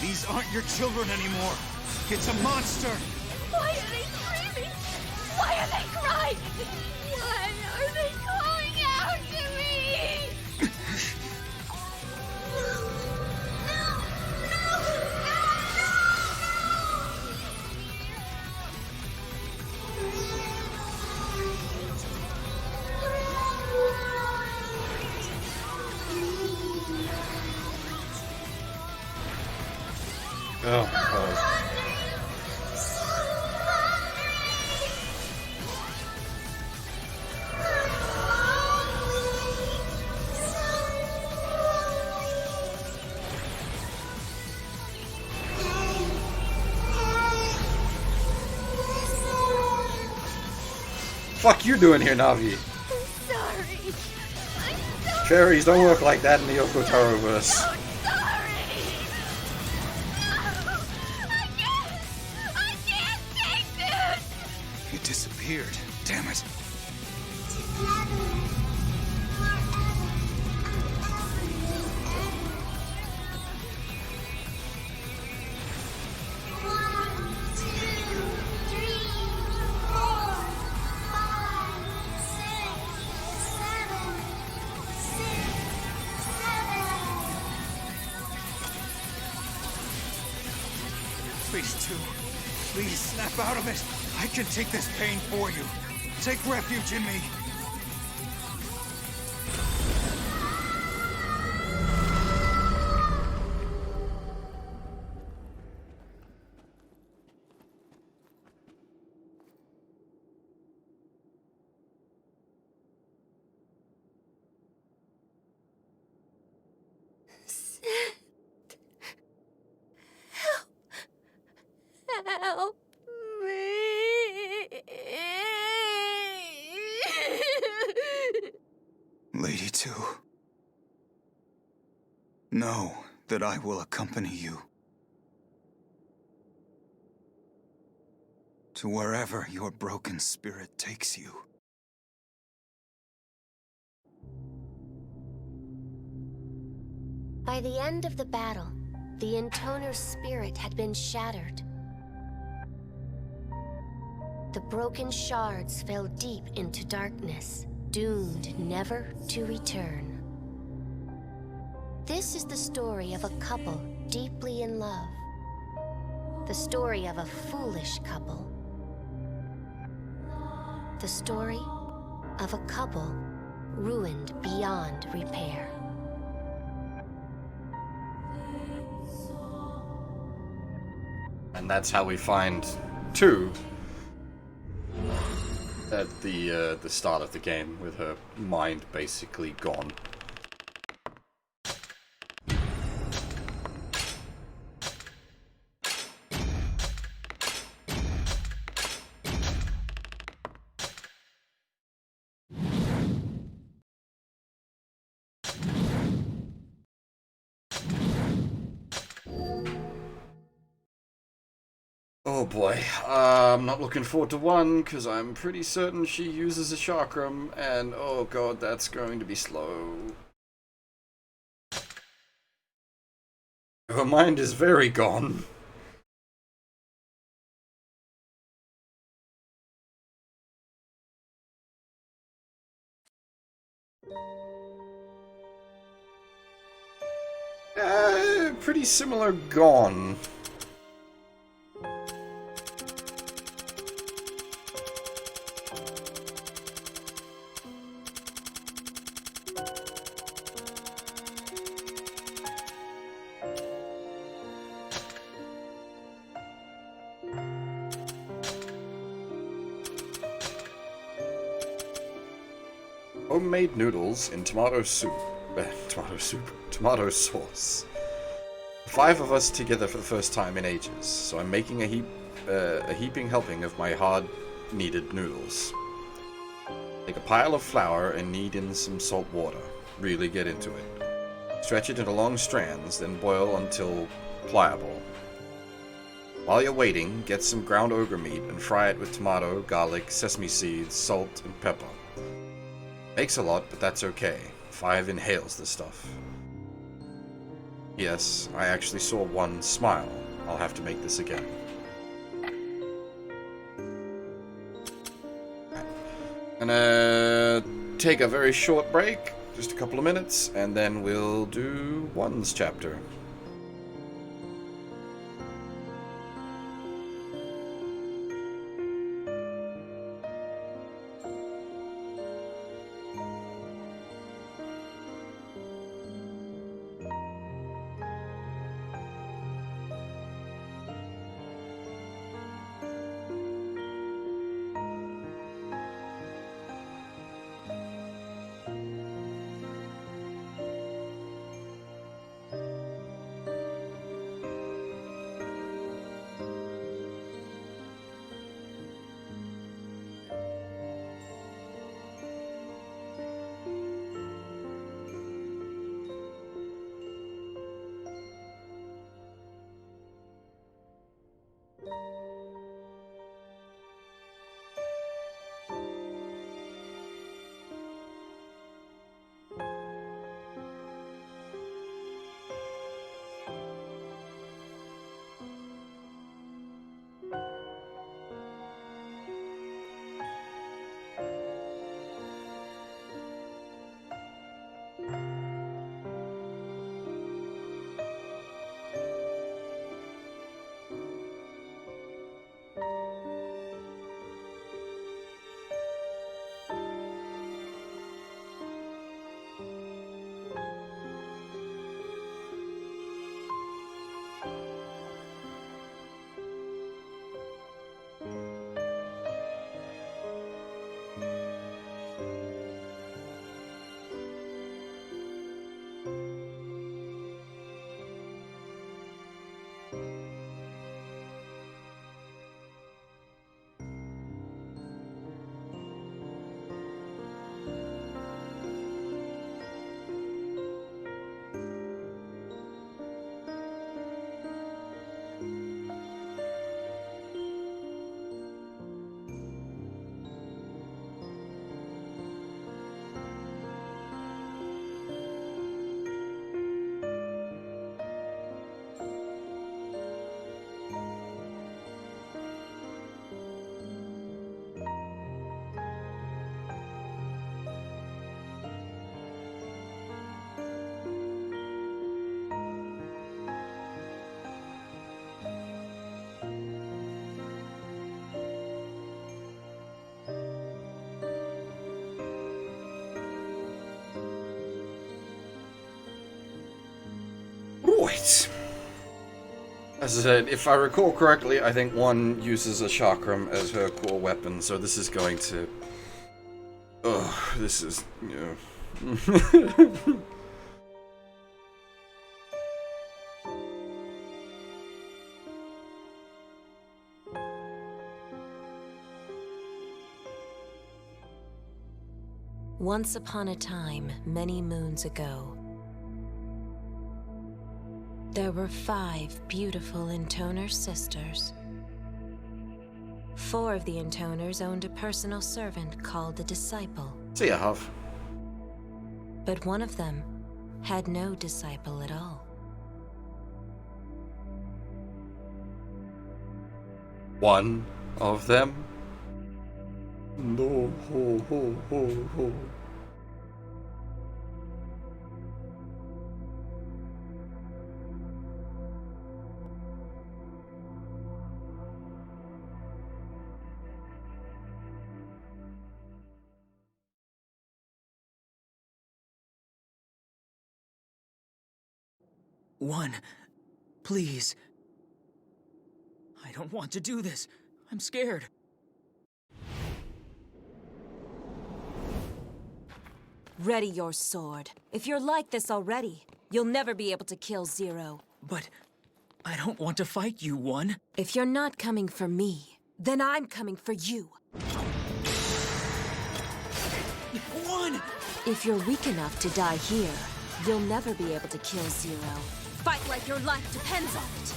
These aren't your children anymore. It's a monster. Why are they screaming? Why are they crying? Why are they calling out to me? Oh, God. Fuck you doing here, Navi? I'm sorry. I'm so Fairies don't work like that in the Yoko Taro-verse. sorry. No! I can't take this! It disappeared. Damn it. Please, two. Please snap out of it. I can take this pain for you. Take refuge in me. Help me. Lady Two. Know that I will accompany you to wherever your broken spirit takes you. By the end of the battle, the Intoner's spirit had been shattered. The broken shards fell deep into darkness, doomed never to return. This is the story of a couple deeply in love. The story of a foolish couple. The story of a couple ruined beyond repair. And that's how we find two at the start of the game, with her mind basically gone. Oh boy, I'm not looking forward to one, because I'm pretty certain she uses a chakram, and oh god, that's going to be slow. Her mind is very gone. Pretty similar gone. Homemade noodles in tomato sauce. 5 of us together for the first time in ages, so I'm making a heap a heaping helping of my hard-kneaded noodles. Take a pile of flour and knead in some salt water. Really get into it. Stretch it into long strands, then boil until pliable. While you're waiting, get some ground ogre meat and fry it with tomato, garlic, sesame seeds, salt, and pepper. Makes a lot, but that's okay. 5 inhales this stuff. Yes, I actually saw one smile. I'll have to make this again. Gonna take a very short break, just a couple of minutes, and then we'll do 1's chapter. Right. As I said, if I recall correctly, I think 1 uses a chakram as her core weapon, so this is going to... Oh, this is... Once upon a time, many moons ago, there were 5 beautiful Intoner sisters. 4 of the Intoners owned a personal servant called a disciple. See, I have. But one of them had no disciple at all. One of them? No, ho, ho, ho, ho. One, please. I don't want to do this. I'm scared. Ready your sword. If you're like this already, you'll never be able to kill Zero. But I don't want to fight you, One. If you're not coming for me, then I'm coming for you. One! If you're weak enough to die here, you'll never be able to kill Zero. Fight like your life depends on it.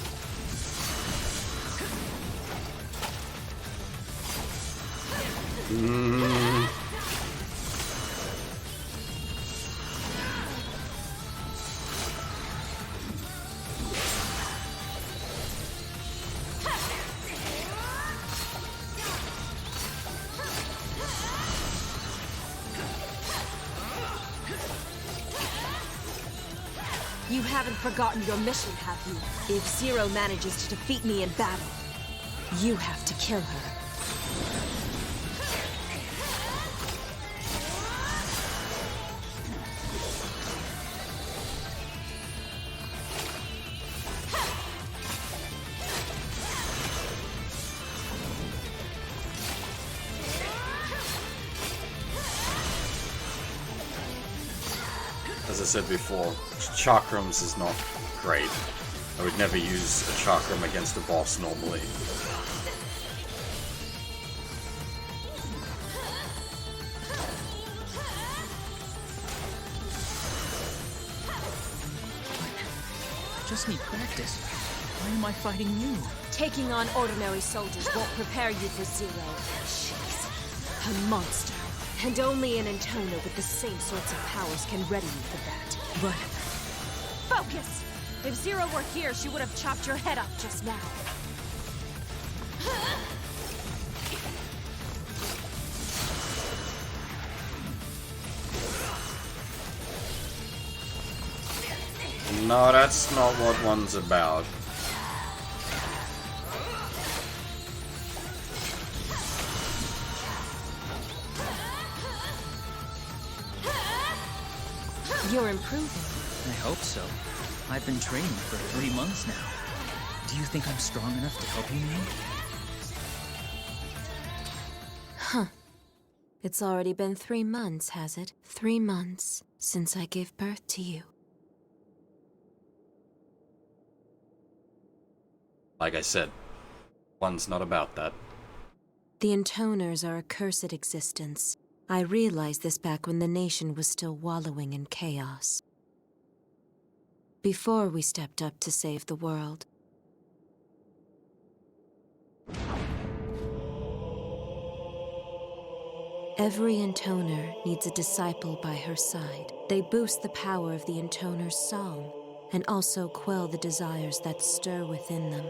You haven't forgotten your mission, have you? If Zero manages to defeat me in battle, you have to kill her. As I said before, chakrams is not great. I would never use a chakram against a boss normally. I just need practice. Why am I fighting you? Taking on ordinary soldiers won't prepare you for Zero. She's a monster. And only an Intona with the same sorts of powers can ready you for that. But Focus! If Zero were here, she would have chopped your head off just now. No, that's not what one's about. You're improving. I hope so. I've been training for 3 months now. Do you think I'm strong enough to help you now? Huh. It's already been 3 months, has it? 3 months since I gave birth to you. Like I said, one's not about that. The Intoners are a cursed existence. I realized this back when the nation was still wallowing in chaos. Before we stepped up to save the world. Every Intoner needs a disciple by her side. They boost the power of the Intoner's song, and also quell the desires that stir within them.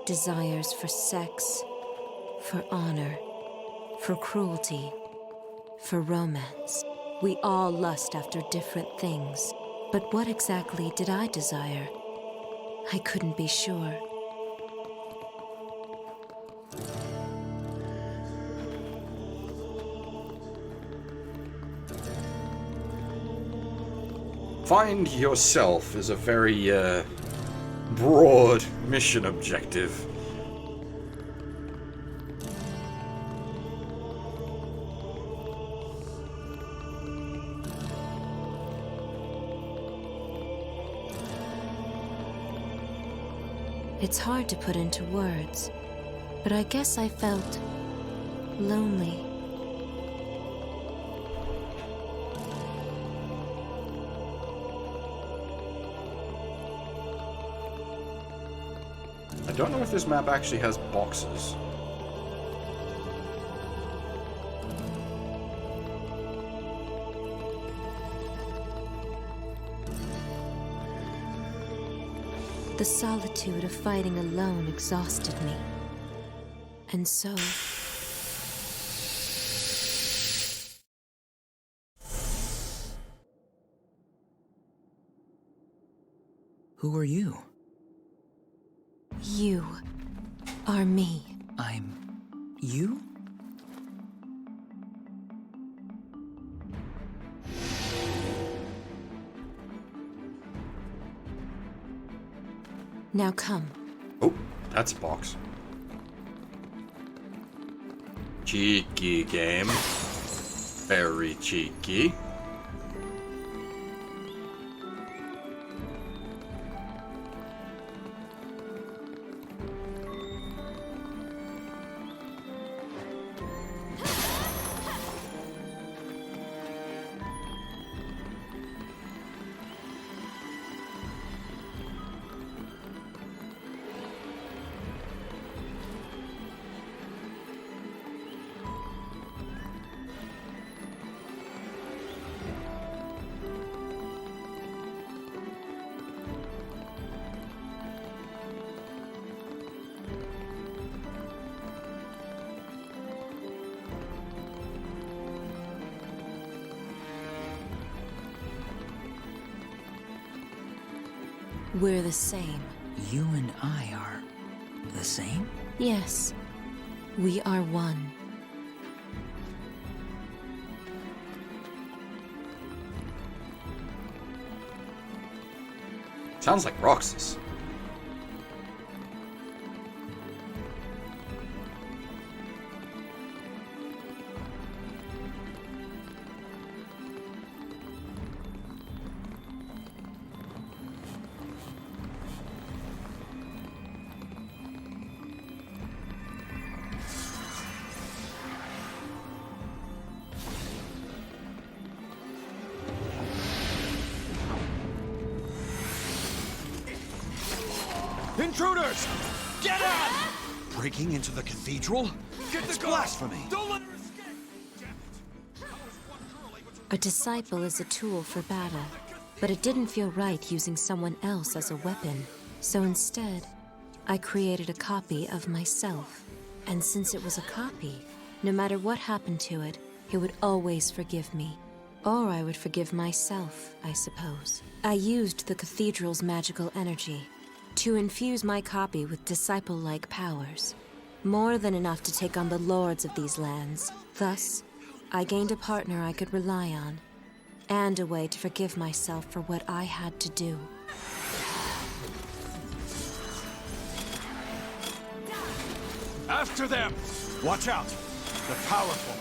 Desires for sex, for honor, for cruelty, for romance. We all lust after different things. But what exactly did I desire? I couldn't be sure. Find yourself is a very, broad mission objective. It's hard to put into words, but I guess I felt lonely. I don't know if this map actually has boxes. The solitude of fighting alone exhausted me. And so... Who are you? You are me. I'm... you? Now come. Oh, that's a box. Cheeky game. Very cheeky. We're the same. You and I are the same? Yes. We are one. Sounds like Roxas. Intruders! Get out! Breaking into the cathedral? Get the blasphemy! Don't let her escape! Damn it! A disciple is a tool for battle, but it didn't feel right using someone else as a weapon. So instead, I created a copy of myself. And since it was a copy, no matter what happened to it, it would always forgive me. Or I would forgive myself, I suppose. I used the cathedral's magical energy to infuse my copy with disciple-like powers. More than enough to take on the lords of these lands. Thus, I gained a partner I could rely on, and a way to forgive myself for what I had to do. After them! Watch out! They're powerful.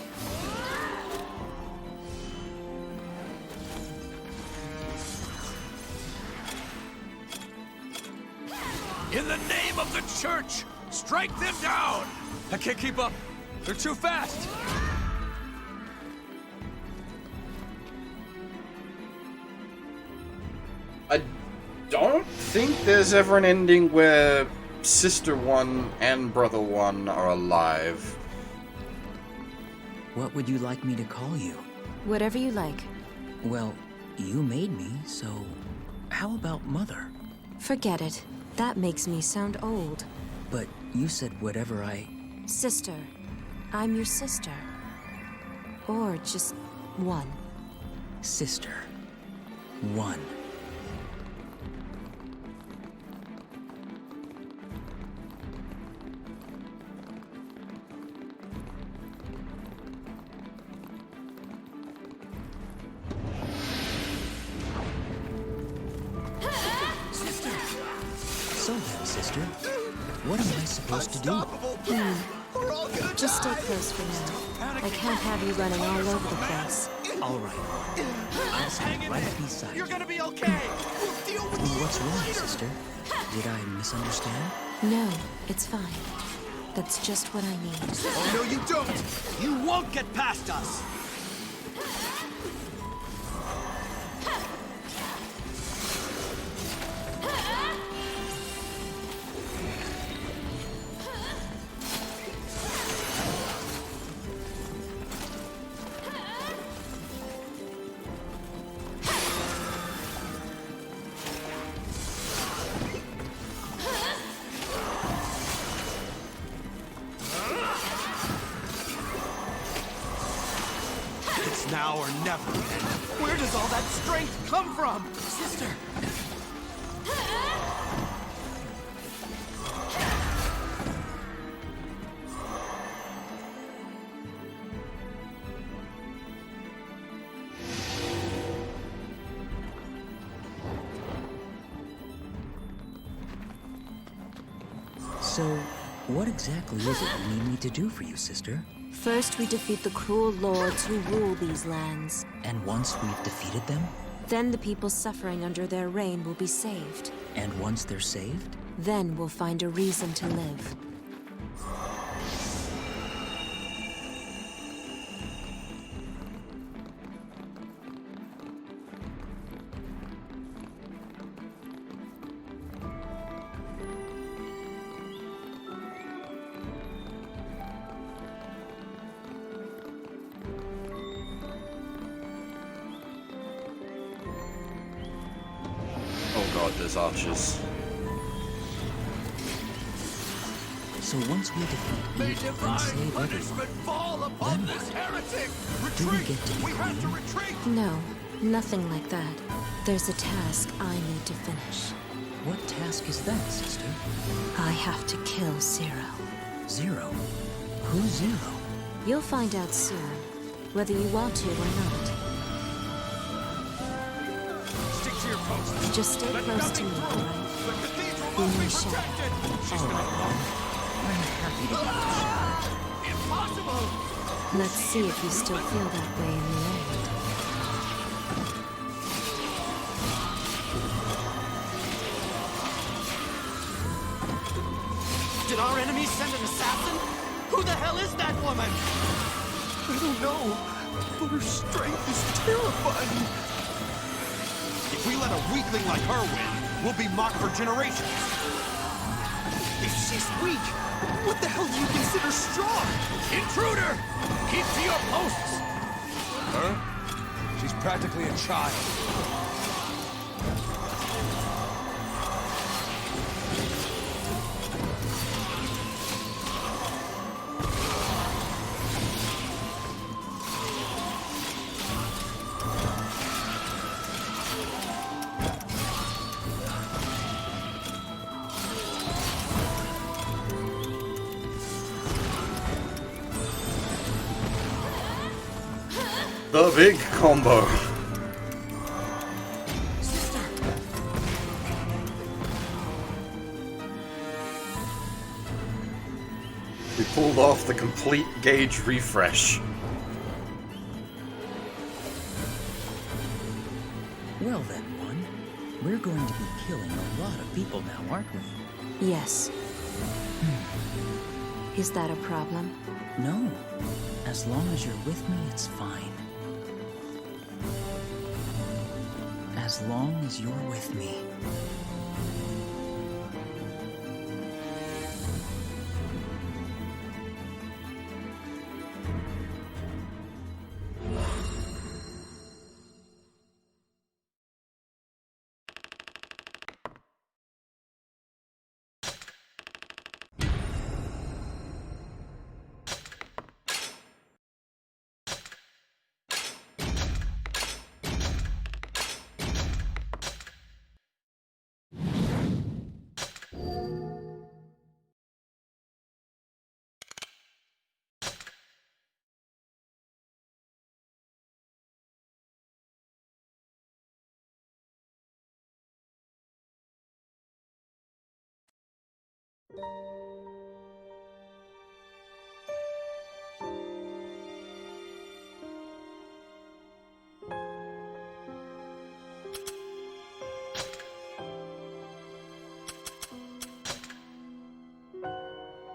In the name of the church, strike them down! I can't keep up. They're too fast. I don't think there's ever an ending where Sister 1 and Brother 1 are alive. What would you like me to call you? Whatever you like. Well, you made me, so how about Mother? Forget it. That makes me sound old. But you said whatever I... Sister. I'm your sister. Or just one. Sister. One. So then, sister, what am I supposed to do? Just stay close for now. I can't have you running all over the place. All right. I'll stand right beside you. You're gonna be okay. We'll deal with you. What's wrong, sister? Did I misunderstand? No, it's fine. That's just what I need. Oh, no, you don't. You won't get past us. It's now or never. Where does all that strength come from? Sister! So, what exactly is it you need me to do for you, sister? First, we defeat the cruel lords who rule these lands. And once we've defeated them? Then the people suffering under their reign will be saved. And once they're saved? Then we'll find a reason to live. Oh god, there's archers. So once we defeat evil and save everyone, fall upon this heretic! do we Retreat! get to be We have to queen? retreat! No, nothing like that. There's a task I need to finish. What task is that, sister? I have to kill Zero. Zero? Who's Zero? You'll find out soon, whether you want to or not. Stick to your post. Just stay close to me, alright? Be in the shadow. All right, Mom. I'm happy to give it a shot. Impossible! Let's see if you still feel that way in the end. Did our enemy send an assassin? Who the hell is that woman? I don't know, but her strength is terrifying. If we let a weakling like her win, we'll be mocked for generations. If she's weak, what the hell do you consider strong? Intruder! Keep to your posts! Her? She's practically a child. The big combo. We pulled off the complete gauge refresh. Well then, One. We're going to be killing a lot of people now, aren't we? Yes. Is that a problem? No. As long as you're with me, it's fine. As long as you're with me.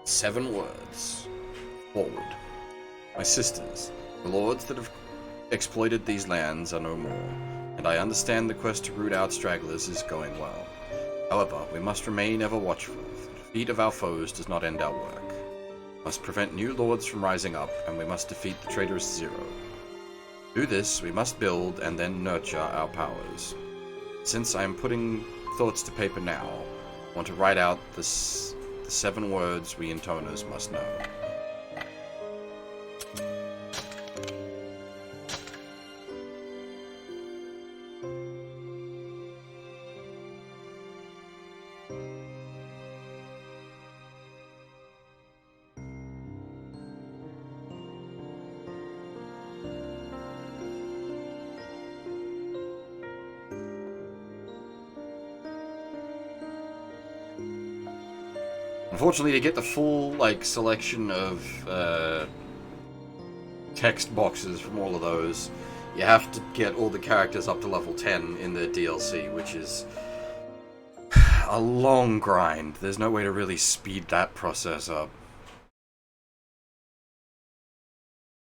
Seven words. Forward. My sisters, the lords that have exploited these lands are no more, and I understand the quest to root out stragglers is going well. However, we must remain ever watchful. The defeat of our foes does not end our work. We must prevent new lords from rising up, and we must defeat the traitorous Zero. To do this, we must build and then nurture our powers. Since I am putting thoughts to paper now, I want to write out the 7 words we intoners must know. Unfortunately, to get the full, selection of, text boxes from all of those, you have to get all the characters up to level 10 in the DLC, which is a long grind. There's no way to really speed that process up.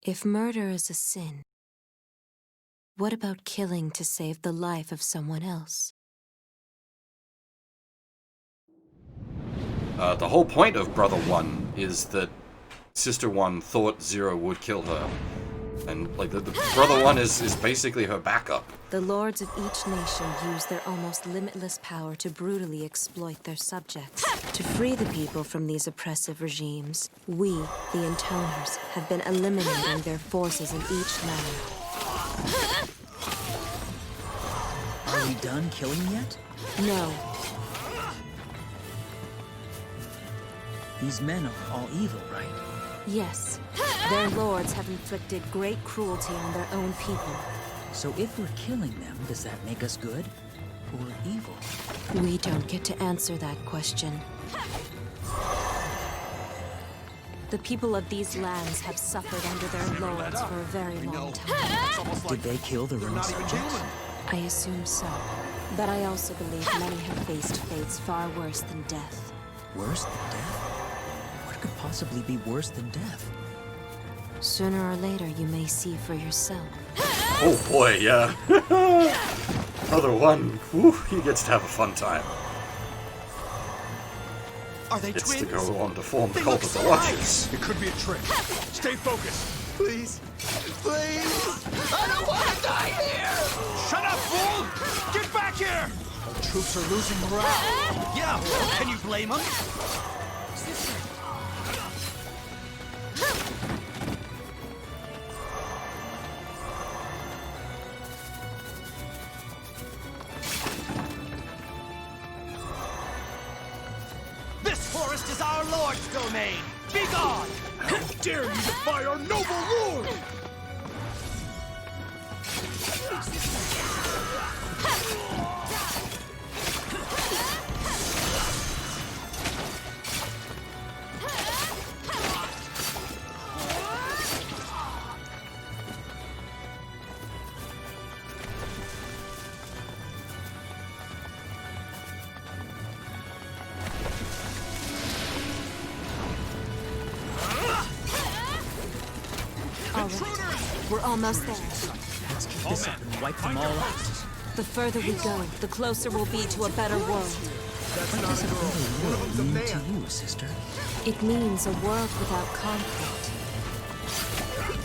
If murder is a sin, what about killing to save the life of someone else? The whole point of Brother 1 is that Sister 1 thought Zero would kill her. And, the Brother 1 is basically her backup. The lords of each nation use their almost limitless power to brutally exploit their subjects. To free the people from these oppressive regimes, we, the intoners, have been eliminating their forces in each land. Are we done killing yet? No. These men are all evil, right? Yes. Their lords have inflicted great cruelty on their own people. So if we're killing them, does that make us good or evil? We don't get to answer that question. The people of these lands have suffered under their lords for a very long time. Did they kill their own subjects? I assume so. But I also believe many have faced fates far worse than death. Worse than death? What could possibly be worse than death? Sooner or later, you may see for yourself. Oh boy, yeah. Brother One, whew, he gets to have a fun time. Are they Gets twins? to go on to form the They cult look of the so Watchers. It could be a trick. Stay focused. Please. Please. I don't want to die here. Shut up, fool. Get back here. Our troops are losing morale. Yeah, well, can you blame them? This forest is our lord's domain. Be gone. How dare you defy our noble lord! All right. We're almost there. Let's keep this up and wipe them all out. The further we go, the closer we'll be to a better world. What does a better world mean to you, sister? It means a world without conflict.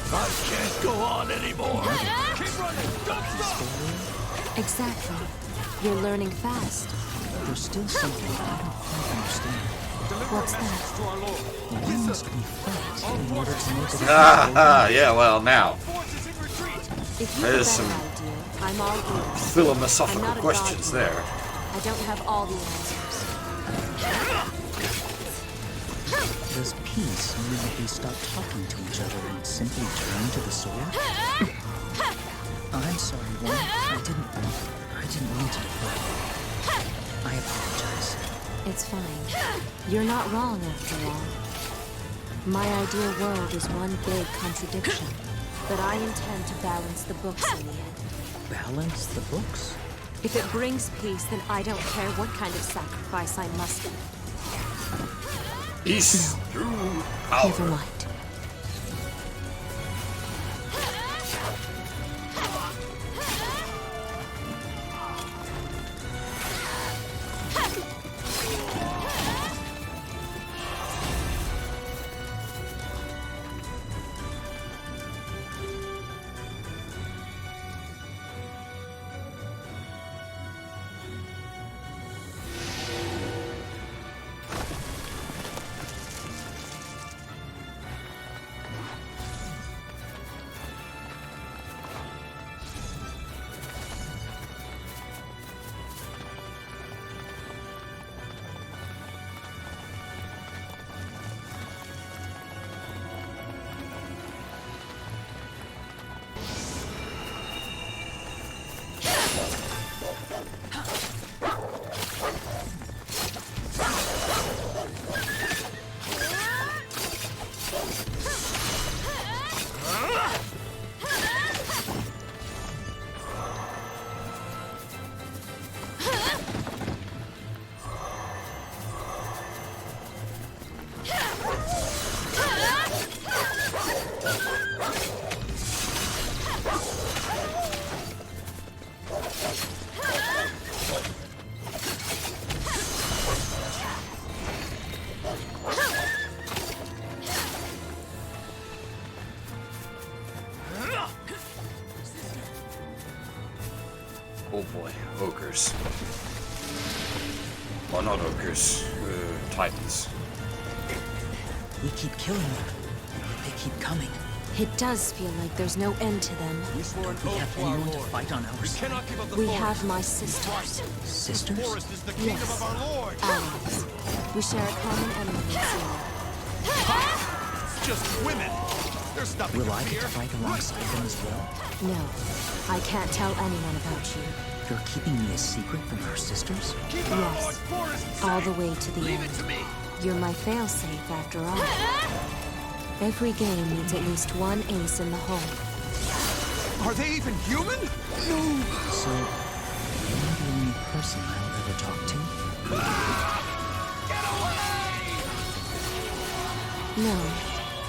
I can't go on anymore. Keep running. Don't stop. Exactly. You're learning fast. There's still something I don't quite understand. What's that? There must be fights in order to make it Ah, yeah, well, now. If you There's have a some better idea, I'm all ears. Philosophical I'm not a questions god there. I don't have all the answers. Does peace mean that we stop talking to each other and simply turn to the sword? I'm sorry, One. I didn't mean to defy. I apologize. It's fine. You're not wrong after all. My ideal world is one big contradiction. But I intend to balance the books in the end. Balance the books? If it brings peace, then I don't care what kind of sacrifice I must make. Peace through Never power. mind. Oh boy, ogres. Well, not ogres, titans. We keep killing them. They keep coming. It does feel like there's no end to them. We swore an We oath have to our anyone to lord. fight on our We side. cannot give up the We forest. have my sisters. The Sisters? forest is the kingdom Yes. of our lord. Allies. We share a common enemy, Zero. It's just women. There's nothing Will to I get fear. to fight alongside them as well? No, I can't tell anyone about you. You're keeping me a secret from our sisters? Keep our Yes. lord's forest All safe. the way to the Leave end. it to me. You're my failsafe after all. Every game needs at least one ace in the hole. Are they even human? So, you're the only person I'll ever talk to? Get away! No,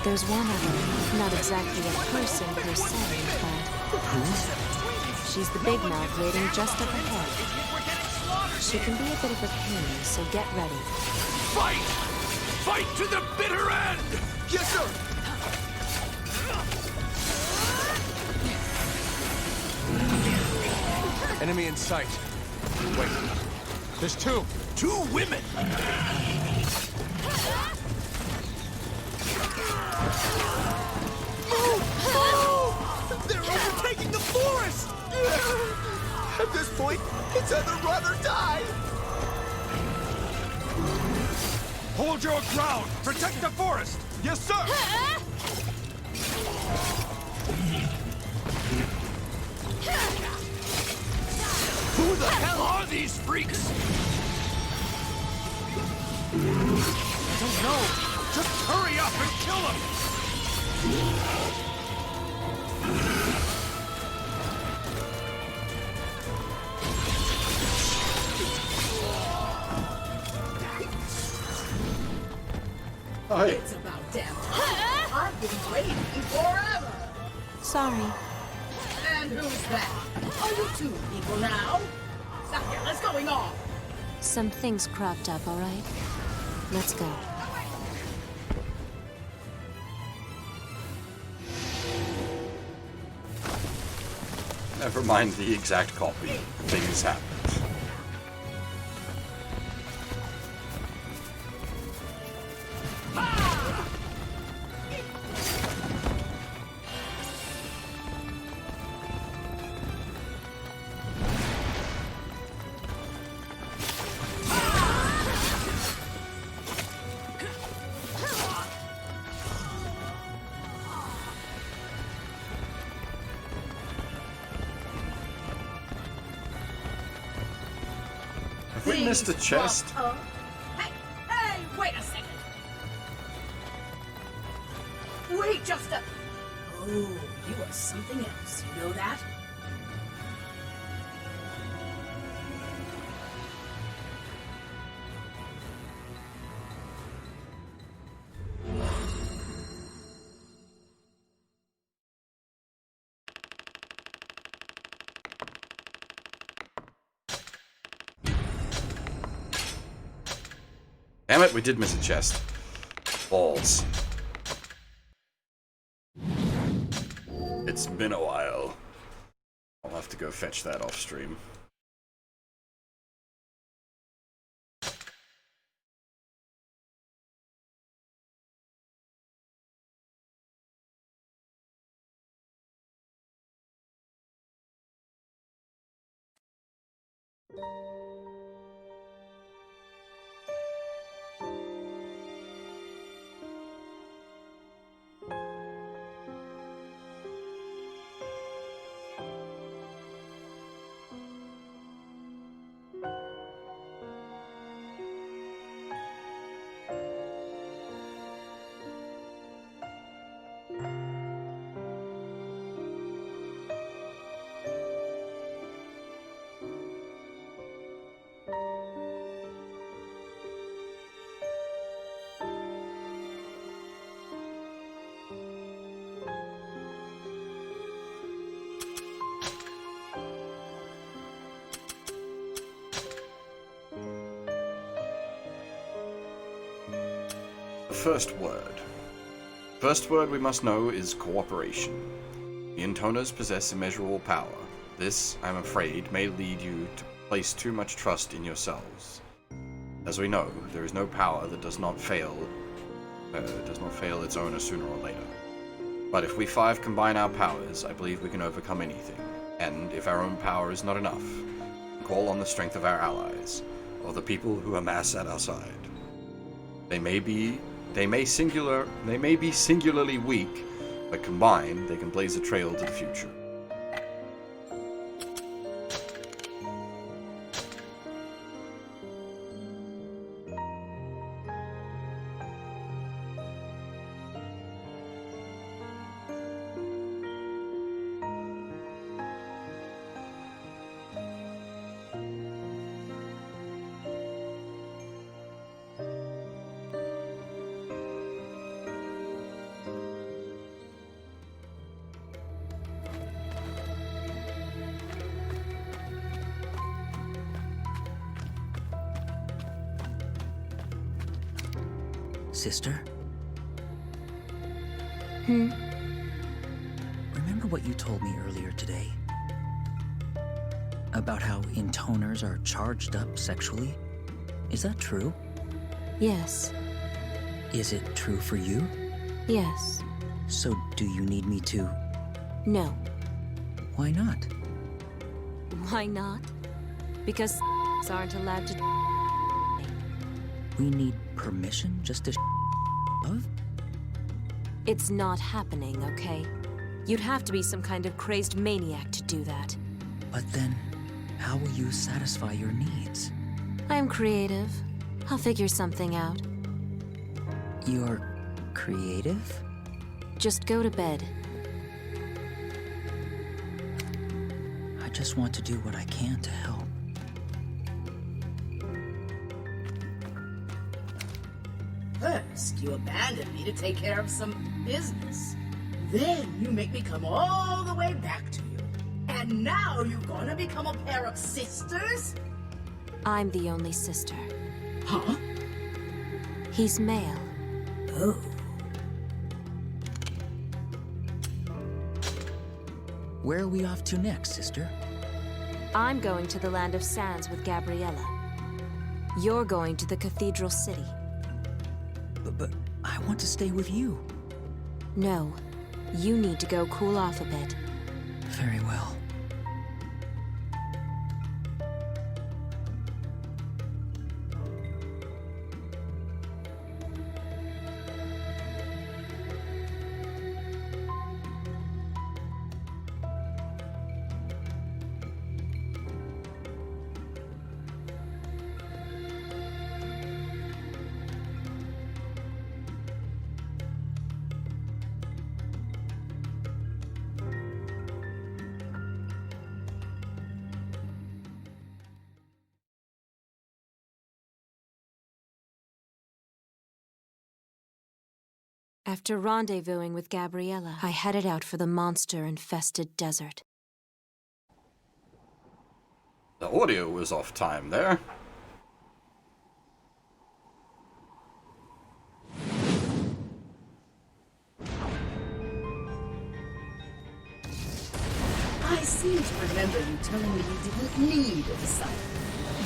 there's one other. Not exactly a person per se, but Who? she's the big mouth waiting just up ahead. We're getting slaughtered. She can be a bit of a pain, so get ready. Fight! Fight to the bitter end! Yes, sir! Enemy in sight. Wait. There's two. Two women! Move! They're overtaking the forest! At this point, it's either run or die! Hold your ground! Protect the forest! Yes, sir! Who the hell are these freaks? I don't know. Just hurry up and kill them! Hi. It's about damn time. I've been waiting forever. Sorry. And who's that? Are you two people now? The hell is going on? Some things cropped up, all right? Let's go. Never mind the exact copy. Things happen. Have we missed a chest? Hey, wait a second. Wait just a... Oh, you are something else. You know that? Damn it, we did miss a chest. Balls. It's been a while. I'll have to go fetch that off stream. First word. First word we must know is cooperation. The Intoners possess immeasurable power. This, I'm afraid, may lead you to place too much trust in yourselves. As we know, there is no power that does not fail its owner sooner or later. But if we five combine our powers, I believe we can overcome anything. And if our own power is not enough, call on the strength of our allies, or the people who amass at our side. They may be singularly weak, but combined, they can blaze a trail to the future. Sister? Hmm? Remember what you told me earlier today? About how intoners are charged up sexually? Is that true? Yes. Is it true for you? Yes. So do you need me to? No. Why not? Why not? Because aren't allowed to. We need permission just to love? It's not happening, okay? You'd have to be some kind of crazed maniac to do that. But then, how will you satisfy your needs? I'm creative. I'll figure something out. You're creative? Just go to bed. I just want to do what I can to help. First, you abandon me to take care of some business. Then you make me come all the way back to you. And now you're gonna become a pair of sisters? I'm the only sister. Huh? He's male. Oh. Where are we off to next, sister? I'm going to the Land of Sands with Gabriella. You're going to the Cathedral City. But I want to stay with you. No. You need to go cool off a bit. Very well. After rendezvousing with Gabriella, I headed out for the monster-infested desert. The audio was off time there. I seem to remember you telling me you didn't need a disciple.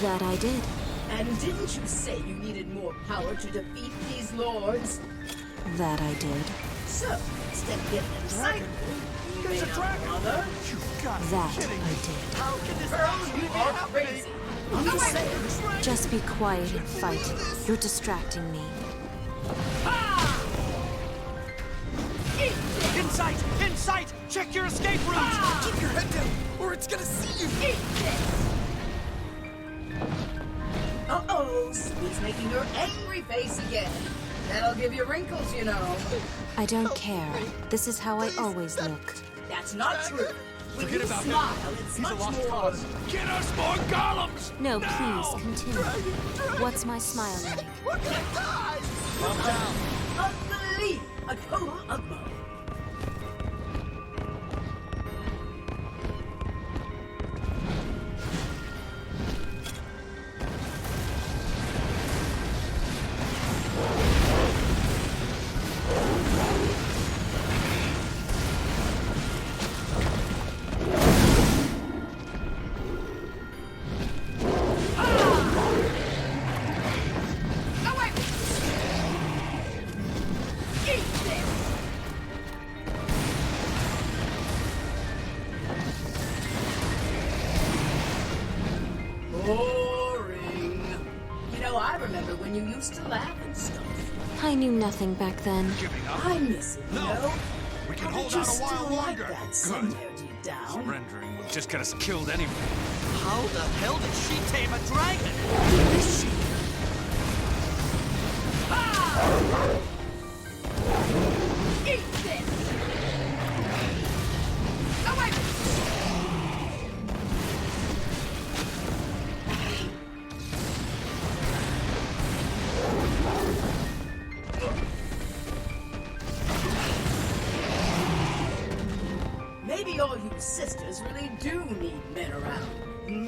That I did. And didn't you say you needed more power to defeat these lords? That I did. So, instead of getting a disciple, you made a brother? That I did. How can this girl, you are crazy. I'm saying. Just be quiet and fight. You're distracting me. In sight! In sight! Check your escape route! Keep your head down, or it's gonna see you! Eat this! Uh-oh, Sweet's making her angry face again. That'll give you wrinkles, you know. I don't care. This is how I always look. That's not true. When Forget you about smile, that. it's He's a much lost more... cause. Get us more golems! No, Now! please, continue. What's my smile like? Calm down. Ugly! A total ugly. when you used to laugh and stuff. I knew nothing back then. I miss it, you know? We can But hold you out a still while like longer. that Good. somewhere deep down. Surrendering will just get us killed anyway. How the hell did she tame a dragon? Is she? Eat this! Away with Maybe all you sisters really do need men around. Hmm?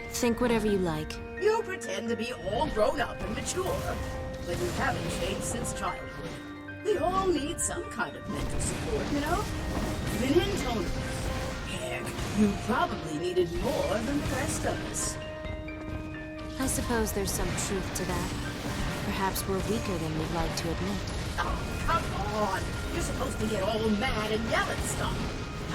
Think whatever you like. You pretend to be all grown up and mature, but you haven't changed since childhood. We all need some kind of mental support, you know? Even intoners. Heck, you probably needed more than the rest of us. I suppose there's some truth to that. Perhaps we're weaker than we'd like to admit. Oh, come on! You're supposed to get all mad and yell at stuff.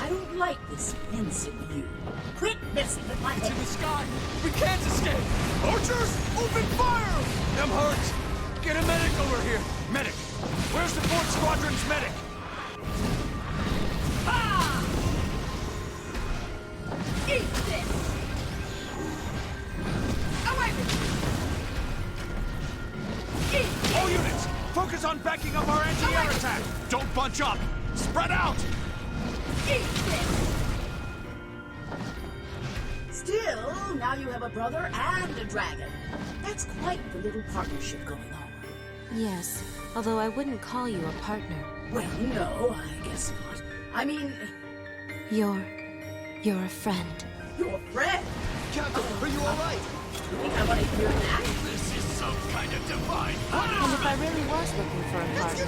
I don't like this pensive view. Quit messing with my It's in head. the sky. We can't escape. Archers, open fire! I'm hurt. Get a medic over here. Medic! Where's the 4th Squadron's medic? Eat this! Away with you! Eat this! All units, focus on backing up our anti-air attack! Don't bunch up! Spread out! Eat this! Still, now you have a brother and a dragon. That's quite the little partnership going on. Yes, although I wouldn't call you a partner. Well, no, I guess not. I mean, You're a friend. your friend. Captain, are you all right? You think I want to hear that? This is some kind of divine. And if I really was looking for a partner,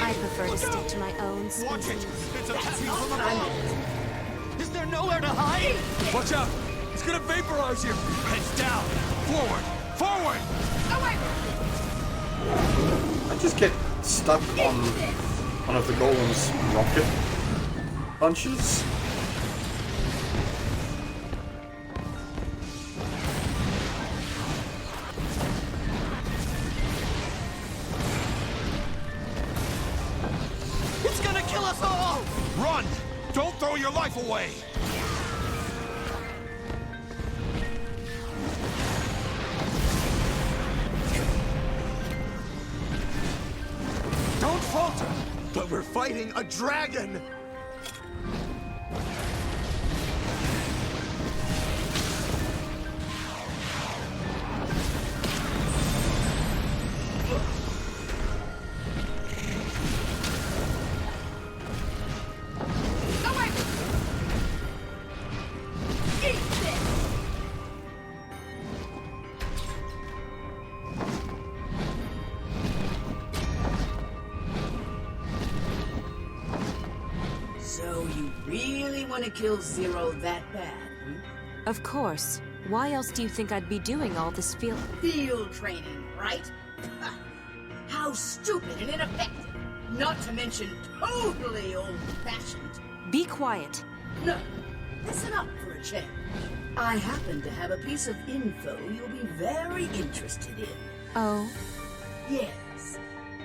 I prefer to stick to my own Watch it! species. It's That's attacking not from what I above! meant. Is there nowhere to hide? Watch out! It's gonna vaporize you! Heads down! Forward! Forward! Away! I just get stuck on one of the golem's rocket punches. It's gonna kill us all! Run! Don't throw your life away! Don't falter! But we're fighting a dragon! Away! Eat this! So you really want to kill Zero that bad, hmm? Of course. Why else do you think I'd be doing all this Field training, right? How stupid and ineffective! Not to mention totally old-fashioned. Be quiet. No, listen up for a change. I happen to have a piece of info you'll be very interested in. Oh, Yes.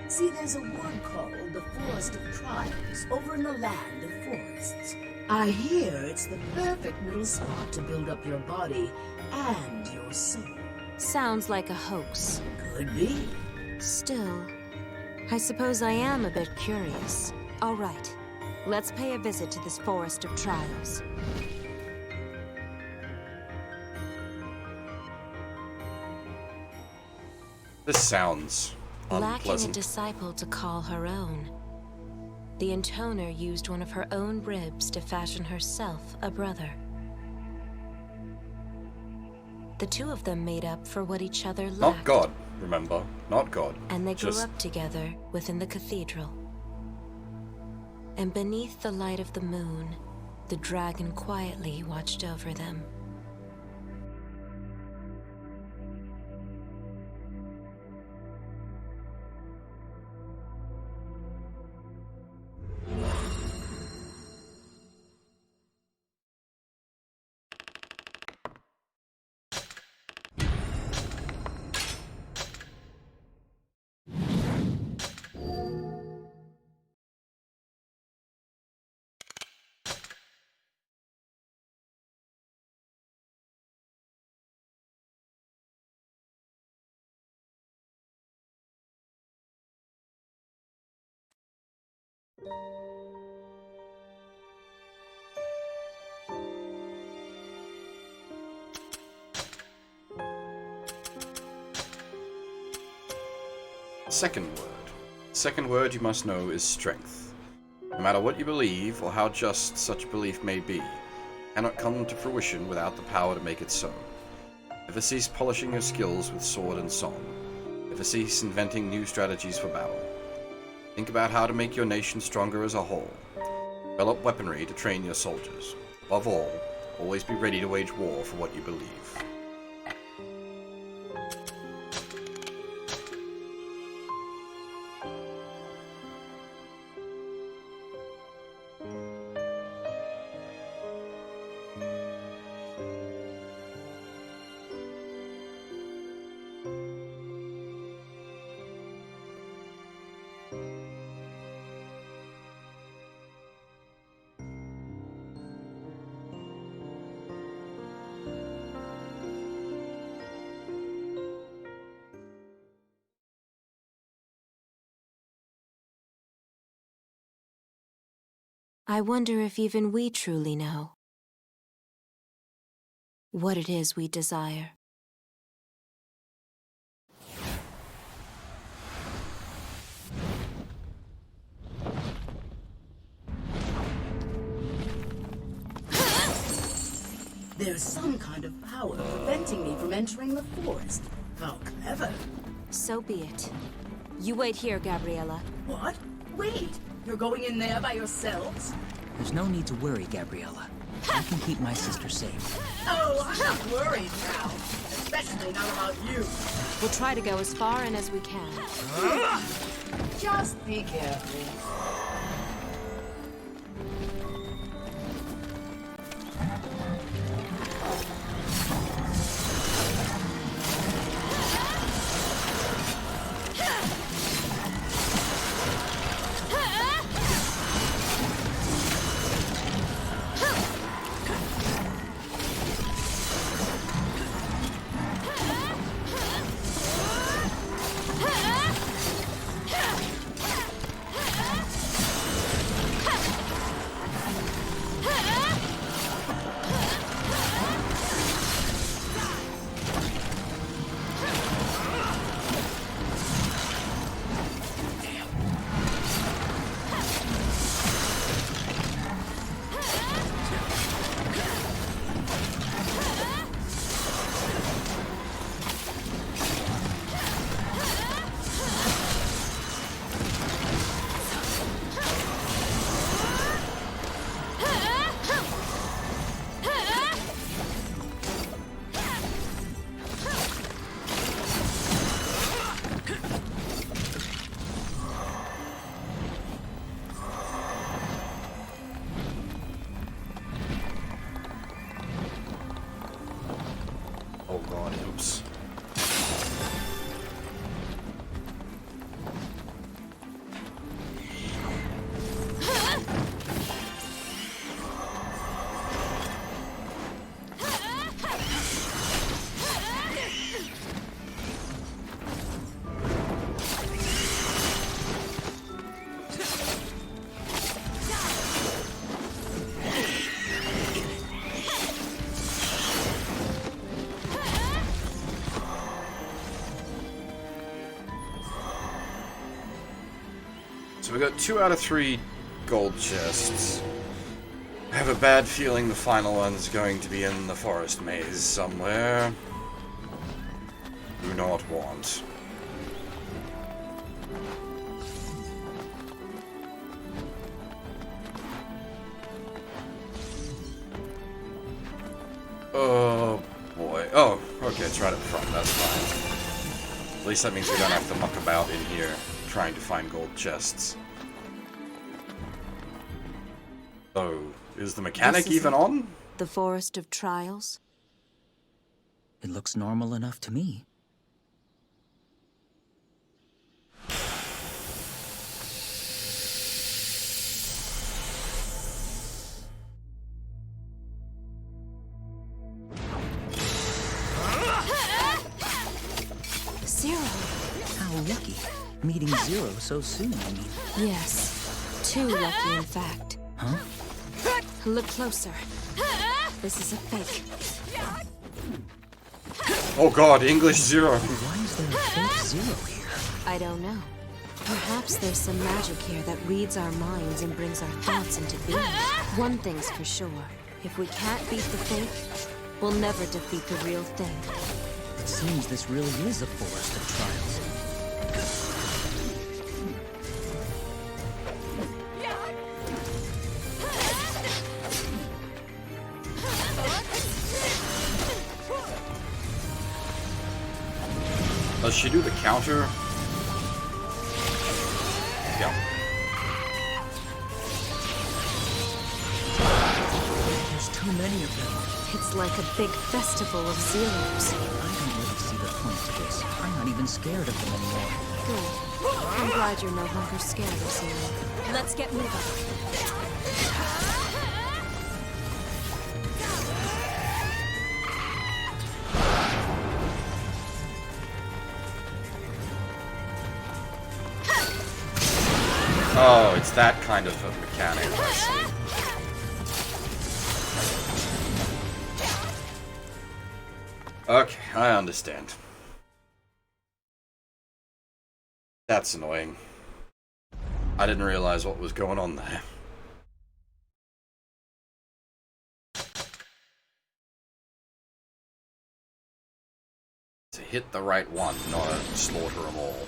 See, there's a wood called the Forest of Trials over in the land of forests. I hear it's the perfect little spot to build up your body and your soul. sounds like a hoax. Could be. Still, I suppose I am a bit curious. All right, let's pay a visit to this Forest of Trials. This sounds Lacking a unpleasant. disciple to call her own, the intoner used one of her own ribs to fashion herself a brother. The two of them made up for what each other lacked. Not God, remember. Not God. And they grew Just up together within the cathedral. And beneath the light of the moon, the dragon quietly watched over them. Second word. Second word you must know is strength. No matter what you believe, or how just such belief may be, cannot come to fruition without the power to make it so. Never cease polishing your skills with sword and song. Never cease inventing new strategies for battle. Think about how to make your nation stronger as a whole. Develop weaponry to train your soldiers. Above all, always be ready to wage war for what you believe. I wonder if even we truly know what it is we desire. There's some kind of power preventing me from entering the forest. How clever. So be it. You wait here, Gabriella. What? Wait! You're going in there by yourselves? There's no need to worry, Gabriella. I can keep my sister safe. Oh, I'm not worried now. Especially not about you. We'll try to go as far in as we can. Just be careful. Oh god, oops. So we got 2 out of 3 gold chests. I have a bad feeling the final one's going to be in the forest maze somewhere. Do not want. Oh boy. Oh, okay, it's right up front, that's fine. At least that means we don't have to muck about in here trying to find gold chests. So, is the mechanic even on? The Forest of Trials? It looks normal enough to me. Zero. How lucky. Meeting Zero so soon, I mean. Yes. Too lucky, in fact. Huh? Look closer. This is a fake. Oh god, English zero. Why is there a fake zero here? I don't know. Perhaps there's some magic here that reads our minds and brings our thoughts into being. One thing's for sure. If we can't beat the fake, we'll never defeat the real thing. It seems this really is a forest of trials. Does she do the counter? Yeah. There's too many of them. It's like a big festival of zeros. I don't really see the point to this. I'm not even scared of them anymore. Good. I'm glad you're no longer scared of zero. Let's get moving. Oh, it's that kind of a mechanic, I see. Okay, I understand. That's annoying. I didn't realize what was going on there. To hit the right one, not to slaughter them all.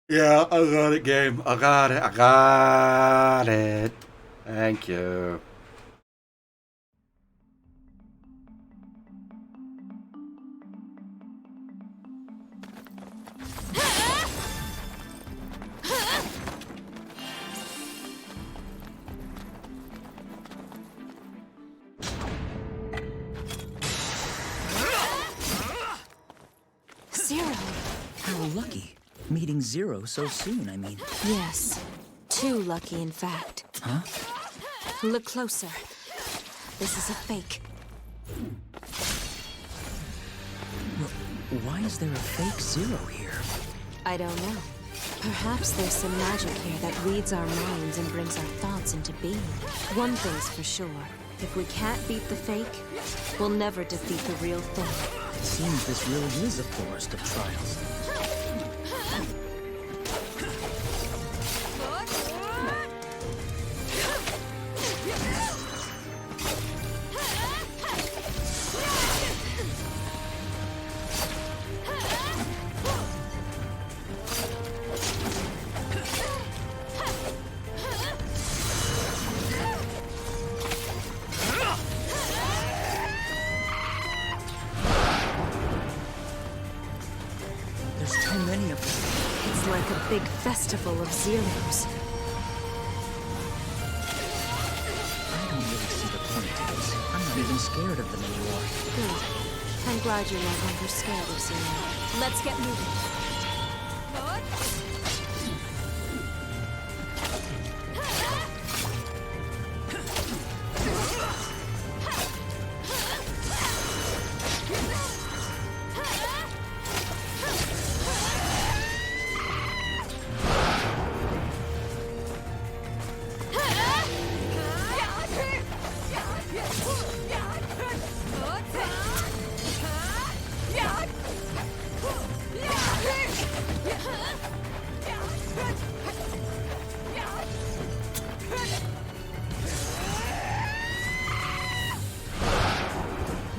Yeah, I got it, game. I got it. I got it. Thank you. Zero. How lucky. Meeting Zero so soon, I mean. Yes. Too lucky, in fact. Huh? Look closer. This is a fake. Why is there a fake Zero here? I don't know. Perhaps there's some magic here that reads our minds and brings our thoughts into being. One thing's for sure. If we can't beat the fake, we'll never defeat the real thing. It seems this really is a forest of trials. It's like a big festival of zeros. I don't really see the point to this. I'm not even scared of them anymore. Good. I'm glad you're no longer scared of zero. Let's get moving.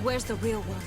Where's the real one?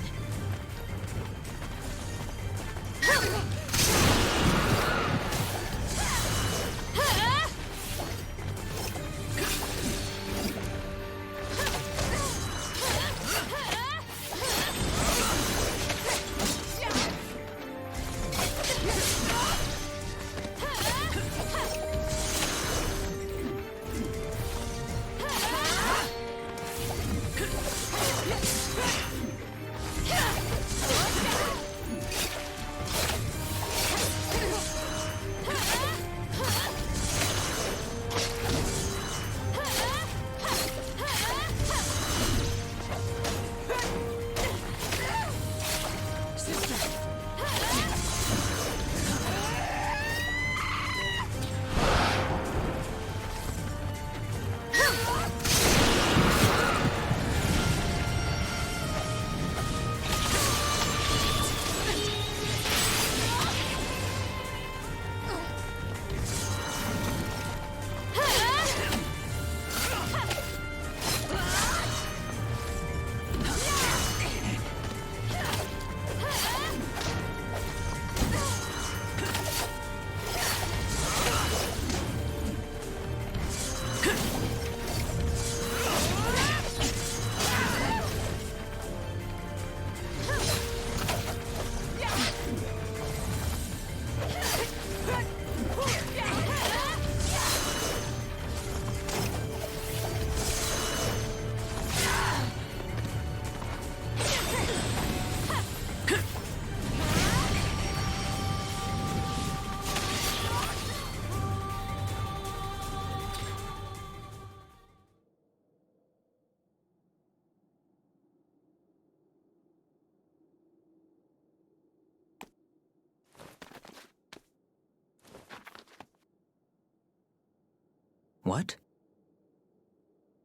What?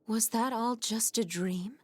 Was that all just a dream?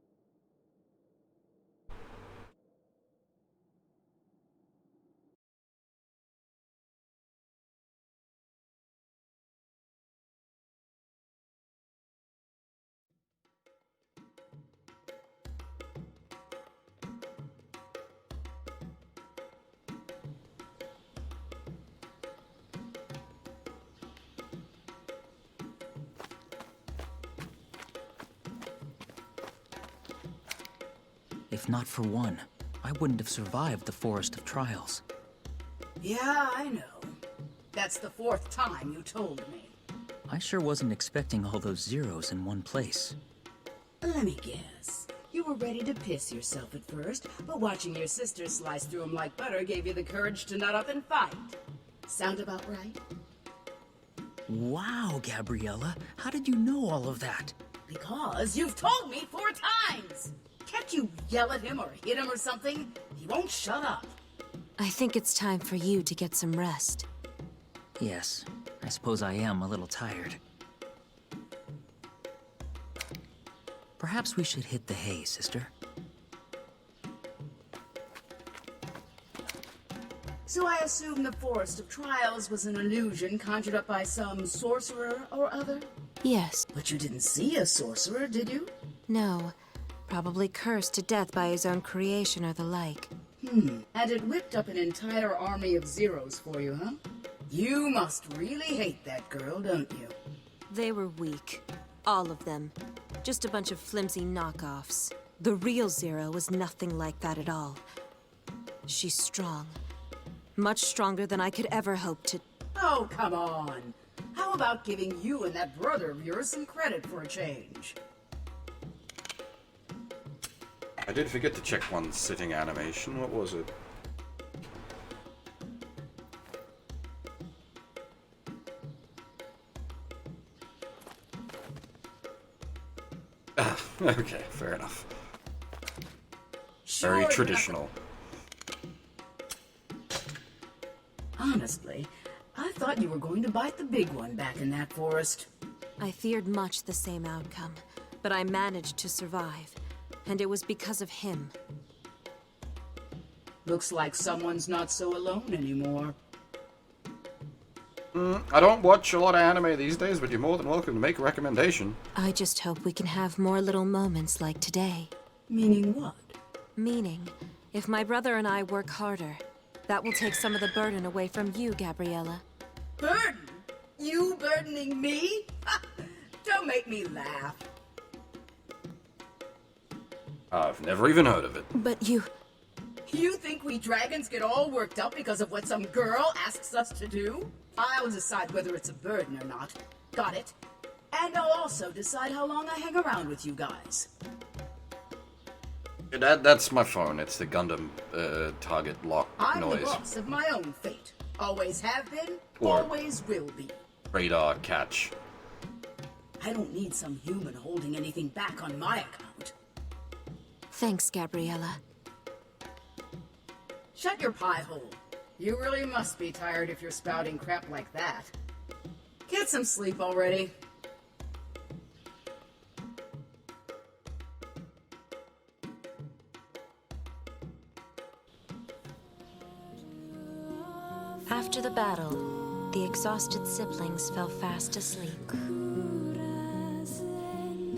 If not for one, I wouldn't have survived the Forest of Trials. Yeah, I know. That's the 4th time you told me. I sure wasn't expecting all those zeros in one place. Let me guess. You were ready to piss yourself at first, but watching your sister slice through them like butter gave you the courage to nut up and fight. Sound about right? Wow, Gabriella, how did you know all of that? Because you've told me 4 times! Can't you yell at him or hit him or something? He won't shut up. I think it's time for you to get some rest. Yes, I suppose I am a little tired. Perhaps we should hit the hay, sister. So I assume the Forest of Trials was an illusion conjured up by some sorcerer or other? Yes. But you didn't see a sorcerer, did you? No. Probably cursed to death by his own creation or the like. And it whipped up an entire army of zeros for you, huh? You must really hate that girl, don't you? They were weak. All of them. Just a bunch of flimsy knockoffs. The real Zero was nothing like that at all. She's strong. Much stronger than I could ever hope to... Oh, come on. How about giving you and that brother of yours some credit for a change? I did forget to check one sitting animation. What was it? Okay, fair enough. Very traditional. Honestly, I thought you were going to bite the big one back in that forest. I feared much the same outcome, but I managed to survive. And it was because of him. Looks like someone's not so alone anymore. I don't watch a lot of anime these days, but you're more than welcome to make a recommendation. I just hope we can have more little moments like today. Meaning what? Meaning, if my brother and I work harder, that will take some of the burden away from you, Gabriella. Burden? You burdening me? Don't make me laugh. I've never even heard of it. But you... You think we dragons get all worked up because of what some girl asks us to do? I'll decide whether it's a burden or not. Got it? And I'll also decide how long I hang around with you guys. That's my phone. It's the Gundam target lock I'm noise. the boss of my own fate. Always have been, Or- always will be. Radar catch. I don't need some human holding anything back on my account. Thanks, Gabriella. Shut your pie hole. You really must be tired if you're spouting crap like that. Get some sleep already. After the battle, the exhausted siblings fell fast asleep.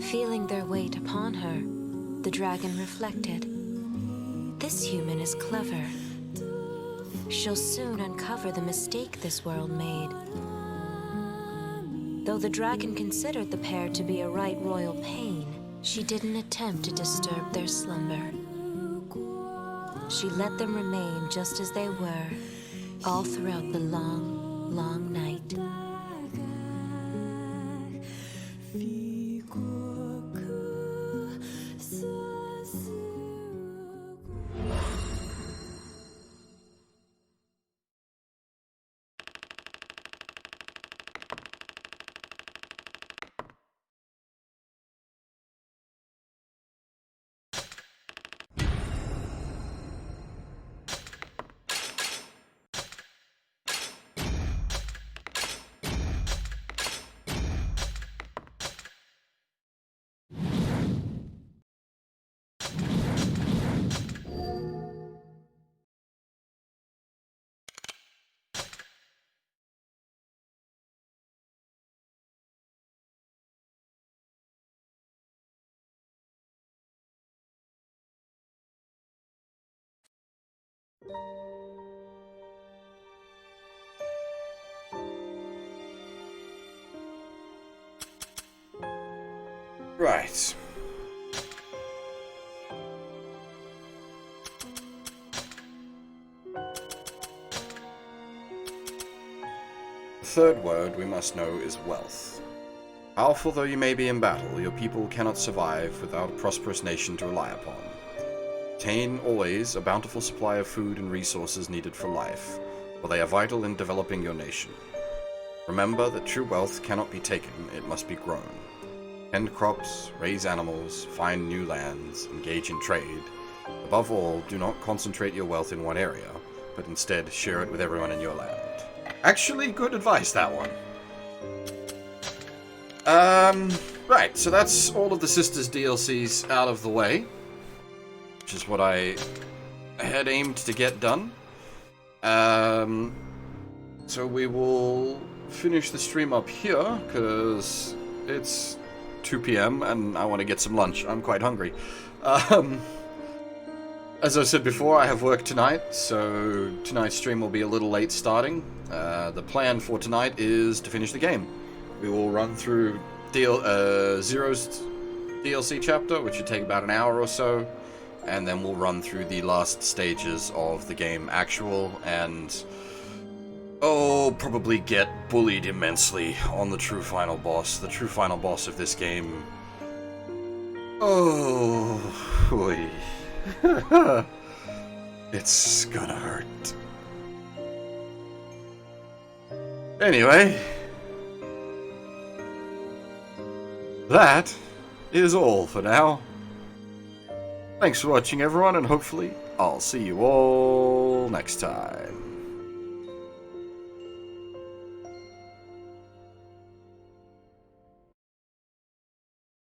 Feeling their weight upon her, the dragon reflected. This human is clever. She'll soon uncover the mistake this world made. Though the dragon considered the pair to be a right royal pain, she didn't attempt to disturb their slumber. She let them remain just as they were, all throughout the long, long night. Right. The third word we must know is wealth. Powerful though you may be in battle, your people cannot survive without a prosperous nation to rely upon. Obtain always a bountiful supply of food and resources needed for life, for they are vital in developing your nation. Remember that true wealth cannot be taken, it must be grown. Tend crops, raise animals, find new lands, engage in trade. Above all, do not concentrate your wealth in one area, but instead share it with everyone in your land. Actually, good advice, that one. Right, so that's all of the Sisters DLCs out of the way, which is what I had aimed to get done. So we will finish the stream up here, because it's 2 p.m. and I want to get some lunch. I'm quite hungry. As I said before, I have work tonight, so tonight's stream will be a little late starting. The plan for tonight is to finish the game. We will run through Zero's DLC chapter, which should take about an hour or so, and then we'll run through the last stages of the game actual, and probably get bullied immensely on the true final boss. The true final boss of this game. It's gonna hurt. Anyway, that is all for now. Thanks for watching, everyone, and hopefully I'll see you all next time.